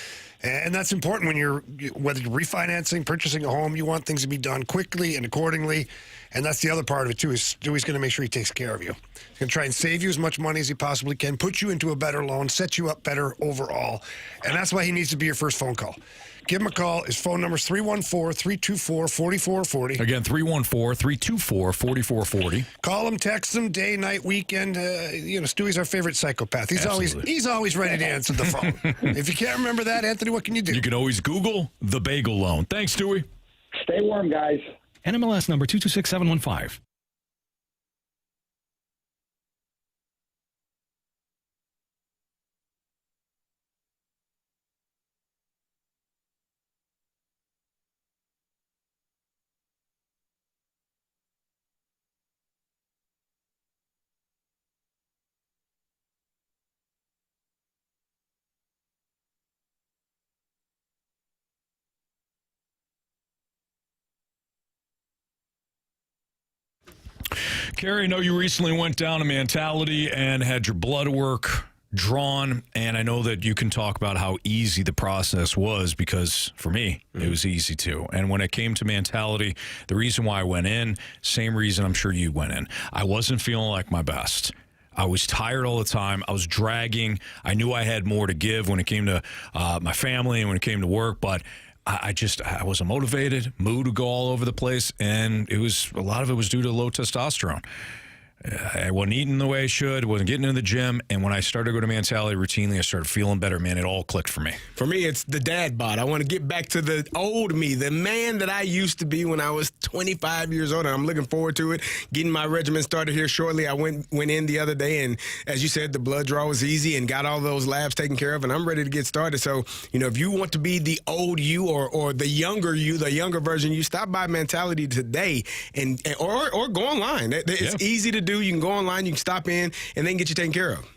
And that's important when whether you're refinancing, purchasing a home, you want things to be done quickly and accordingly. And that's the other part of it, too, is Stewie's going to make sure he takes care of you. He's going to try and save you as much money as he possibly can, put you into a better loan, set you up better overall. And that's why he needs to be your first phone call. Give him a call. His phone number is 314-324-4440.
Again, 314-324-4440.
Call him, text him, day, night, weekend. Stewie's our favorite psychopath. He's always ready to answer the phone. If you can't remember that, Anthony, what can you do?
You can always Google the bagel loan. Thanks, Stewie.
Stay warm, guys.
NMLS number 226715.
Carey, I know you recently went down to Mentality and had your blood work drawn, and I know that you can talk about how easy the process was, because for me, it was easy too. And when it came to mentality, the reason why I went in, same reason I'm sure you went in. I wasn't feeling like my best. I was tired all the time. I was dragging. I knew I had more to give when it came to my family and when it came to work, but I wasn't motivated. Mood would go all over the place, and a lot of it was due to low testosterone. I wasn't eating the way I should, wasn't getting in the gym, and when I started to go to mentality routinely, I started feeling better. Man, it all clicked for me.
For me, it's the dad bod. I want to get back to the old me, the man that I used to be when I was 25 years old, and I'm looking forward to it. Getting my regimen started here shortly. I went in the other day, and as you said, the blood draw was easy and got all those labs taken care of, and I'm ready to get started. So, if you want to be the old you or the younger you, the younger version, you stop by Mentality today or go online. It's easy to do. You can go online, you can stop in, and then get you taken care of.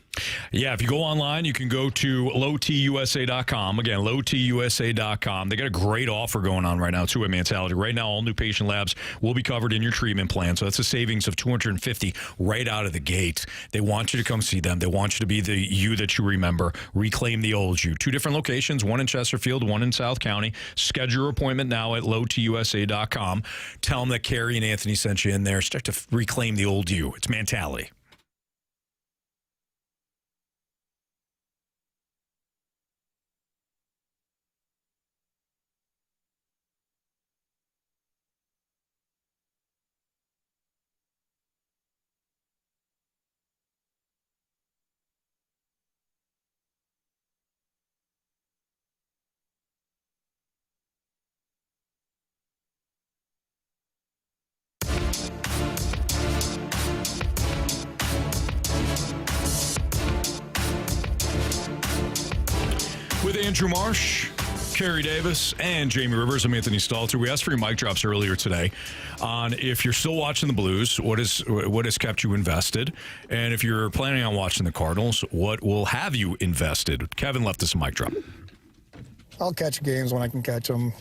Yeah, if you go online, you can go to lowtusa.com. Again, lowtusa.com. They got a great offer going on right now, too, at Mentality. Right now, all new patient labs will be covered in your treatment plan. So that's a savings of $250 right out of the gate. They want you to come see them. They want you to be the you that you remember. Reclaim the old you. 2 different locations, one in Chesterfield, one in South County. Schedule your appointment now at lowtusa.com. Tell them that Carey and Anthony sent you in there. Start to reclaim the old you. It's Mentality. With Andrew Marsh, Carey Davis, and Jamie Rivers, I'm Anthony Stalter. We asked for your mic drops earlier today on if you're still watching the Blues, what has kept you invested, and if you're planning on watching the Cardinals, what will have you invested. Kevin left us a mic drop.
I'll catch games when I can catch them.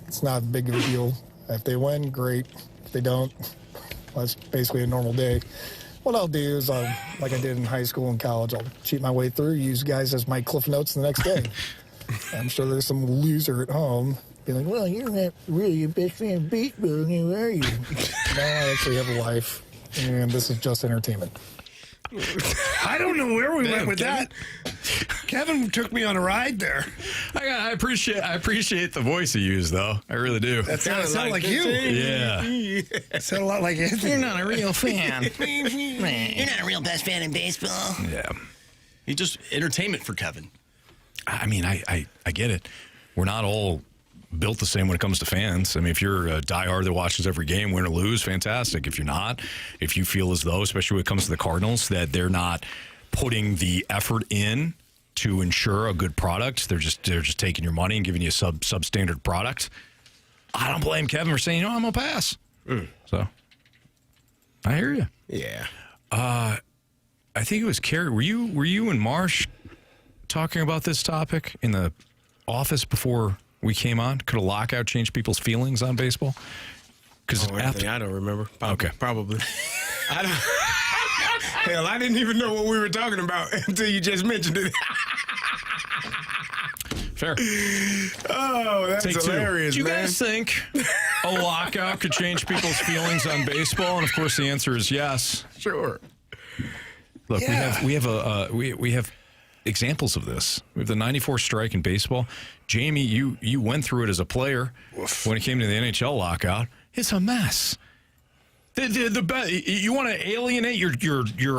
It's not big of a deal. If they win, great. If they don't, well, it's basically a normal day. What I'll do is, like I did in high school and college, I'll cheat my way through, use guys as my cliff notes the next day. I'm sure there's some loser at home be like, well, you're not really a big fan of baseball, are you? No, I actually have a life, and this is just entertainment.
I don't know where we went with that. Kevin took me on a ride there.
I appreciate the voice you use, though. I really do.
That sounded like you.
Yeah.
It sounded a lot like Anthony.
You're not a real fan. You're not a real best fan in baseball.
Yeah.
He's just entertainment for Kevin.
I mean, I get it. We're not all built the same when it comes to fans. I mean, if you're a diehard that watches every game, win or lose, fantastic. If you're not, if you feel as though, especially when it comes to the Cardinals, that they're not putting the effort in to ensure a good product, they're just taking your money and giving you a substandard product. I don't blame Kevin for saying, I'm gonna pass. So I hear you.
Yeah.
I think it was Carey. Were you and Marsh talking about this topic in the office before we came on? Could a lockout change people's feelings on baseball? Because
I don't remember.
Okay,
probably. I don't. Hell, I didn't even know what we were talking about until you just mentioned it.
Fair.
Oh, that's hilarious,
Do you
man.
guys think a lockout could change people's feelings on baseball? And of course, the answer is yes.
Sure.
Look, we have examples of this. We have the '94 strike in baseball. Jamie, you went through it as a player. When it came to the NHL lockout. It's a mess. You want to alienate your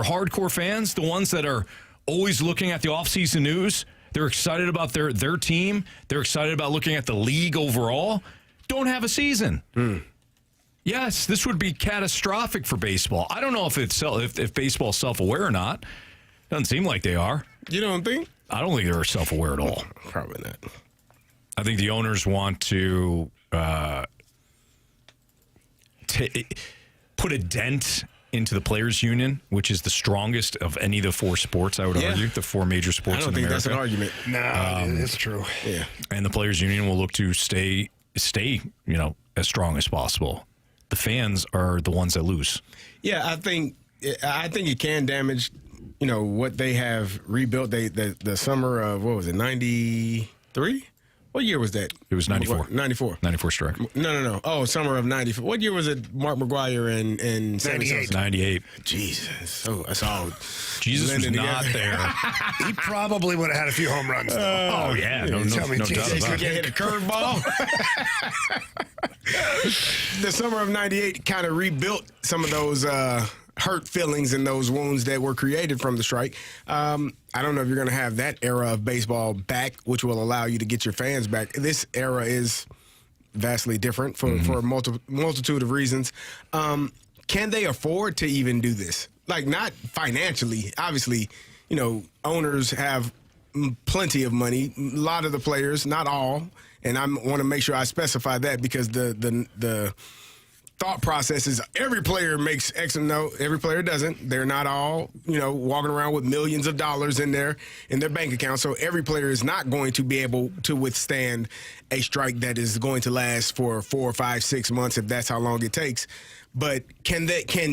hardcore fans, the ones that are always looking at the offseason news. They're excited about their team. They're excited about looking at the league overall. Don't have a season. Yes, this would be catastrophic for baseball. I don't know if baseball's self-aware or not. Doesn't seem like they are.
You don't think?
I don't think they're self-aware at all.
Probably not.
I think the owners want to put a dent into the players' union, which is the strongest of any of the 4 sports, I would argue, the 4 major sports in America.
I don't think that's an argument.
No, it's true.
Yeah.
And the players' union will look to stay, as strong as possible. The fans are the ones that lose.
Yeah, I think it can damage, what they have rebuilt. The summer of, what was it, 93? What year was that?
It was 94.
94.
94 strike.
No. Oh, summer of 94. What year was it, Mark McGuire and
98.
98.
Jesus. So that's all.
Jesus was not there.
He probably would have had a few home runs, though.
Oh, yeah. No doubt about
Could
it.
hit a curveball. The summer of 98 kind of rebuilt some of those hurt feelings and those wounds that were created from the strike. I don't know if you're going to have that era of baseball back, which will allow you to get your fans back. This era is vastly different for a multitude of reasons. Can they afford to even do this? Like, not financially. Obviously, owners have plenty of money. A lot of the players, not all, and I want to make sure I specify that because the thought process is every player makes X and no, every player doesn't. They're not all, walking around with millions of dollars in their bank account. So every player is not going to be able to withstand a strike that is going to last for 4, 5, 6 months if that's how long it takes. But can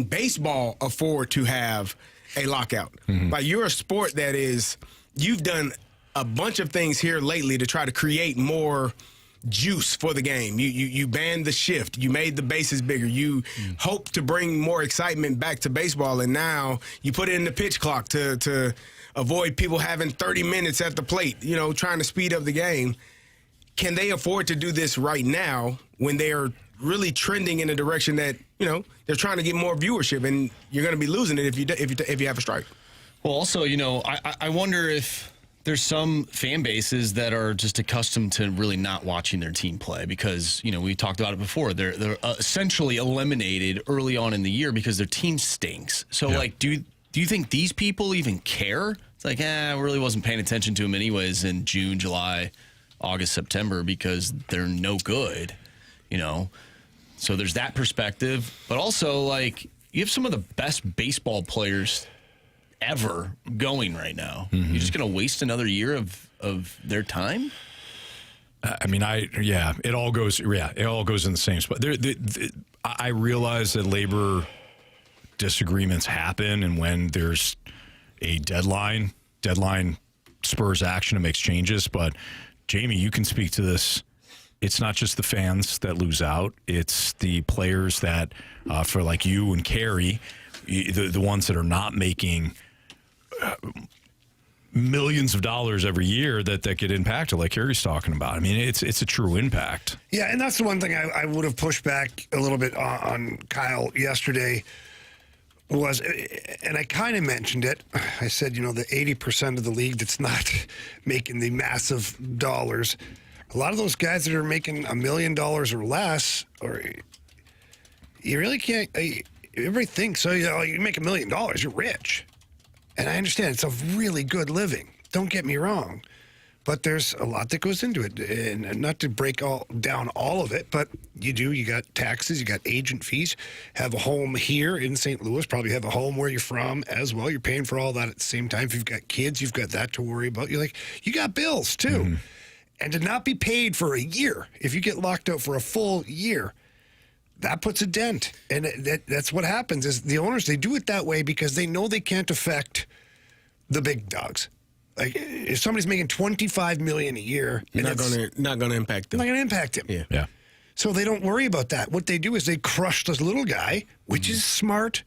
baseball afford to have a lockout?
Mm-hmm.
Like, you're a sport that you've done a bunch of things here lately to try to create more juice for the game. You banned the shift. You made the bases bigger. You hope to bring more excitement back to baseball, and now you put it in the pitch clock to avoid people having 30 minutes at the plate, trying to speed up the game. Can they afford to do this right now when they are really trending in a direction that, they're trying to get more viewership, and you're going to be losing it if you have a strike?
Well, also, I wonder if there's some fan bases that are just accustomed to really not watching their team play because, we talked about it before. They're essentially eliminated early on in the year because their team stinks. So, do you think these people even care? It's like, I really wasn't paying attention to them anyways in June, July, August, September because they're no good, So there's that perspective. But also, you have some of the best baseball players ever going right now.
Mm-hmm.
You're just going to waste another year of their time?
It all goes in the same spot. I realize that labor disagreements happen, and when there's a deadline spurs action and makes changes. But Jamie, you can speak to this. It's not just the fans that lose out. It's the players that, for like you and Carey, the ones that are not making millions of dollars every year that get impacted, like Carey's talking about. I mean, it's a true impact.
Yeah, and that's the one thing I would have pushed back a little bit on Kyle yesterday was, and I kind of mentioned it, I said, the 80% of the league that's not making the massive dollars, a lot of those guys that are making $1 million or less, or you really can't, everybody thinks, you make $1 million, you're rich. And I understand it's a really good living. Don't get me wrong. But there's a lot that goes into it. And not to break down all of it, but you got taxes, you got agent fees, have a home here in St. Louis, probably have a home where you're from as well. You're paying for all that at the same time. If you've got kids, you've got that to worry about. You got bills too. Mm-hmm. And to not be paid for a year, if you get locked out for a full year, that puts a dent. And that's what happens is the owners, they do it that way because they know they can't affect the big dogs. Like, if somebody's making $25 million a year,
not going to impact them.
Not going to impact him.
Yeah.
So they don't worry about that. What they do is they crush this little guy, which is smart,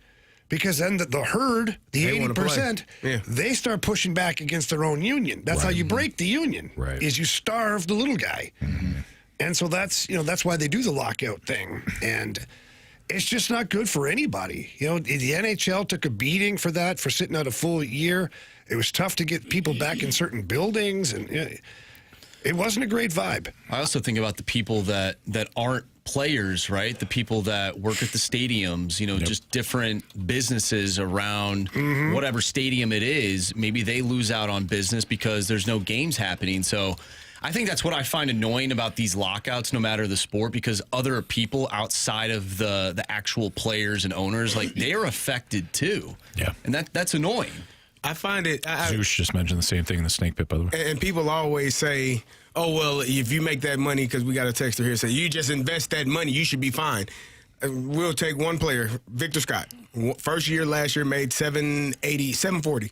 because then the herd, the 80%, they start pushing back against their own union. That's how you break the union.
Right.
Is you starve the little guy. Mm-hmm. And so that's why they do the lockout thing. And it's just not good for anybody. The NHL took a beating for that, for sitting out a full year. It was tough to get people back in certain buildings, and it wasn't a great vibe.
I also think about the people that aren't players, right? The people that work at the stadiums, just different businesses around whatever stadium it is. Maybe they lose out on business because there's no games happening. So I think that's what I find annoying about these lockouts, no matter the sport, because other people outside of the actual players and owners, they are affected too.
Yeah.
And that's annoying.
I find it.
Zeus just mentioned the same thing in the snake pit, by the way.
And people always say, oh, well, if you make that money, because we got a texter here say, you just invest that money, you should be fine. We'll take one player, Victor Scott. First year last year made $740.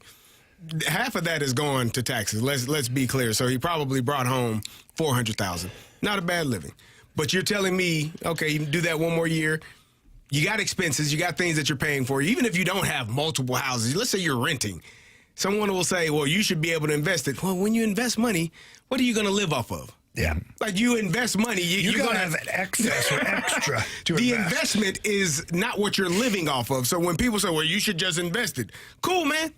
half of that is going to taxes. Let's be clear. So he probably brought home $400,000. Not a bad living. But you're telling me, okay, you can do that one more year. You got expenses. You got things that you're paying for. Even if you don't have multiple houses, let's say you're renting. Someone will say, well, you should be able to invest it. Well, when you invest money, what are you going to live off of?
Yeah.
Like you invest money.
You're going to have an excess or extra to
the
invest.
investment is not what you're living off of. So when people say, well, you should just invest it. Cool, man.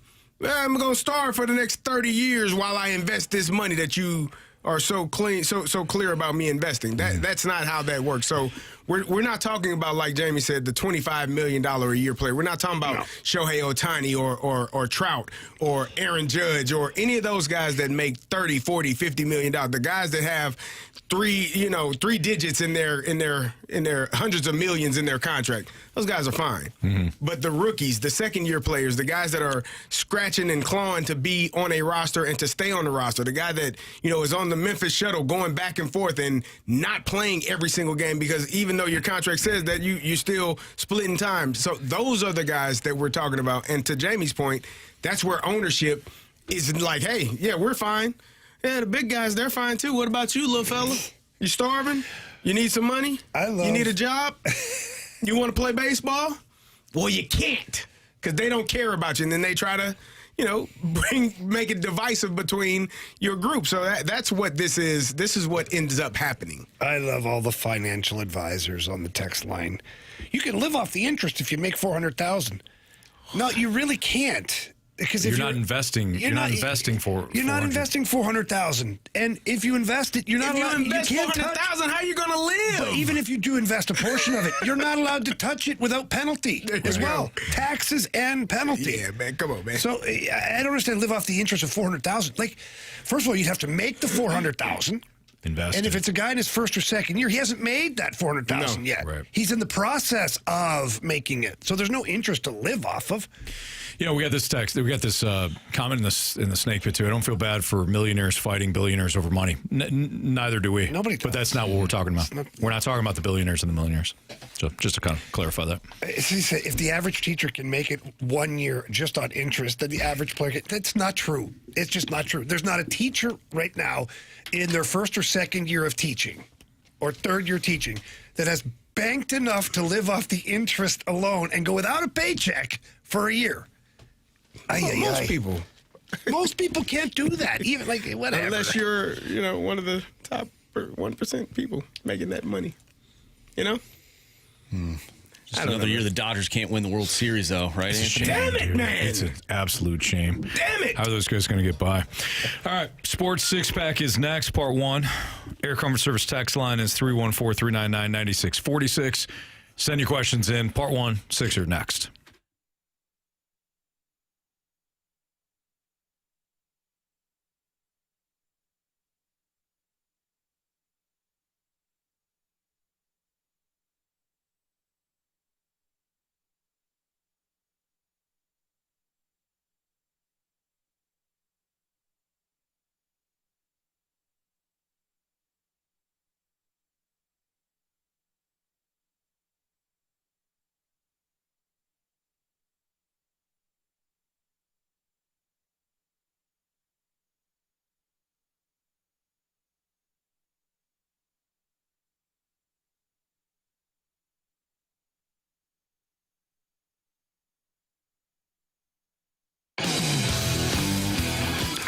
I'm going to starve for the next 30 years while I invest this money that you are so clear about me investing. That's not how that works. So we're not talking about, like Jamie said, the $25 million a year player. We're not talking about Shohei Ohtani or Trout or Aaron Judge or any of those guys that make $30, $40, $50 million. The guys that have three digits in their hundreds of millions in their contract. Those guys are fine. Mm-hmm. But the rookies, the second-year players, the guys that are scratching and clawing to be on a roster and to stay on the roster, the guy that, is on the Memphis shuttle going back and forth and not playing every single game because even though your contract says that you still splitting time. So those are the guys that we're talking about. And to Jamie's point, that's where ownership is like, hey, yeah, we're fine. Yeah, the big guys, they're fine too. What about you, little fella? You starving? You need some money? You need a job? You want to play baseball? Well, you can't because they don't care about you. And then they try to, make it divisive between your group. So that's what this is. This is what ends up happening.
I love all the financial advisors on the text line. You can live off the interest if you make $400,000. No, you really can't. Because
you're not investing. You're not investing for.
You're not investing $400,000, and if you invest it, you're not allowed.
You invest $400,000. How are you going to live?
But even if you do invest a portion of it, you're not allowed to touch it without penalty as well. Taxes and penalty.
Yeah, man, come on, man.
So I don't understand. Live off the interest of $400,000. Like, first of all, you'd have to make the $400,000.
Invest.
And if it's a guy in his first or second year, he hasn't made that $400,000 yet.
Right.
He's in the process of making it. So there's no interest to live off of.
We got this text. We got this comment in the snake pit too. I don't feel bad for millionaires fighting billionaires over money. Neither do we.
Nobody does.
But that's not what we're talking about. We're not talking about the billionaires and the millionaires. So just to kind of clarify that.
If the average teacher can make it 1 year just on interest, then the average player that's not true. It's just not true. There's not a teacher right now in their first or second year of teaching or third year teaching that has banked enough to live off the interest alone and go without a paycheck for a year. Most people can't do that. Even whatever.
Unless you're, one of the top 1% people making that money.
Just another year the Dodgers can't win the World Series, though, right?
It's a shame,
Damn it,
dude.
man.
It's an absolute shame.
Damn it.
How are those guys going to get by? All right, Sports Six Pack is next, part one. Air Comfort Service text line is 314-399-9646. Send your questions in. Part one, Sixer next.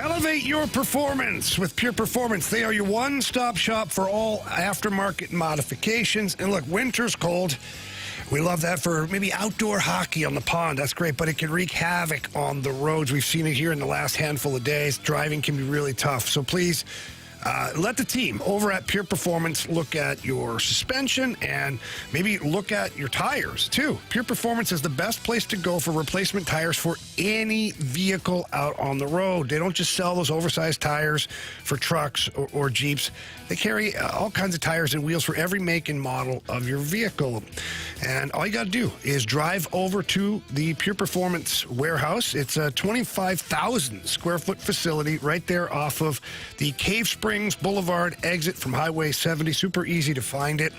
Elevate your performance with Pure Performance. They are your one-stop shop for all aftermarket modifications. And look, winter's cold. We love that for maybe outdoor hockey on the pond. That's great, but it can wreak havoc on the roads. We've seen it here in the last handful of days. Driving can be really tough. So please let the team over at Pure Performance look at your suspension and maybe look at your tires, too. Pure Performance is the best place to go for replacement tires for any vehicle out on the road. They don't just sell those oversized tires for trucks or Jeeps. They carry all kinds of tires and wheels for every make and model of your vehicle. And all you got to do is drive over to the Pure Performance warehouse. It's a 25,000 square foot facility right there off of the Cave Springs Boulevard exit from Highway 70. Super easy to find it.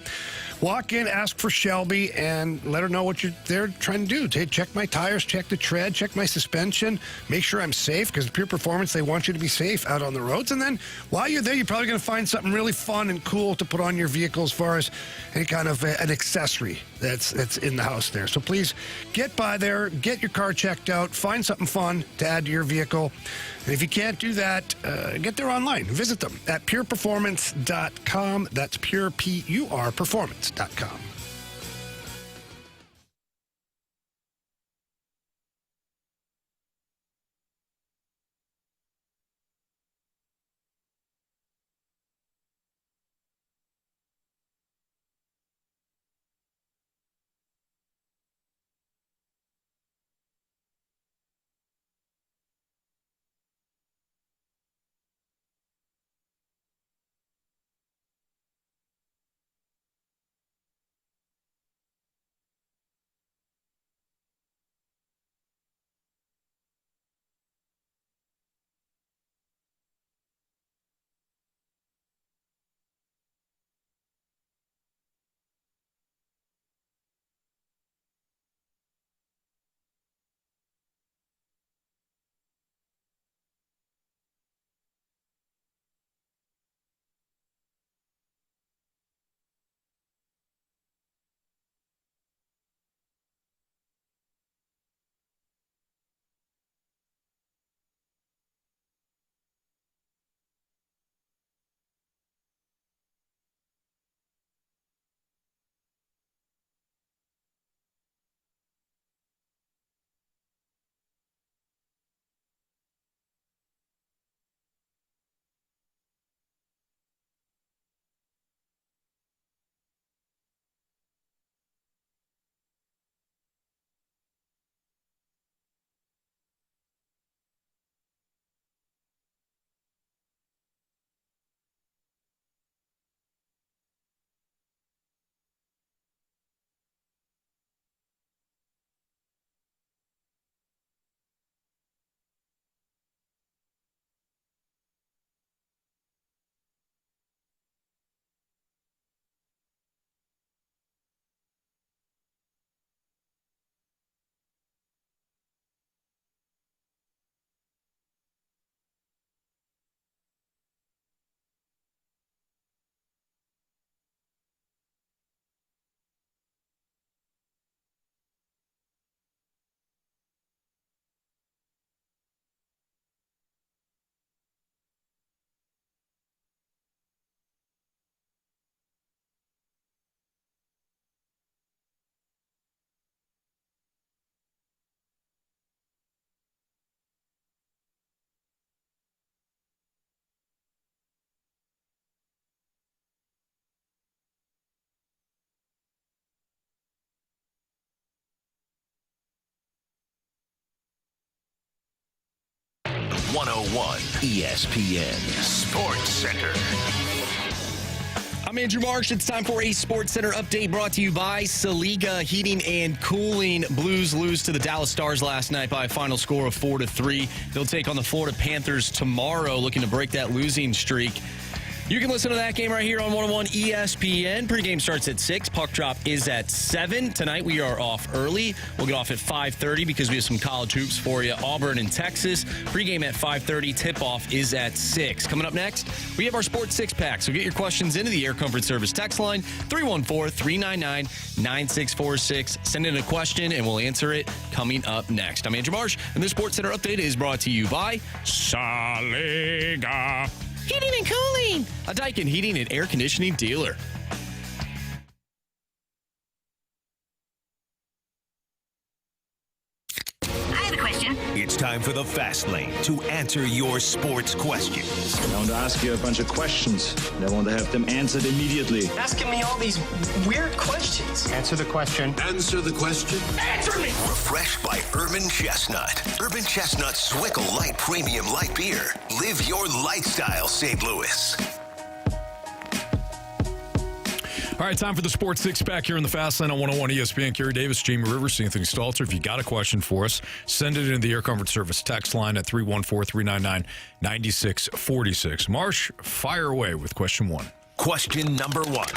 walk in, ask for Shelby, and let her know what they're trying to do. Check my tires, check the tread, check my suspension, make sure I'm safe, because Pure Performance, they want you to be safe out on the roads. And then while you're there, you're probably going to find something really fun and cool to put on your vehicle as far as any kind of an accessory that's in the house there. So please get by there, get your car checked out, find something fun to add to your vehicle. And if you can't do that, get there online. Visit them at pureperformance.com. That's pure, P-U-R, performance.com.
ESPN Sports Center.
I'm Andrew Marsh. It's time for a Sports Center update brought to you by Saliga Heating and Cooling. Blues lose to the Dallas Stars last night by a final score of 4-3. They'll take on the Florida Panthers tomorrow, looking to break that losing streak. You can listen to that game right here on 101 ESPN. Pregame starts at 6. Puck drop is at 7. Tonight we are off early. We'll get off at 5:30 because we have some college hoops for you. Auburn and Texas. Pregame at 5:30. Tip-off is at 6. Coming up next, we have our Sports Six-Pack. So get your questions into the Air Comfort Service text line, 314-399-9646. Send in a question and we'll answer it coming up next. I'm Andrew Marsh, and this Sports Center update is brought to you by Saliga Heating and Cooling, a Daikin heating and air conditioning dealer.
I have a question. It's time for the Fast Lane to answer your sports questions.
I want to ask you a bunch of questions, and I want to have them answered immediately.
Asking me all these weird questions.
Answer the question.
Answer the question.
Answer me!
Refreshed by Urban Chestnut. Urban Chestnut Swickle Light Premium Light Beer. Live your lifestyle, St. Louis.
All right, time for the Sports Six-Pack here in the Fast Lane on 101 ESPN. Carey Davis, Jamie Rivers, Anthony Stalter. If you got a question for us, send it into the Air Comfort Service text line at 314-399-9646. Marsh, fire away with question 1.
Question number 1.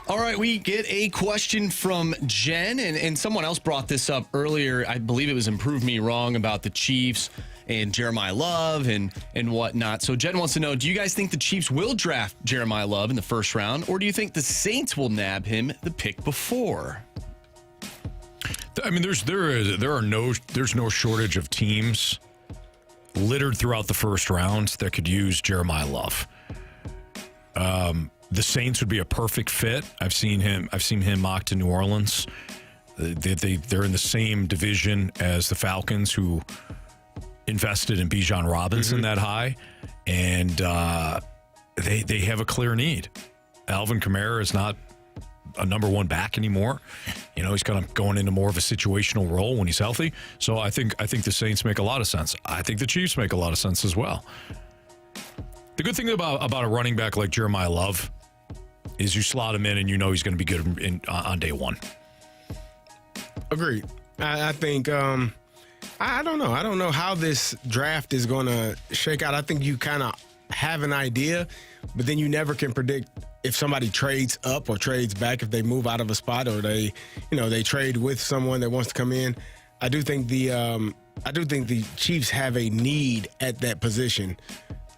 All right, we get a question from Jen, and someone else brought this up earlier. I believe it was Improve Me Wrong about the Chiefs and Jeremiah Love and whatnot. So Jen wants to know, do you guys think the Chiefs will draft Jeremiah Love in the first round, or do you think the Saints will nab him the pick before?
I mean, there's no shortage of teams littered throughout the first round that could use Jeremiah Love. The Saints would be a perfect fit. I've seen him mocked to New Orleans. They're in the same division as the Falcons, who invested in Bijan Robinson that high, and they have a clear need. Alvin Kamara is not a number one back anymore. You know, he's kind of going into more of a situational role when he's healthy. So I think the Saints make a lot of sense. I think the Chiefs make a lot of sense as well. The good thing about a running back like Jeremiah Love is you slot him in and you know he's going to be good on day one.
Agreed. I think I don't know. I don't know how this draft is going to shake out. I think you kind of have an idea, but then you never can predict if somebody trades up or trades back, if they move out of a spot or they trade with someone that wants to come in. I do think the Chiefs have a need at that position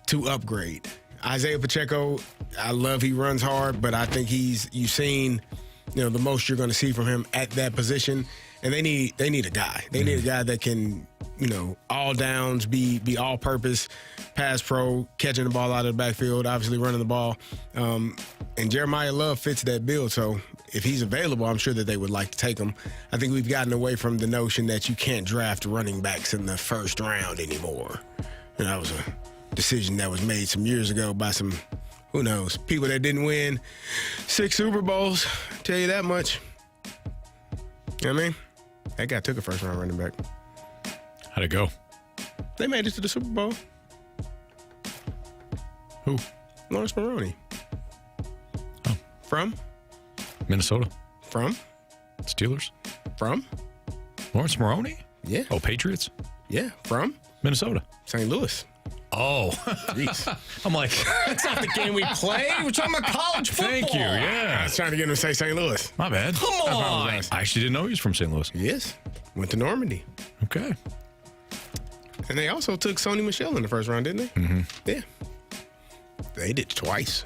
to upgrade. Isaiah Pacheco, I love he runs hard, but I think you've seen, the most you're going to see from him at that position. And they need a guy. They need a guy that can, all downs, be all purpose, pass pro, catching the ball out of the backfield, obviously running the ball. And Jeremiah Love fits that bill. So if he's available, I'm sure that they would like to take him. I think we've gotten away from the notion that you can't draft running backs in the first round anymore. And that was a decision that was made some years ago by some, who knows, people that didn't win 6 Super Bowls. Tell you that much. You know what I mean? That guy took a first-round running back.
How'd it go?
They made it to the Super Bowl.
Who?
Lawrence Maroney.
Oh.
From?
Minnesota.
From?
Steelers.
From?
Lawrence Maroney?
Yeah.
Oh, Patriots?
Yeah. From?
Minnesota.
St. Louis.
Oh.
Jeez.
I'm like,
that's not the game we play. We're talking about college football.
Thank you. Yeah.
I was trying to get him to say St. Louis.
My bad.
Come on.
I actually didn't know he was from St. Louis.
He is. Went to Normandy.
Okay.
And they also took Sony Michel in the first round, didn't they?
Mm-hmm.
Yeah. They did twice.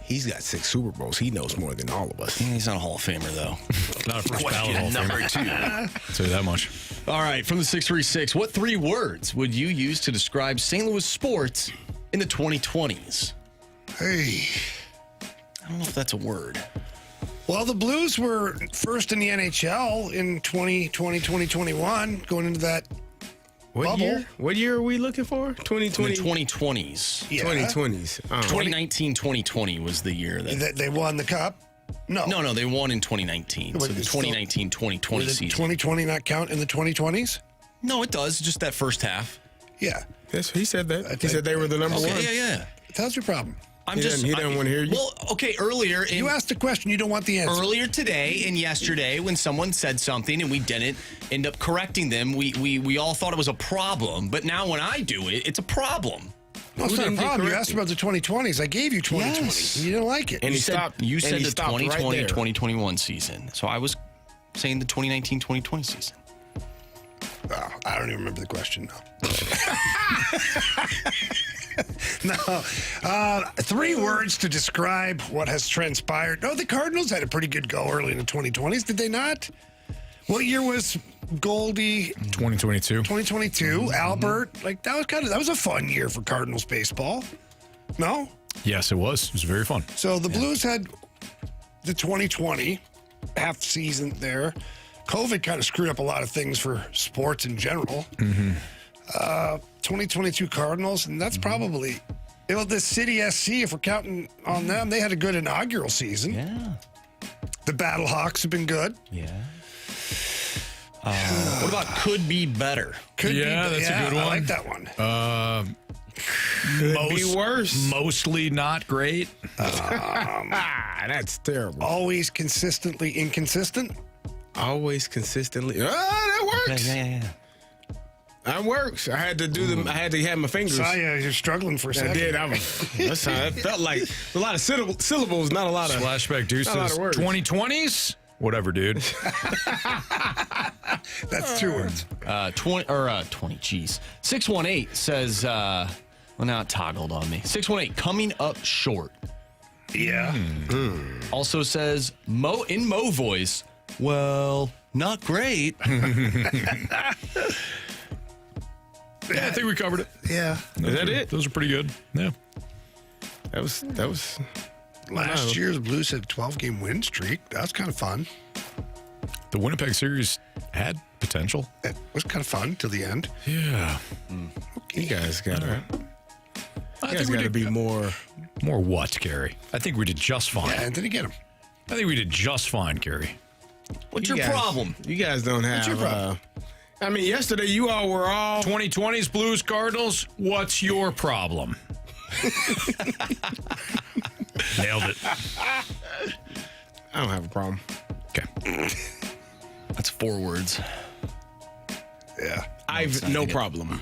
He's got 6 Super Bowls. He knows more than all of us.
He's not a Hall of Famer, though.
Not a first-ballot Hall of Famer.
Number 2.
I'll tell you that much.
All right, from the 636, what 3 words would you use to describe St. Louis sports in the 2020s?
Hey.
I don't know if that's a word.
Well, the Blues were first in the NHL in 2020, 2021, going into that bubble.
Year? What year are we looking for? 2020?
The 2020s.
Yeah.
2020s.
2019, 2020 was the year that
they won the Cup. No,
they won in 2019. So the 2019, 2020 season.
2020 not count in the 2020s?
No, it does. Just that first half.
Yeah.
Yes, he said that. He said they were the number one.
Yeah.
That's your problem.
He doesn't want to hear you.
Well, okay, earlier.
You asked the question, you don't want the answer.
Earlier today and yesterday, when someone said something and we didn't end up correcting them, we all thought it was a problem. But now when I do it, it's a problem.
No, it's not a problem. You asked about the 2020s. I gave you 2020.
Yes.
You didn't like it.
And you said the 2020,
right
2021 season. So I was saying the 2019, 2020 season.
Oh, I don't even remember the question now. No. 3 words to describe what has transpired. No, the Cardinals had a pretty good go early in the 2020s, did they not? What year was Goldie?
2022.
2022. Mm-hmm. Albert. That was a fun year for Cardinals baseball. No?
Yes, it was. It was very fun.
So the Blues had the 2020 half season there. COVID kind of screwed up a lot of things for sports in general.
Mm-hmm.
2022 Cardinals, and that's probably the City SC, if we're counting on them, they had a good inaugural season.
Yeah.
The Battle Hawks have been good.
Yeah. What about could be better?
That's a good one.
I like that one.
Could be worse.
Mostly not great.
That's terrible.
Always consistently inconsistent.
Always consistently. That works.
Yeah.
That works. I had to do them. I had to have my fingers.
So you're struggling for a second.
I did. That's how it felt like. A lot of syllables, not a lot of
Flashback Deuces.
2020s.
Whatever, dude.
That's 2 words.
20. Geez. 618 says. Well, now it toggled on me. 618 coming up short.
Yeah.
Also says in Mo voice. Well, not great.
Yeah, I think we covered it.
Yeah.
Is that it? Those are pretty good. Yeah.
That was
Last year's Blues had a 12-game win streak. That was kind of fun.
The Winnipeg series had potential.
It was kind of fun till the end.
Yeah.
You guys got to be more.
More what, Carey? I think we did just fine.
Yeah, Anthony, get him.
I think we did just fine, Carey.
What's your problem?
You guys don't have.
What's your problem?
I mean, yesterday you all were all
2020s Blues Cardinals. What's your problem? Nailed it.
I don't have a problem.
Okay.
That's 4 words.
Yeah.
I've no problem.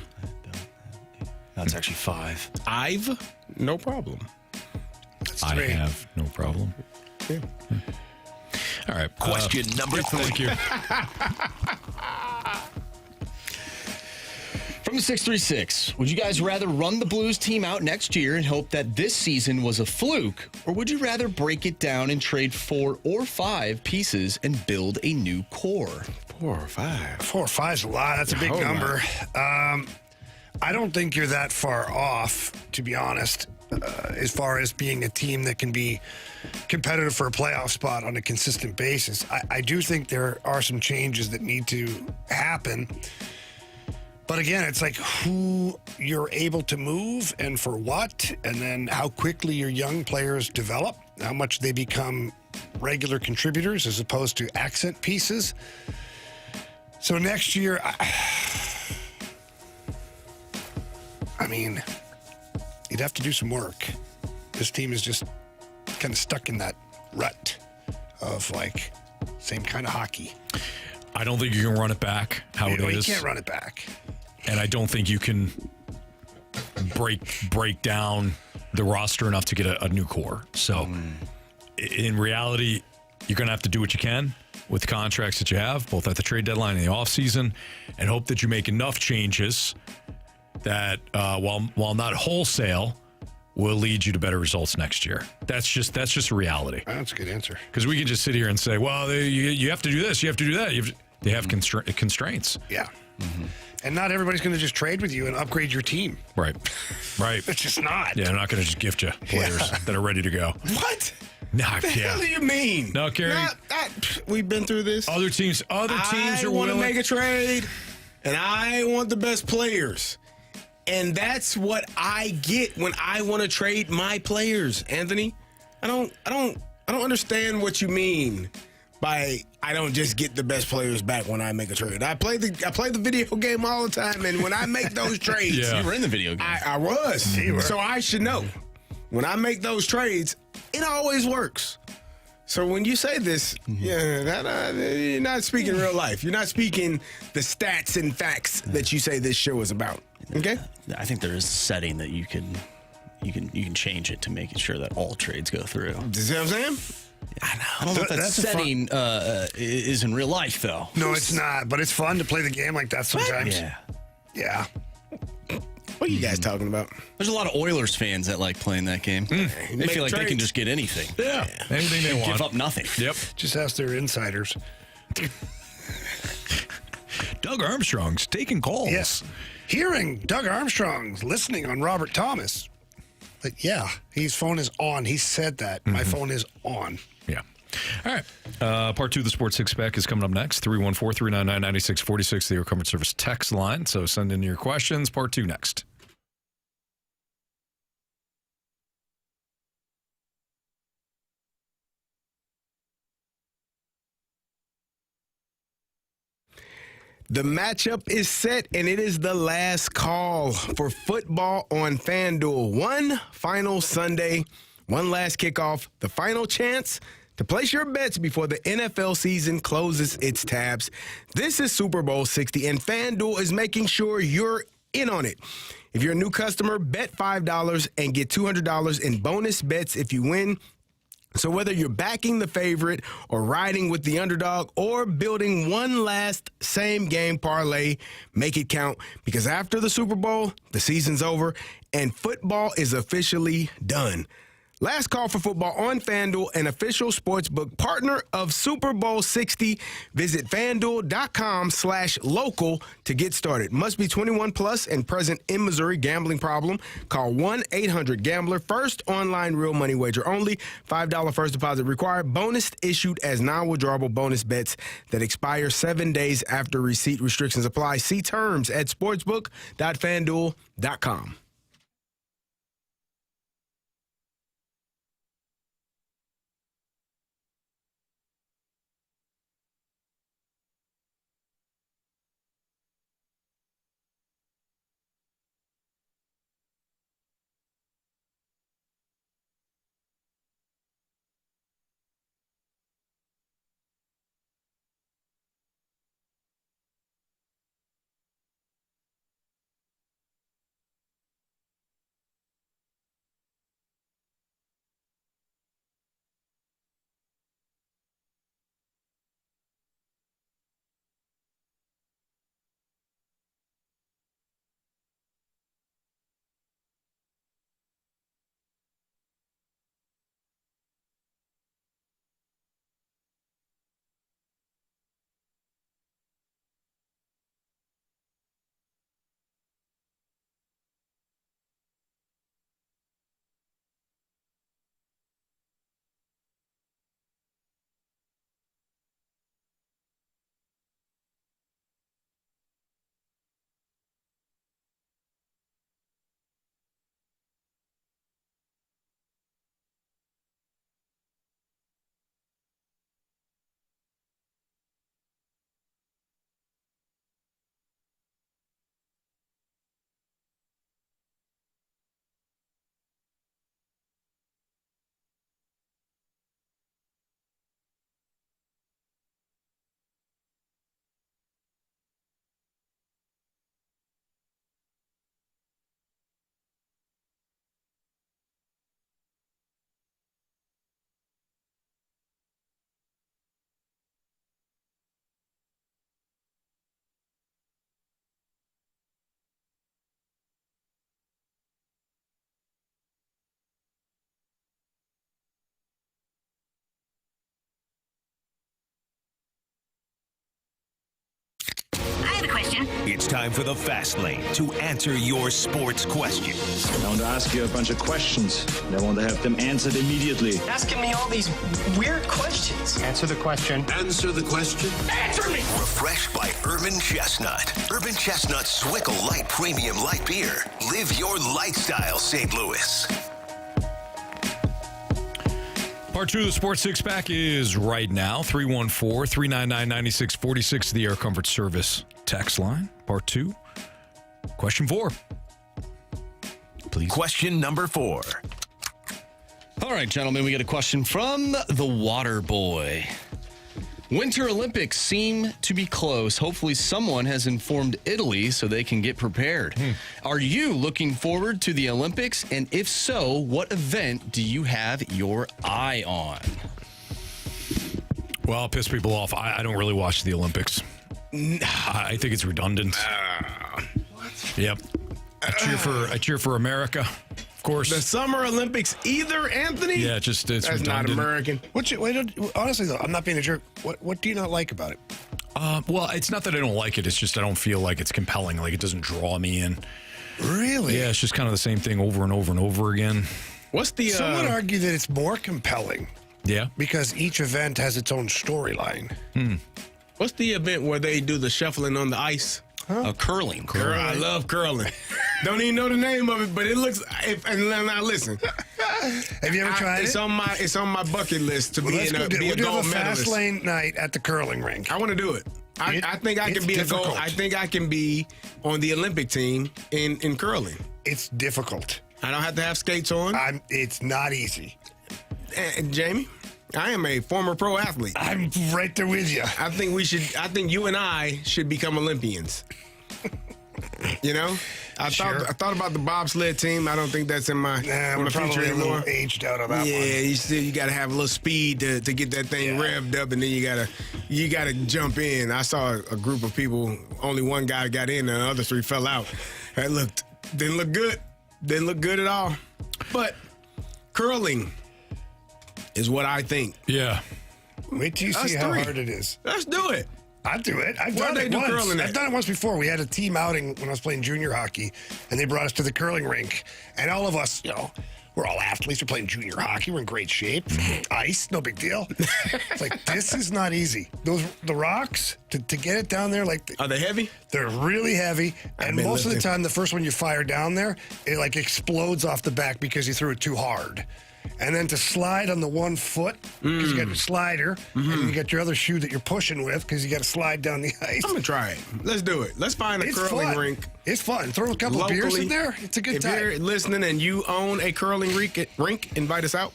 That's actually 5.
I've no problem.
That's
I
3.
have no problem.
Yeah.
All right.
Question number 3.
Thank you.
From the 636, would you guys rather run the Blues team out next year and hope that this season was a fluke, or would you rather break it down and trade 4 or 5 pieces and build a new core?
4 or 5.
4 or 5 is a lot. That's a big number. I don't think you're that far off, to be honest, as far as being a team that can be competitive for a playoff spot on a consistent basis. I do think there are some changes that need to happen. But again, it's like who you're able to move and for what, and then how quickly your young players develop, how much they become regular contributors as opposed to accent pieces. So next year, I mean, you'd have to do some work. This team is just kind of stuck in that rut of like same kind of hockey.
I don't think you can run it back how it is.
You can't run it back.
And I don't think you can break down the roster enough to get a new core. So in reality, you're going to have to do what you can with the contracts that you have, both at the trade deadline and the offseason, and hope that you make enough changes that while not wholesale, will lead you to better results next year. That's just a reality.
That's a good answer.
Because we can just sit here and say, well, you have to do this, you have to do that. They have constraints.
Yeah. Mm-hmm. And not everybody's going to just trade with you and upgrade your team.
Right.
It's just not.
Yeah, they're not going to just gift you players that are ready to go.
What?
No,
What the hell do you mean?
No, Carey.
We've been through this.
Other teams are
I want to make a trade, and I want the best players. And that's what I get when I want to trade my players, Anthony. I don't understand what you mean by I don't just get the best players back when I make a trade. I play the video game all the time, and when I make those trades,
You were in the video game.
I was. So I should know. When I make those trades, it always works. So when you say this, you're not speaking real life. You're not speaking the stats and facts that you say this show is about. Okay?
I think there is a setting that you can change it to make sure that all trades go through.
You see what I'm saying?
I don't know if that setting is in real life, though.
No, it's not. But it's fun to play the game like that sometimes. Yeah.
What are you guys talking about?
There's a lot of Oilers fans that like playing that game. They feel like they can just get anything.
Yeah. Anything they want.
Give up nothing.
Yep.
Just ask their insiders.
Doug Armstrong's taking calls.
Yes. Hearing Doug Armstrong's listening on Robert Thomas. But yeah, his phone is on. He said that. My phone is on.
Yeah. All right. Part 2 of the Sports Six Pack is coming up next. 314-399-9646, the Air Comfort Service text line. So send in your questions. Part 2 next.
The matchup is set, and it is the last call for football on FanDuel. One final Sunday, one last kickoff, the final chance to place your bets before the NFL season closes its tabs. This is Super Bowl 60, and FanDuel is making sure you're in on it. If you're a new customer, bet $5 and get $200 in bonus bets if you win. So whether you're backing the favorite or riding with the underdog or building one last same-game parlay, make it count, because after the Super Bowl, the season's over, and football is officially done. Last call for football on FanDuel, an official sportsbook partner of Super Bowl 60. Visit FanDuel.com/local to get started. Must be 21 plus and present in Missouri. Gambling problem? Call 1-800-GAMBLER. First online real money wager only. $5 first deposit required. Bonus issued as non-withdrawable bonus bets that expire 7 days after receipt. Restrictions apply. See terms at sportsbook.fanduel.com.
It's time for the Fast Lane to answer your sports questions.
I want to ask you a bunch of questions. I want to have them answered immediately.
Asking me all these weird questions.
Answer the question. Answer the question.
Answer me!
Refreshed by Urban Chestnut. Urban Chestnut Swickle Light Premium Light Beer. Live your lifestyle, St. Louis.
Part 2 of the Sports Six Pack is right now. 314-399-9646, the Air Comfort Service text line. Part 2. Question 4. Please.
Question number 4.
All right, gentlemen, we got a question from the Water Boy. Winter Olympics seem to be close. Hopefully someone has informed Italy so they can get prepared. Are you looking forward to the Olympics? And if so, what event do you have your eye on?
Well, I'll piss people off. I don't really watch the Olympics. I think it's redundant. Yep. I cheer for America, of course.
The Summer Olympics either, Anthony?
Yeah, it's
That's
redundant.
not American.
Honestly, though, I'm not being a jerk. What do you not like about it?
Well, it's not that I don't like it. It's just I don't feel like it's compelling. Like it doesn't draw me in.
Really?
Yeah, it's just kind of the same thing over and over and over again.
What's the...
Some would argue that it's more compelling.
Yeah.
Because each event has its own storyline.
What's the event where they do the shuffling on the ice?
Curling.
I love curling. Don't even know the name of it, but it looks... And now listen.
Have you ever tried
it? It's on my bucket list to be a gold medalist.
We'll do a fast lane night at the curling rink.
I want to do it. I think I can be
difficult.
a gold. I think I can be on the Olympic team in curling.
It's difficult.
I don't have to have skates on.
It's not easy.
And Jamie? I am a former pro athlete.
I'm right there with you.
I think you and I should become Olympians. You know? I thought about the bobsled team. I don't think that's in my future anymore.
Aged out of that one.
Yeah, you got to have a little speed to get that thing revved up, and then you gotta jump in. I saw a group of people. Only one guy got in, and the other three fell out. That didn't look good. Didn't look good at all. But curling is what I think.
Yeah.
Wait till you see how hard it is.
Let's do it.
I'll do it. I've done it once. I've done it once before. We had a team outing when I was playing junior hockey, and they brought us to the curling rink. And all of us, we're all athletes. We're playing junior hockey. We're in great shape. Ice, no big deal. It's like, this is not easy. The rocks, to get it down there,
are they heavy?
They're really heavy. And most of the time, the first one you fire down there, it explodes off the back because you threw it too hard. And then to slide on the 1 foot, because you got your slider, and then you got your other shoe that you're pushing with, because you got to slide down the ice.
I'm going to try it. Let's do it. Let's find a curling rink.
It's fun. Throw a couple of beers in there. It's a good time.
If you're listening and you own a curling rink, invite us out.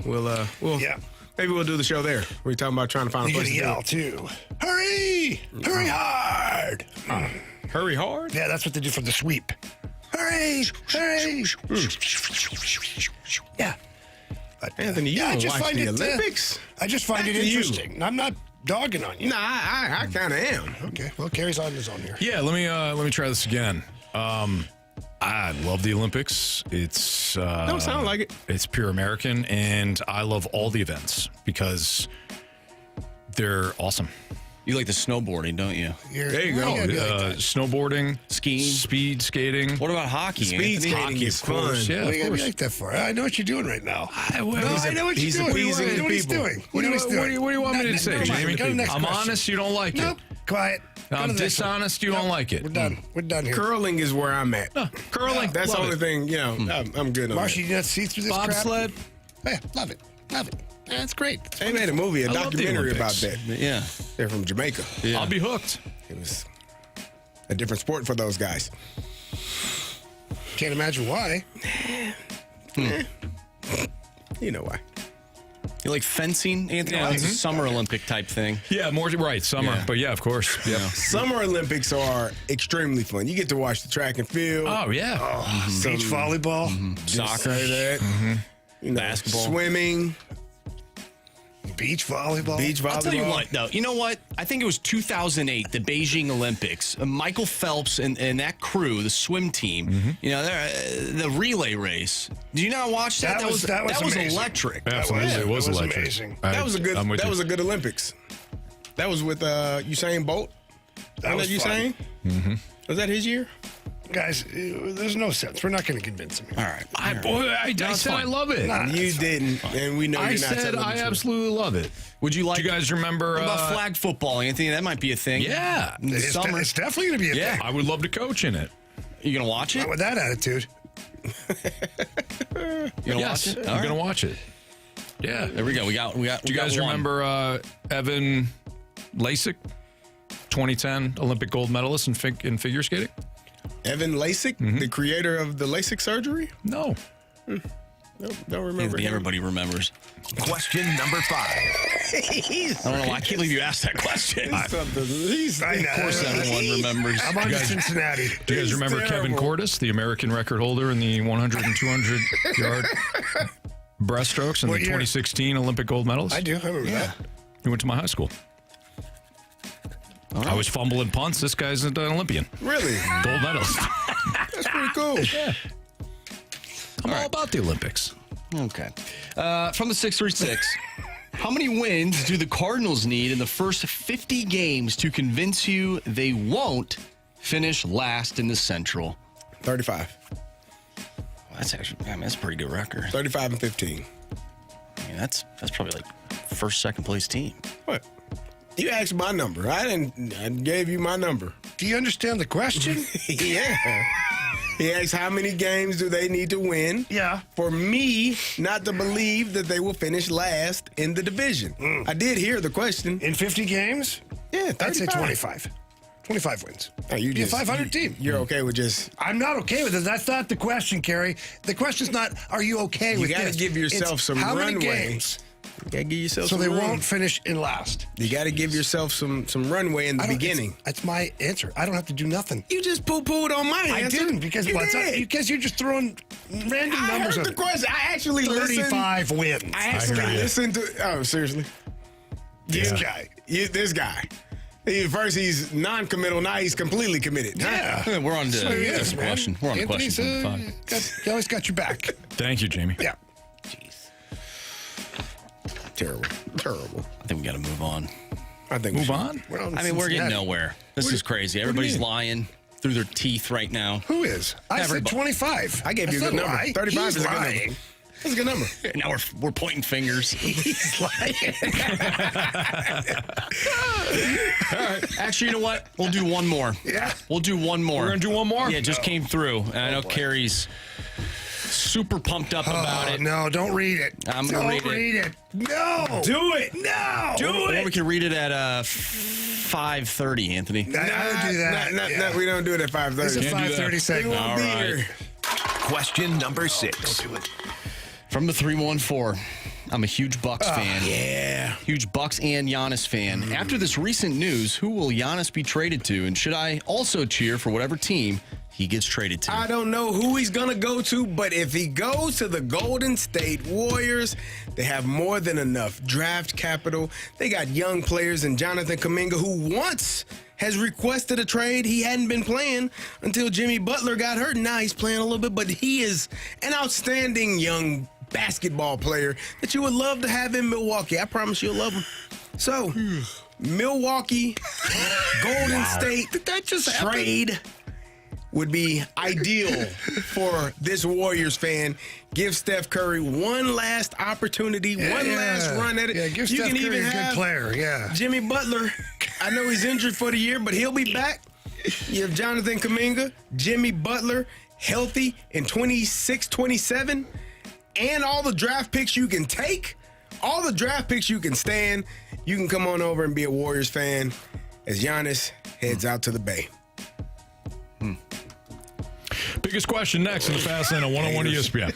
Maybe we'll do the show there. We're talking about trying to find a place to
yell, too. Hurry! Hurry hard!
Hurry hard?
Yeah, that's what they do for the sweep. Hurry! Hurry! Yeah. But,
Anthony, you don't watch the Olympics?
I just find it interesting. I'm not dogging on you.
Nah, I kind of am.
Okay, well, Carey's on his own here.
Yeah, let me try this again. I love the Olympics. It's
don't sound like it.
It's pure American, and I love all the events because they're awesome.
You like the snowboarding, don't you?
There you go.
Snowboarding,
skiing,
speed skating.
What about hockey?
Speed skating
hockey,
is
of course.
fun.
Yeah,
What do
of
you
course.
like that for? I know what you're doing right now.
I know what
he's
you're doing.
appeasing
What
he's doing.
do you want me to say, Jamie? I'm honest. You don't like
Nope.
it.
Quiet.
I'm dishonest. You don't like it.
We're done. We're done here.
Curling is where I'm at.
Curling.
That's the only thing, I'm good on.
Marsha, you not see through this
Bobsled.
crap? Yeah, love it. Love it. Yeah, it's great.
They made a movie, a
I love the
documentary about
Olympics.
that.
Yeah.
They're from Jamaica.
Yeah.
I'll be hooked.
It was a different sport for those guys.
Can't imagine why.
You know why.
You like fencing, Anthony? That's a Summer Olympic type thing.
Yeah, more right. Summer, but yeah, of course. Yeah.
Summer Olympics are extremely fun. You get to watch the track and field.
Oh yeah.
Beach volleyball.
Soccer.
Basketball. Swimming.
Beach volleyball.
I'll tell you what, though. You know what? I think it was 2008, the Beijing Olympics. Michael Phelps and that crew, the swim team, the relay race. Did you not watch that? That was electric.
Absolutely, it was electric.
Amazing.
That was a good Olympics. That was with Usain Bolt.
That was
Usain?
Mm-hmm.
Was that his year?
Guys, there's no sense. We're not going to convince him.
All right.
I said I love it.
You didn't, and we know
I
you're not
said
telling
I
the truth.
absolutely love it.
Would you like?
Do you guys remember
What about flag football, Anthony? That might be a thing.
Yeah,
in the summer.
It's definitely going to be a thing.
I would love to coach in it.
You gonna watch it?
Not with that attitude.
You gonna watch it?
I'm gonna watch it. Yeah.
There we go. We got.
Do you guys remember Evan Lasik, 2010 Olympic gold medalist in figure skating?
Evan Lasik, the creator of the LASIK surgery?
No.
Nope, don't remember.
Everybody remembers.
Question number 5.
I don't know why. I can't believe you asked that question.
I know.
Of course, everyone remembers.
I'm on to Cincinnati.
Do you guys remember Kevin Cordes, the American record holder in the 100 and 200 yard breaststrokes and the 2016 Olympic gold medalist?
I do. I remember that.
He went to my high school. I was fumbling punts. This guy's an Olympian.
Really?
Gold medalist.
That's pretty cool.
Yeah. I'm all about the Olympics.
Okay. From the 636, how many wins do the Cardinals need in the first 50 games to convince you they won't finish last in the Central?
35.
That's actually, that's a pretty good record.
35 and 15.
I mean, that's probably like first, second place team.
What? You asked my number. I gave you my number.
Do you understand the question?
Yeah. He asked how many games do they need to win for me not to believe that they will finish last in the division. I did hear the question.
In 50 games?
Yeah, 35.
I'd say 25. 25 wins.
Oh, you
be a 500 team.
You're okay with just...
I'm not okay with it. That's not the question, Carey. The question's not, are you okay with this?
You got to give yourself some
how
runway.
many games
You gotta give yourself
so
some
they
room.
won't finish in last.
You gotta give yourself some runway in the beginning.
That's my answer. I don't have to do nothing.
You just poo-pooed on my answer.
I didn't because you're just throwing random numbers.
I heard the question. I actually
35 wins.
I actually listened to. Oh, seriously?
This guy.
This guy. First he's non-committal. Now he's completely committed.
Yeah.
We're on to
yes, man.
question. We're on to
Anthony's,
question 5.
He always got your back.
Thank you, Jamie.
Yeah.
Terrible.
I think we got to move on.
I think
Move on?
I mean, we're getting nowhere. This is crazy. Everybody's
mean?
lying through their teeth right now.
Who is? I said 25.
I gave you a good number. 35 is a good number. That's a good number.
Now we're pointing fingers.
He's lying.
All right. Actually, you know what? We'll do one more.
Yeah.
We'll do one more.
We're going to do one more?
Yeah, it just came through. And I know Carey's super pumped up about it.
No, don't read it.
I'm going to
read it. No.
Do it.
No.
Or we can read it at 5:30, Anthony.
I don't do that.
No, we don't do it at 5:30.
It's a 5:30 segment.
All right.
Question number 6.
From the 314. I'm a huge Bucks fan.
Yeah.
Huge Bucks and Giannis fan. After this recent news, who will Giannis be traded to? And should I also cheer for whatever team he gets traded to?
I don't know who he's going to go to, but if he goes to the Golden State Warriors, they have more than enough draft capital. They got young players and Jonathan Kuminga, who once has requested a trade. He hadn't been playing until Jimmy Butler got hurt. Now he's playing a little bit, but he is an outstanding young basketball player that you would love to have in Milwaukee. I promise you'll love him. So, Milwaukee, Golden State, did that just trade would be ideal for this Warriors fan. Give Steph Curry one last opportunity, one last run at it.
Yeah, give Steph Curry a good player, yeah.
Jimmy Butler, I know he's injured for the year, but he'll be back. You have Jonathan Kuminga, Jimmy Butler, healthy in 26, 27, and all the draft picks you can take, all the draft picks you can stand. You can come on over and be a Warriors fan as Giannis heads out to the Bay.
Biggest question next in the Fast Lane on 101 ESPN.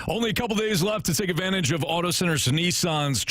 Only a couple days left to take advantage of Auto Centers Nissan's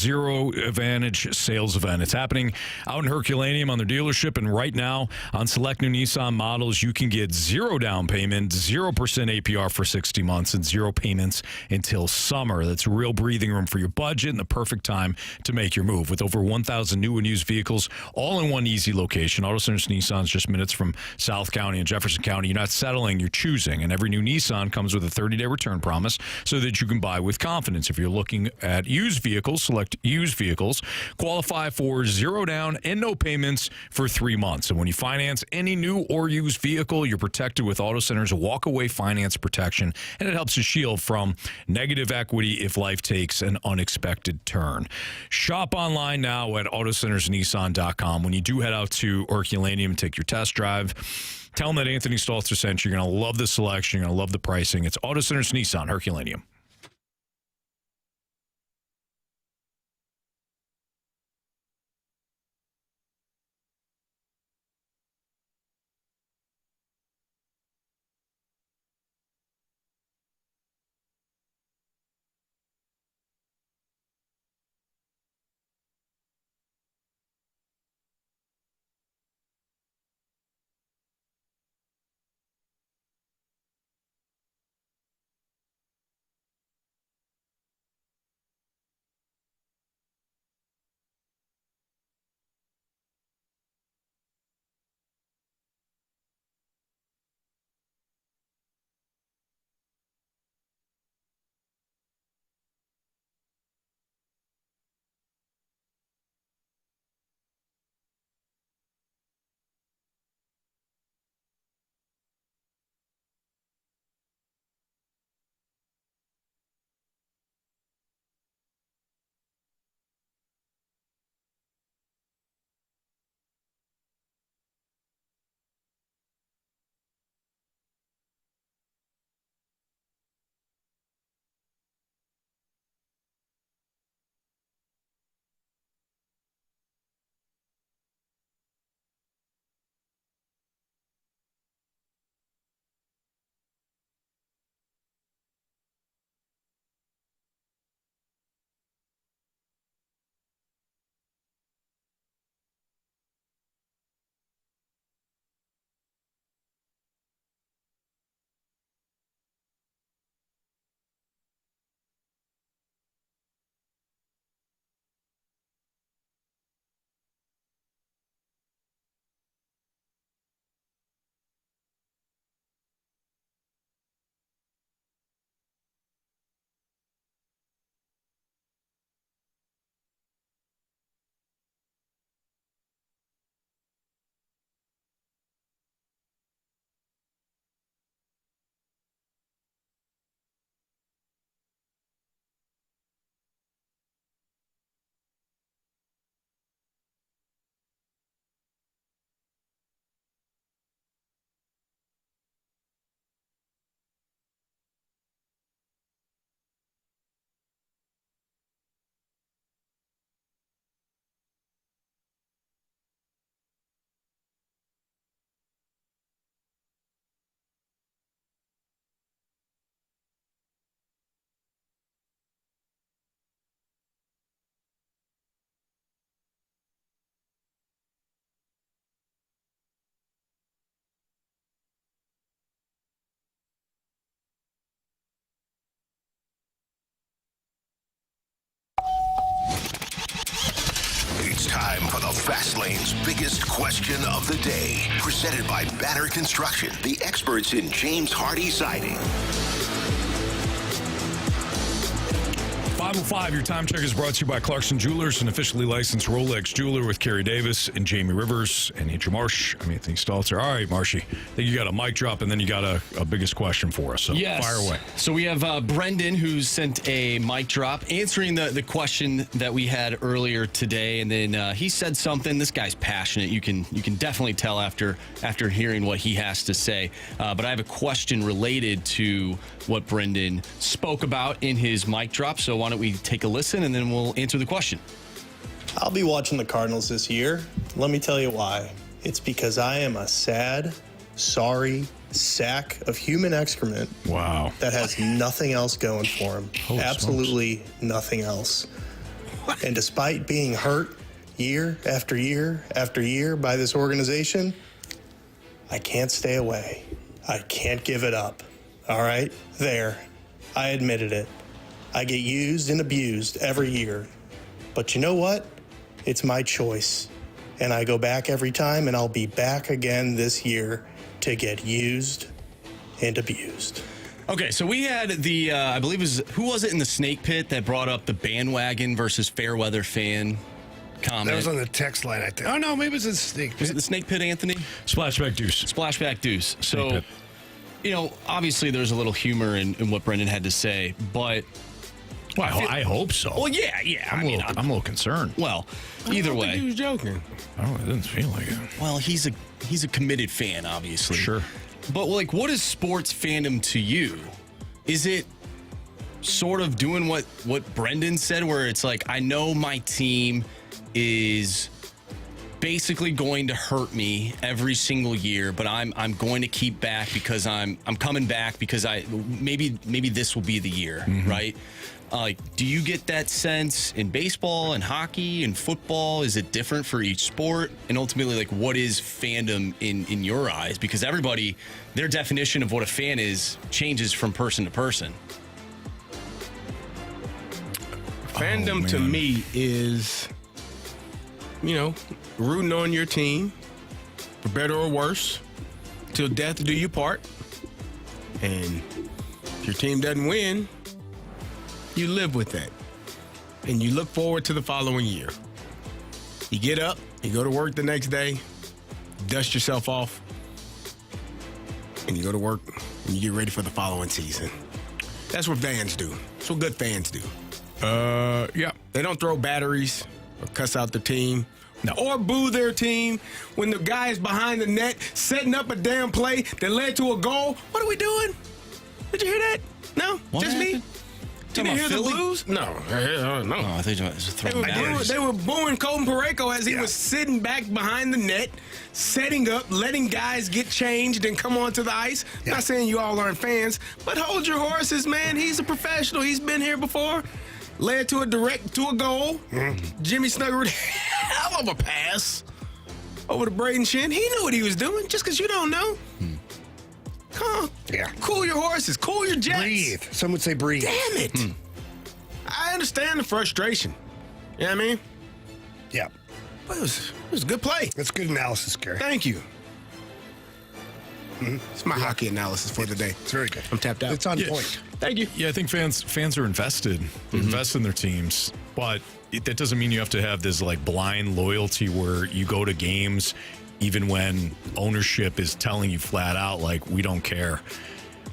000 Advantage sales event. It's happening out in Herculaneum on their dealership, and right now on select new Nissan models, you can get 0 down payment, 0% APR for 60 months, and 0 payments until summer. That's real breathing room for your budget and the perfect time to make your move. With over 1,000 new and used vehicles, all in one easy location, Auto Centers Nissan's just minutes from South County and Jefferson County. You're not settling, you're choosing, and every new Nissan comes with a 30-day return promise so that you can buy with confidence. If you're looking at used vehicles, select used vehicles, qualify for 0 down and no payments for 3 months. And when you finance any new or used vehicle, you're protected with Auto Centers walk-away finance protection, and it helps you shield from negative equity if life takes an unexpected turn. Shop online now at autocentersnissan.com. When you do head out to Herculaneum and take your test drive, tell them that Anthony Stalter sent you. You're going to love the selection. You're going to love the pricing. It's Auto Centers Nissan, Herculaneum.
time for the Fast Lane's biggest question of the day. Presented by Banner Construction, the experts in James Hardy Siding.
505, your time check is brought to you by Clarkson Jewelers, an officially licensed Rolex jeweler with Carey Davis and Jamie Rivers and Andrew Marsh. I'm Anthony Stalter. All right, Marshy, I think you got a mic drop, and then you got a biggest question for us. So
yes.
Fire away.
So we have Brendan, who's sent a mic drop, answering the question that we had earlier today, and then he said something. This guy's passionate. You can definitely tell after hearing what he has to say. But I have a question related to what Brendan spoke about in his mic drop. So why don't we take a listen, and then we'll answer the question.
I'll be watching the Cardinals this year. Let me tell you why. It's because I am a sad, sorry sack of human excrement.
Wow.
That has nothing else going for him.
Holy
Absolutely
smokes.
Nothing else. And despite being hurt year after year after year by this organization, I can't stay away. I can't give it up. All right? There. I admitted it. I get used and abused every year. But you know what? It's my choice. And I go back every time, and I'll be back again this year to get used and abused.
Okay, so we had the, I believe it was, who was it in the Snake Pit that brought up the bandwagon versus fair weather fan comment?
That was on the text line, I think. Oh, no, maybe it was the Snake Pit.
Was it the Snake Pit, Anthony?
Splashback Deuce.
Splashback Deuce. So, obviously there's a little humor in what Brendan had to say, but...
Well, I hope so.
Well, yeah.
I'm a little concerned.
Well, either way.
He was joking.
Oh, it didn't feel like it.
Well, he's a committed fan, obviously.
Sure.
But, what is sports fandom to you? Is it sort of doing what Brendan said, where it's like, I know my team is basically going to hurt me every single year, but I'm going to keep back because I'm coming back because maybe this will be the year, right? Do you get that sense in baseball and hockey and football? Is it different for each sport? And ultimately, what is fandom in your eyes? Because everybody, their definition of what a fan is changes from person to person.
Fandom to me is, rooting on your team, for better or worse, till death do you part. And if your team doesn't win, you live with that. And you look forward to the following year. You get up, you go to work the next day, dust yourself off, and you go to work and you get ready for the following season. That's what fans do. That's what good fans do.
Yeah.
They don't throw batteries or cuss out the team. No. Or boo their team when the guy is behind the net setting up a damn play that led to a goal. What are we doing? Did you hear that? No?
What
Just
happened?
me? Did you hear the Blues? No. No.
Oh, I think it was throwing batteries.
They were booing Colton Parayko as he was sitting back behind the net, setting up, letting guys get changed and come onto the ice. Yeah. Not saying you all aren't fans, but hold your horses, man. He's a professional. He's been here before. Led to a goal. Mm-hmm. Jimmy Snuggered, hell of a pass over to Braden Shin. He knew what he was doing, just because you don't know. Come on.
Yeah.
Cool your horses. Cool your jets.
Breathe. Some would say breathe.
Damn it. I understand the frustration. You know what I mean?
Yeah.
But it was a good play.
That's good analysis, Carey.
Thank you. It's my hockey analysis for the day.
It's very good.
I'm tapped out.
It's on point.
Thank you.
Yeah, I think fans are invested. They invest in their teams, but that doesn't mean you have to have this blind loyalty where you go to games even when ownership is telling you flat out we don't care.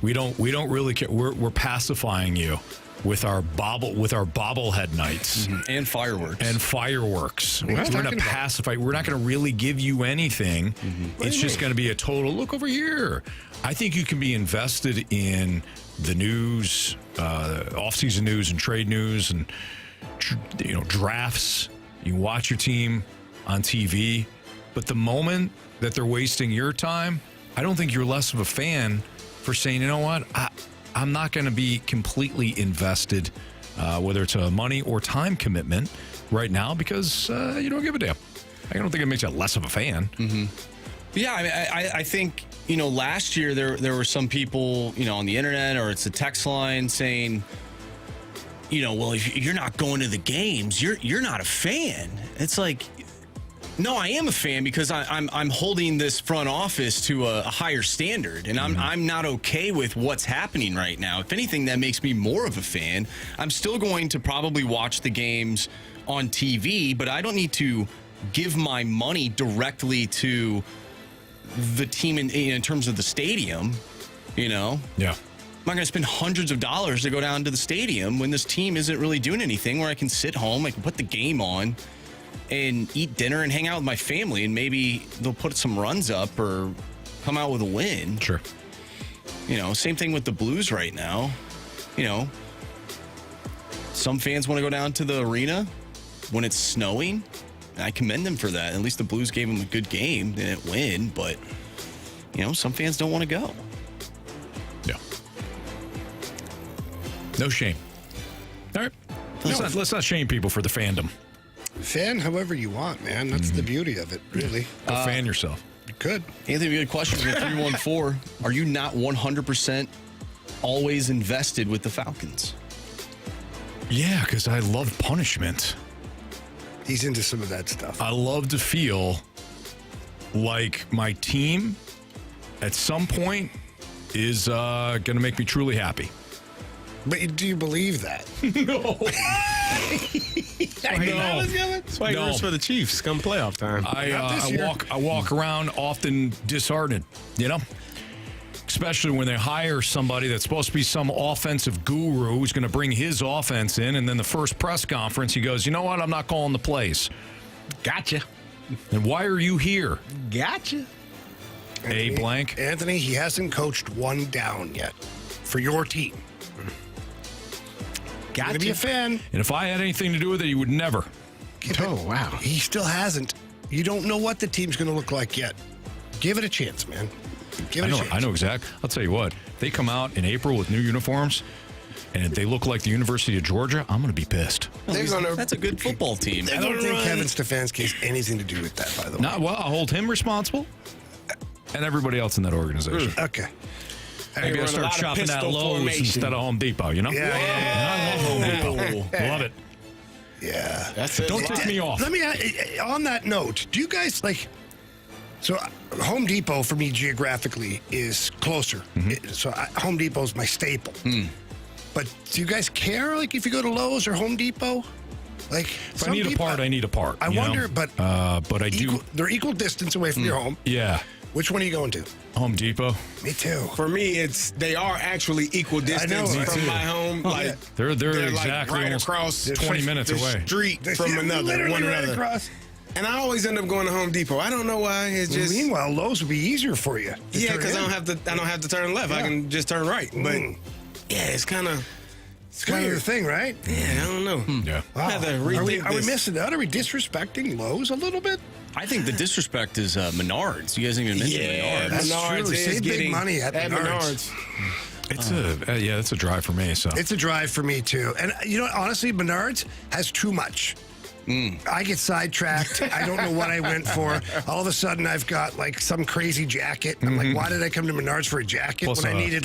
We don't really care. We're pacifying you with our bobblehead nights
and fireworks.
We're going to pacify. We're not going to really give you anything. It's just going to be a total look over here. I think you can be invested in the news, off-season news and trade news, and drafts. You can watch your team on TV, but the moment that they're wasting your time, I don't think you're less of a fan for saying, you know what, I'm not going to be completely invested, whether it's a money or time commitment right now, because you don't give a damn. I don't think it makes you less of a fan.
Yeah, I think, last year there were some people, on the internet or it's a text line saying, well, if you're not going to the games, you're not a fan. It's like, No, I am a fan because I'm holding this front office to a higher standard, and I'm not okay with what's happening right now. If anything, that makes me more of a fan. I'm still going to probably watch the games on TV, but I don't need to give my money directly to the team in terms of the stadium.
Yeah.
I'm not going to spend hundreds of dollars to go down to the stadium when this team isn't really doing anything, where I can sit home, I can put the game on and eat dinner and hang out with my family, and maybe they'll put some runs up or come out with a win.
Sure.
Same thing with the Blues right now. Some fans want to go down to the arena when it's snowing. I commend them for that. At least the Blues gave them a good game. They didn't win, but, some fans don't want to go.
Yeah. No shame. All right. Let's not shame people for the fandom.
Fan however you want, man. That's the beauty of it, really.
Go fan yourself.
You could.
Anthony, we had questions at 314. Are you not 100% always invested with the Falcons?
Yeah, because I love punishment.
He's into some of that stuff.
I love to feel like my team at some point is going to make me truly happy.
But do you believe that?
No.
That's why he works for the Chiefs come playoff time.
I walk around often disheartened, especially when they hire somebody that's supposed to be some offensive guru who's going to bring his offense in, and then the first press conference he goes, you know what, I'm not calling the plays.
Gotcha.
And why are you here?
Gotcha.
A blank.
Anthony, he hasn't coached one down yet for your team. Got to be a fan.
And if I had anything to do with it, he would never.
Oh, wow. He still hasn't. You don't know what the team's going to look like yet. Give it a chance, man. Give it a chance.
I know exactly. I'll tell you what. They come out in April with new uniforms, and they look like the University of Georgia, I'm going to be pissed.
That's a good football team.
I don't think Kevin Stefanski has anything to do with that, by the way.
Well, I'll hold him responsible and everybody else in that organization.
Okay.
Maybe I start shopping at Lowe's instead of Home Depot,
Yeah.
I love Home Depot. Love it.
Yeah.
That's it.
Don't tick me off.
Let me, on that note, do you guys so Home Depot for me geographically is closer. So Home Depot's my staple. But do you guys care, if you go to Lowe's or Home Depot?
If I need a part, I need a part.
I wonder, but
I do.
They're equal distance away from your home.
Yeah.
Which one are you going to?
Home Depot.
Me too.
For me, they are actually equal distance from my home.
They're exactly
right
almost
across
20 minutes away.
Street from another. One
right
another.
across.
And I always end up going to Home Depot. I don't know why. It's just.
Meanwhile, Lowe's would be easier for you.
Yeah, because I don't have to turn left. I can just turn right. But yeah, it's kind of.
It's kind of the thing, right?
Yeah, I don't know.
Yeah.
Wow. Are we missing out? Are we disrespecting Lowe's a little bit?
I think the disrespect is Menards. You guys didn't even mention Menards.
That's
Menards
true. Save big money at Menards.
It's it's a drive for me. So
it's a drive for me too. And honestly, Menards has too much. I get sidetracked. I don't know what I went for. All of a sudden, I've got some crazy jacket. I'm like, why did I come to Menards for a jacket when I needed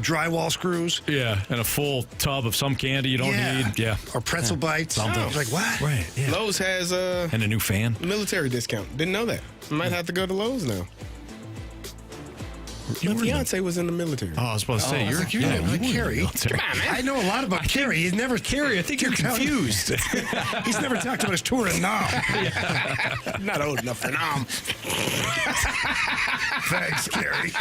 drywall screws?
Yeah, and a full tub of some candy you don't need. Yeah,
or pretzel bites.
Something.
I was like, what?
Right. Yeah.
Lowe's has
and a new fan.
Military discount. Didn't know that. Might have to go to Lowe's now. My fiance was in the military.
Oh, I was supposed to say, you're
Carey.
Come on, man.
I know a lot about Carey. He's never
Carey. I think you're confused.
He's never talked about his tour in Nam.
Not old enough for Nam.
Thanks, Carey.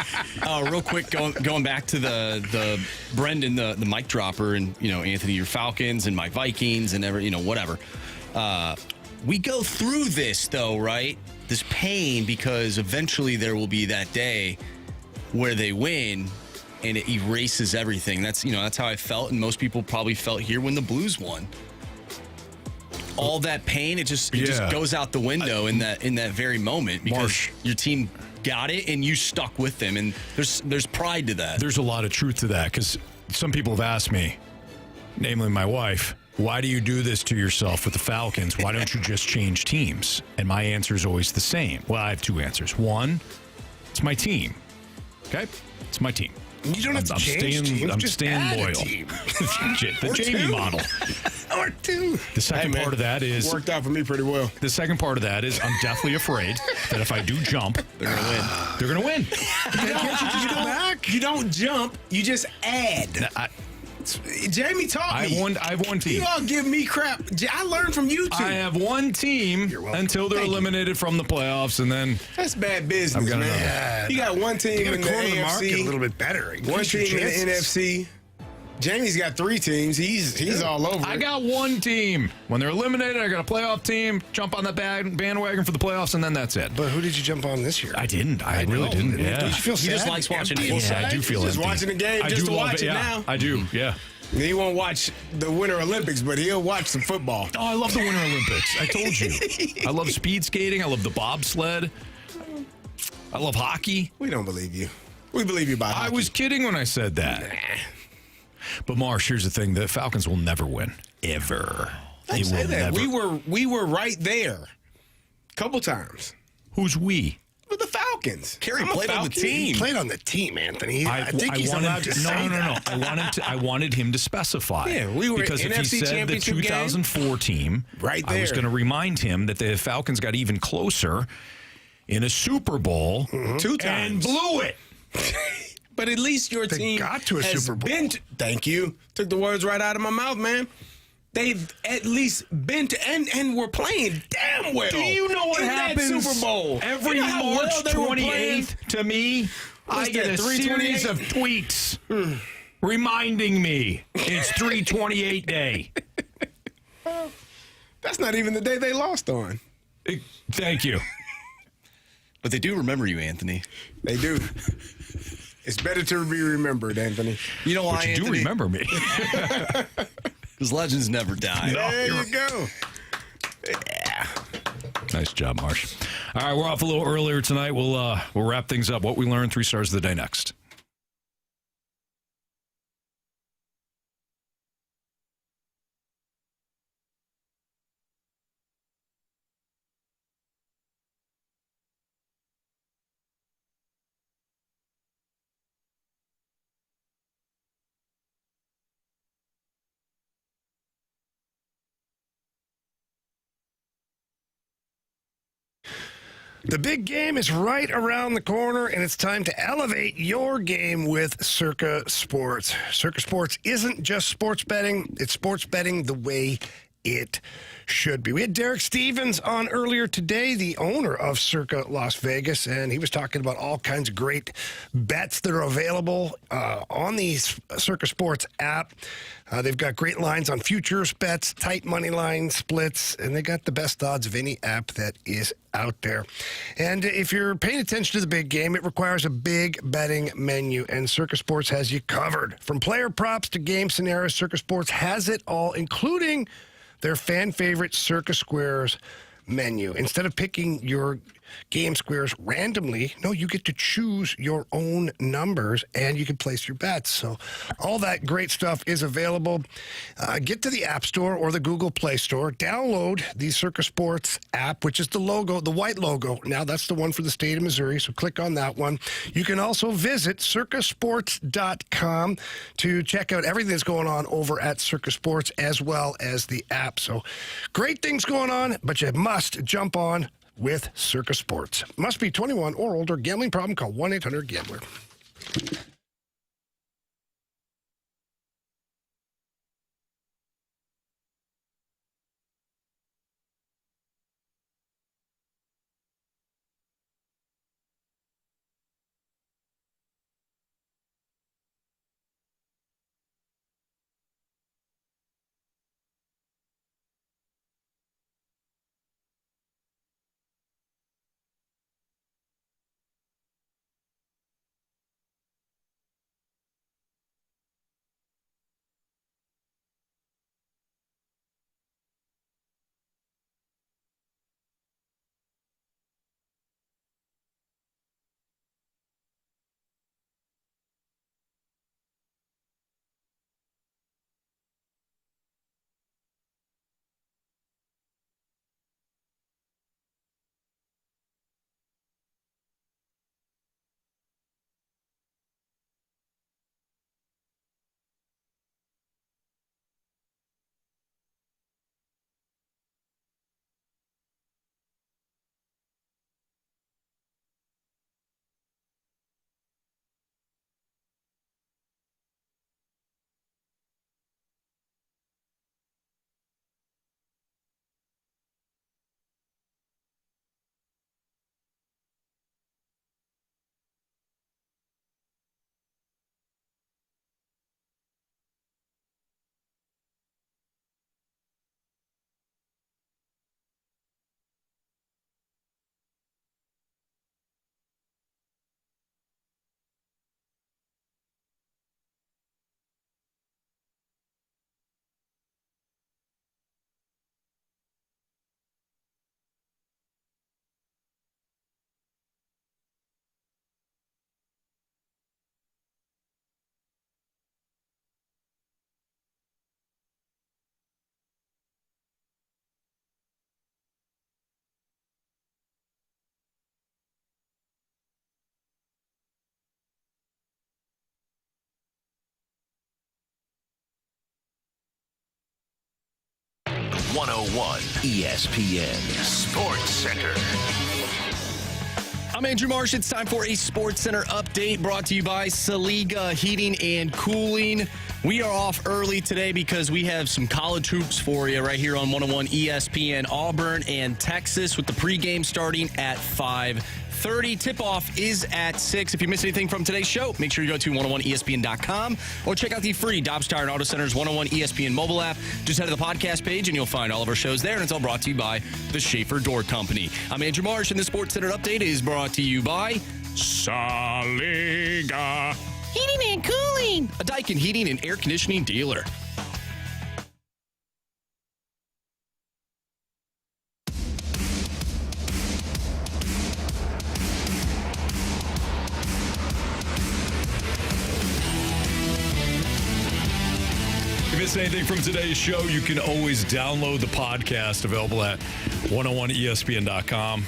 Real quick, going back to the Brendan, the mic dropper, and Anthony, your Falcons, and my Vikings, and whatever. We go through this though, right? This pain, because eventually there will be that day where they win and it erases everything. That's how I felt, and most people probably felt here when the Blues won. All that pain, it just goes out the window in that very moment, because your team got it and you stuck with them, and there's pride to that.
There's a lot of truth to that, because some people have asked me, namely my wife, why do you do this to yourself with the Falcons? Why don't you just change teams? And my answer is always the same. Well, I have two answers. One, it's my team. Okay? It's my team.
You don't have to change teams.
I'm
just
staying
add
loyal.
A team.
The Jamie model.
or two.
The second part of that is
worked out for me pretty well.
The second part of that is I'm deathly afraid that if I do jump, they're going to win. They're going to win.
You don't jump. You just add. Jamie taught me.
I have one team.
You all give me crap. I learned from you two.
I have one team until they're eliminated from the playoffs, and then
that's bad business, man.
Yeah,
you got one team in the
corner the market
AFC,
a little bit better.
One team in the NFC. Jamie's got 3 teams. He's all over.
I got one team. When they're eliminated, I got a playoff team. Jump on the bandwagon for the playoffs, and then that's it.
But who did you jump on this year?
I didn't. I really didn't. Yeah.
Don't you feel sad?
He just likes watching it.
Yeah, I do feel
just
empty.
watching the game
I
just
do
to
love
watch it
yeah.
now.
I do. Yeah.
He won't watch the Winter Olympics, but he'll watch some football.
Oh, I love the Winter Olympics. I told you. I love speed skating. I love the bobsled. I love hockey.
We don't believe you. We believe you about hockey.
I was kidding when I said that. But Marsh, here's the thing: the Falcons will never win, ever. They
say
will
that.
never.
We were right there, a couple times.
Who's we?
With the Falcons.
Carey played on the team.
He played on the team, Anthony. I think he's allowed to say that.
I wanted him to specify.
Yeah, we were
because if he
NFC
said the
Championship
2004 team,
right there.
I was going to remind him that the Falcons got even closer in a Super Bowl
2 times
and blew it.
But at least your team
got to a
has
Super Bowl.
Thank you. Took the words right out of my mouth, man. They've at least been to and were playing damn well.
Do you know what
in
happens
that Super Bowl?
every
You know how
March
well they were playing?
28th to me? I get a series of tweets reminding me it's 328 day.
That's not even the day they lost on.
Thank you.
But they do remember you, Anthony.
They do. It's better to be remembered, Anthony.
You know why,
But you
Anthony?
do remember me.
Because legends never die.
There you go.
Yeah. Nice job, Marsh. All right, we're off a little earlier tonight. We'll wrap things up. What we learned, 3 stars of the day next.
The big game is right around the corner, and it's time to elevate your game with Circa Sports. Circa Sports isn't just sports betting, it's sports betting the way it should be. We had Derek Stevens on earlier today, the owner of Circa Las Vegas, and he was talking about all kinds of great bets that are available on the Circa Sports app. They've got great lines on futures bets, tight money line splits, and they got the best odds of any app that is out there. And if you're paying attention to the big game, it requires a big betting menu, and Circa Sports has you covered. From player props to game scenarios, Circa Sports has it all, including their fan favorite Circa Squares menu. Instead of picking your game squares randomly, no, you get to choose your own numbers and you can place your bets. So all that great stuff is available. Get to the App Store or the Google Play Store. Download the Circa Sports app, which is the logo, the white logo. Now that's the one for the state of Missouri, so click on that one. You can also visit circasports.com to check out everything that's going on over at Circa Sports as well as the app. So great things going on, but you must jump on with Circa Sports. Must be 21 or older. Gambling problem? Call 1-800-GAMBLER.
101 ESPN Sports Center.
I'm Andrew Marsh. It's time for a Sports Center update brought to you by Saliga Heating and Cooling. We are off early today because we have some college hoops for you right here on 101 ESPN. Auburn and Texas with the pregame starting at 5:30. Tip-off is at 6. If you missed anything from today's show, make sure you go to 101ESPN.com or check out the free Dobbs Tire and Auto Center's 101 ESPN mobile app. Just head to the podcast page and you'll find all of our shows there, and it's all brought to you by the Schaefer Door Company. I'm Andrew Marsh, and the Sports Center update is brought to you by Saliga Heating and Cooling, a Daikin heating and air conditioning dealer.
If you missed anything from today's show, you can always download the podcast available at 101ESPN.com.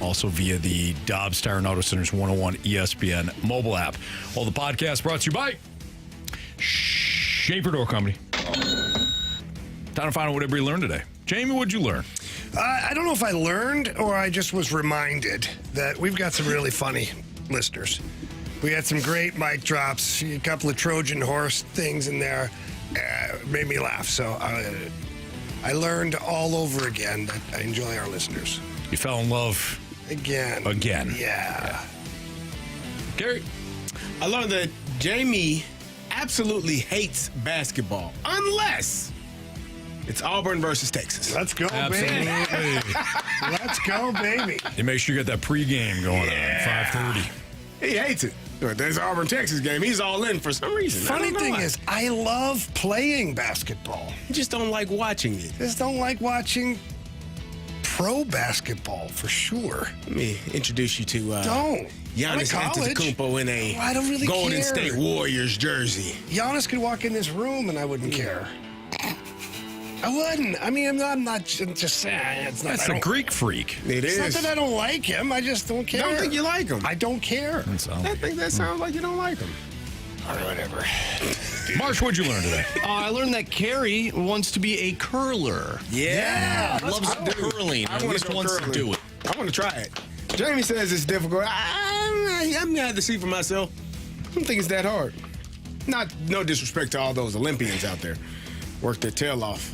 Also via the Dobbs Tire and Auto Center's 101 ESPN mobile app. All the podcasts brought to you by Schaefer Door Company. Time to find out what everybody learned today. Jamie, what'd you learn?
I don't know if I learned or I just was reminded that we've got some really funny listeners. We had some great mic drops, a couple of Trojan horse things in there. Made me laugh. So I learned all over again that I enjoy our listeners.
You fell in love Again.
Yeah.
Carey?
I learned that Jamie absolutely hates basketball unless it's Auburn versus Texas.
Let's go, baby. Let's go, baby.
You make sure you get that pregame going on at 5:30.
He hates it. But there's Auburn Texas game. He's all in for some reason.
Funny thing is, I love playing basketball.
You just don't like watching it.
Just don't like watching pro basketball for sure.
Let me introduce you to Giannis
college.
Antetokounmpo in a
I don't really
Golden
care.
State Warriors jersey.
Giannis could walk in this room and I wouldn't care. I wouldn't. I mean, I'm not just saying. It's not.
That's a Greek freak.
It
It's not that I don't like him. I just don't care.
Don't think you like him.
I don't care.
I think that sounds like you don't like him.
All right, whatever.
Marsh, what'd you learn today?
I learned that Carey wants to be a curler.
Yeah.
Loves curling.
I
At
want
least
to go
wants
curling.
to do it.
I want to try it. Jamie says it's difficult. I'm going to have to see for myself. I don't think it's that hard. No disrespect to all those Olympians out there. Work their tail off.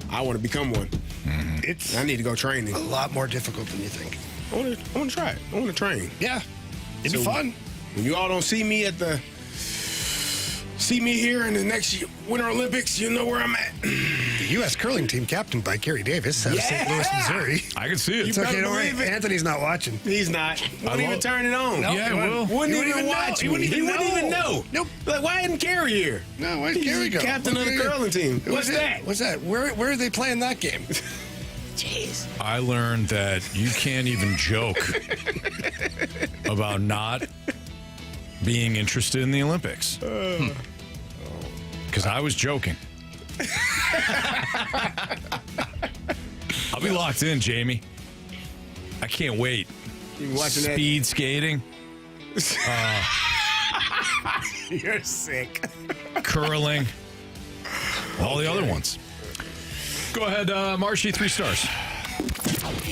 I want to become one.
It's
I need to go training.
a lot more difficult than you think.
I want to try it. I want to train.
Yeah. It'd be fun.
When you all don't see me here in the next Winter Olympics, you know where I'm at.
The U.S. curling team captained by Carey Davis out of St. Louis, Missouri.
I can see it.
It's okay, don't worry. Anthony's not watching.
He's not. Wouldn't even turn it on.
No,
Yeah,
he
well.
Wouldn't
He
even watch.
He wouldn't even know.
Nope. Like, why isn't Carey here?
No, where'd
He's
Carey go?
captain of the curling team. What's that?
What's that? Where are they playing that game?
Jeez.
I learned that you can't even joke about not being interested in the Olympics. Because I was joking. I'll be locked in, Jamie. I can't wait.
You watching
Speed skating,
You're sick.
curling, all the other ones. Go ahead, Marshy, 3 stars.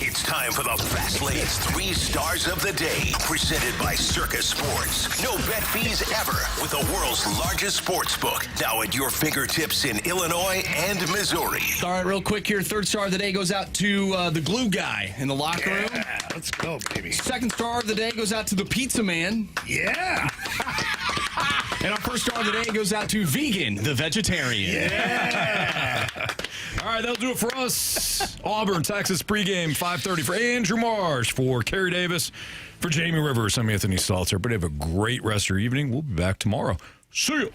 It's time for the Fast Lane's 3 stars of the day, presented by Circa Sports. No bet fees ever with the world's largest sports book, now at your fingertips in Illinois and Missouri.
All right, real quick here. 3rd star of the day goes out to the glue guy in the locker room.
Yeah, let's go, baby.
2nd star of the day goes out to the pizza man.
Yeah.
And our 1st star of the day goes out to Vegan, the vegetarian.
Yeah.
All right, that'll do it for us. Auburn, Texas pregame, 5:30 for Andrew Marsh, for Carey Davis, for Jamie Rivers. I'm Anthony Stalter. But have a great rest of your evening. We'll be back tomorrow. See you.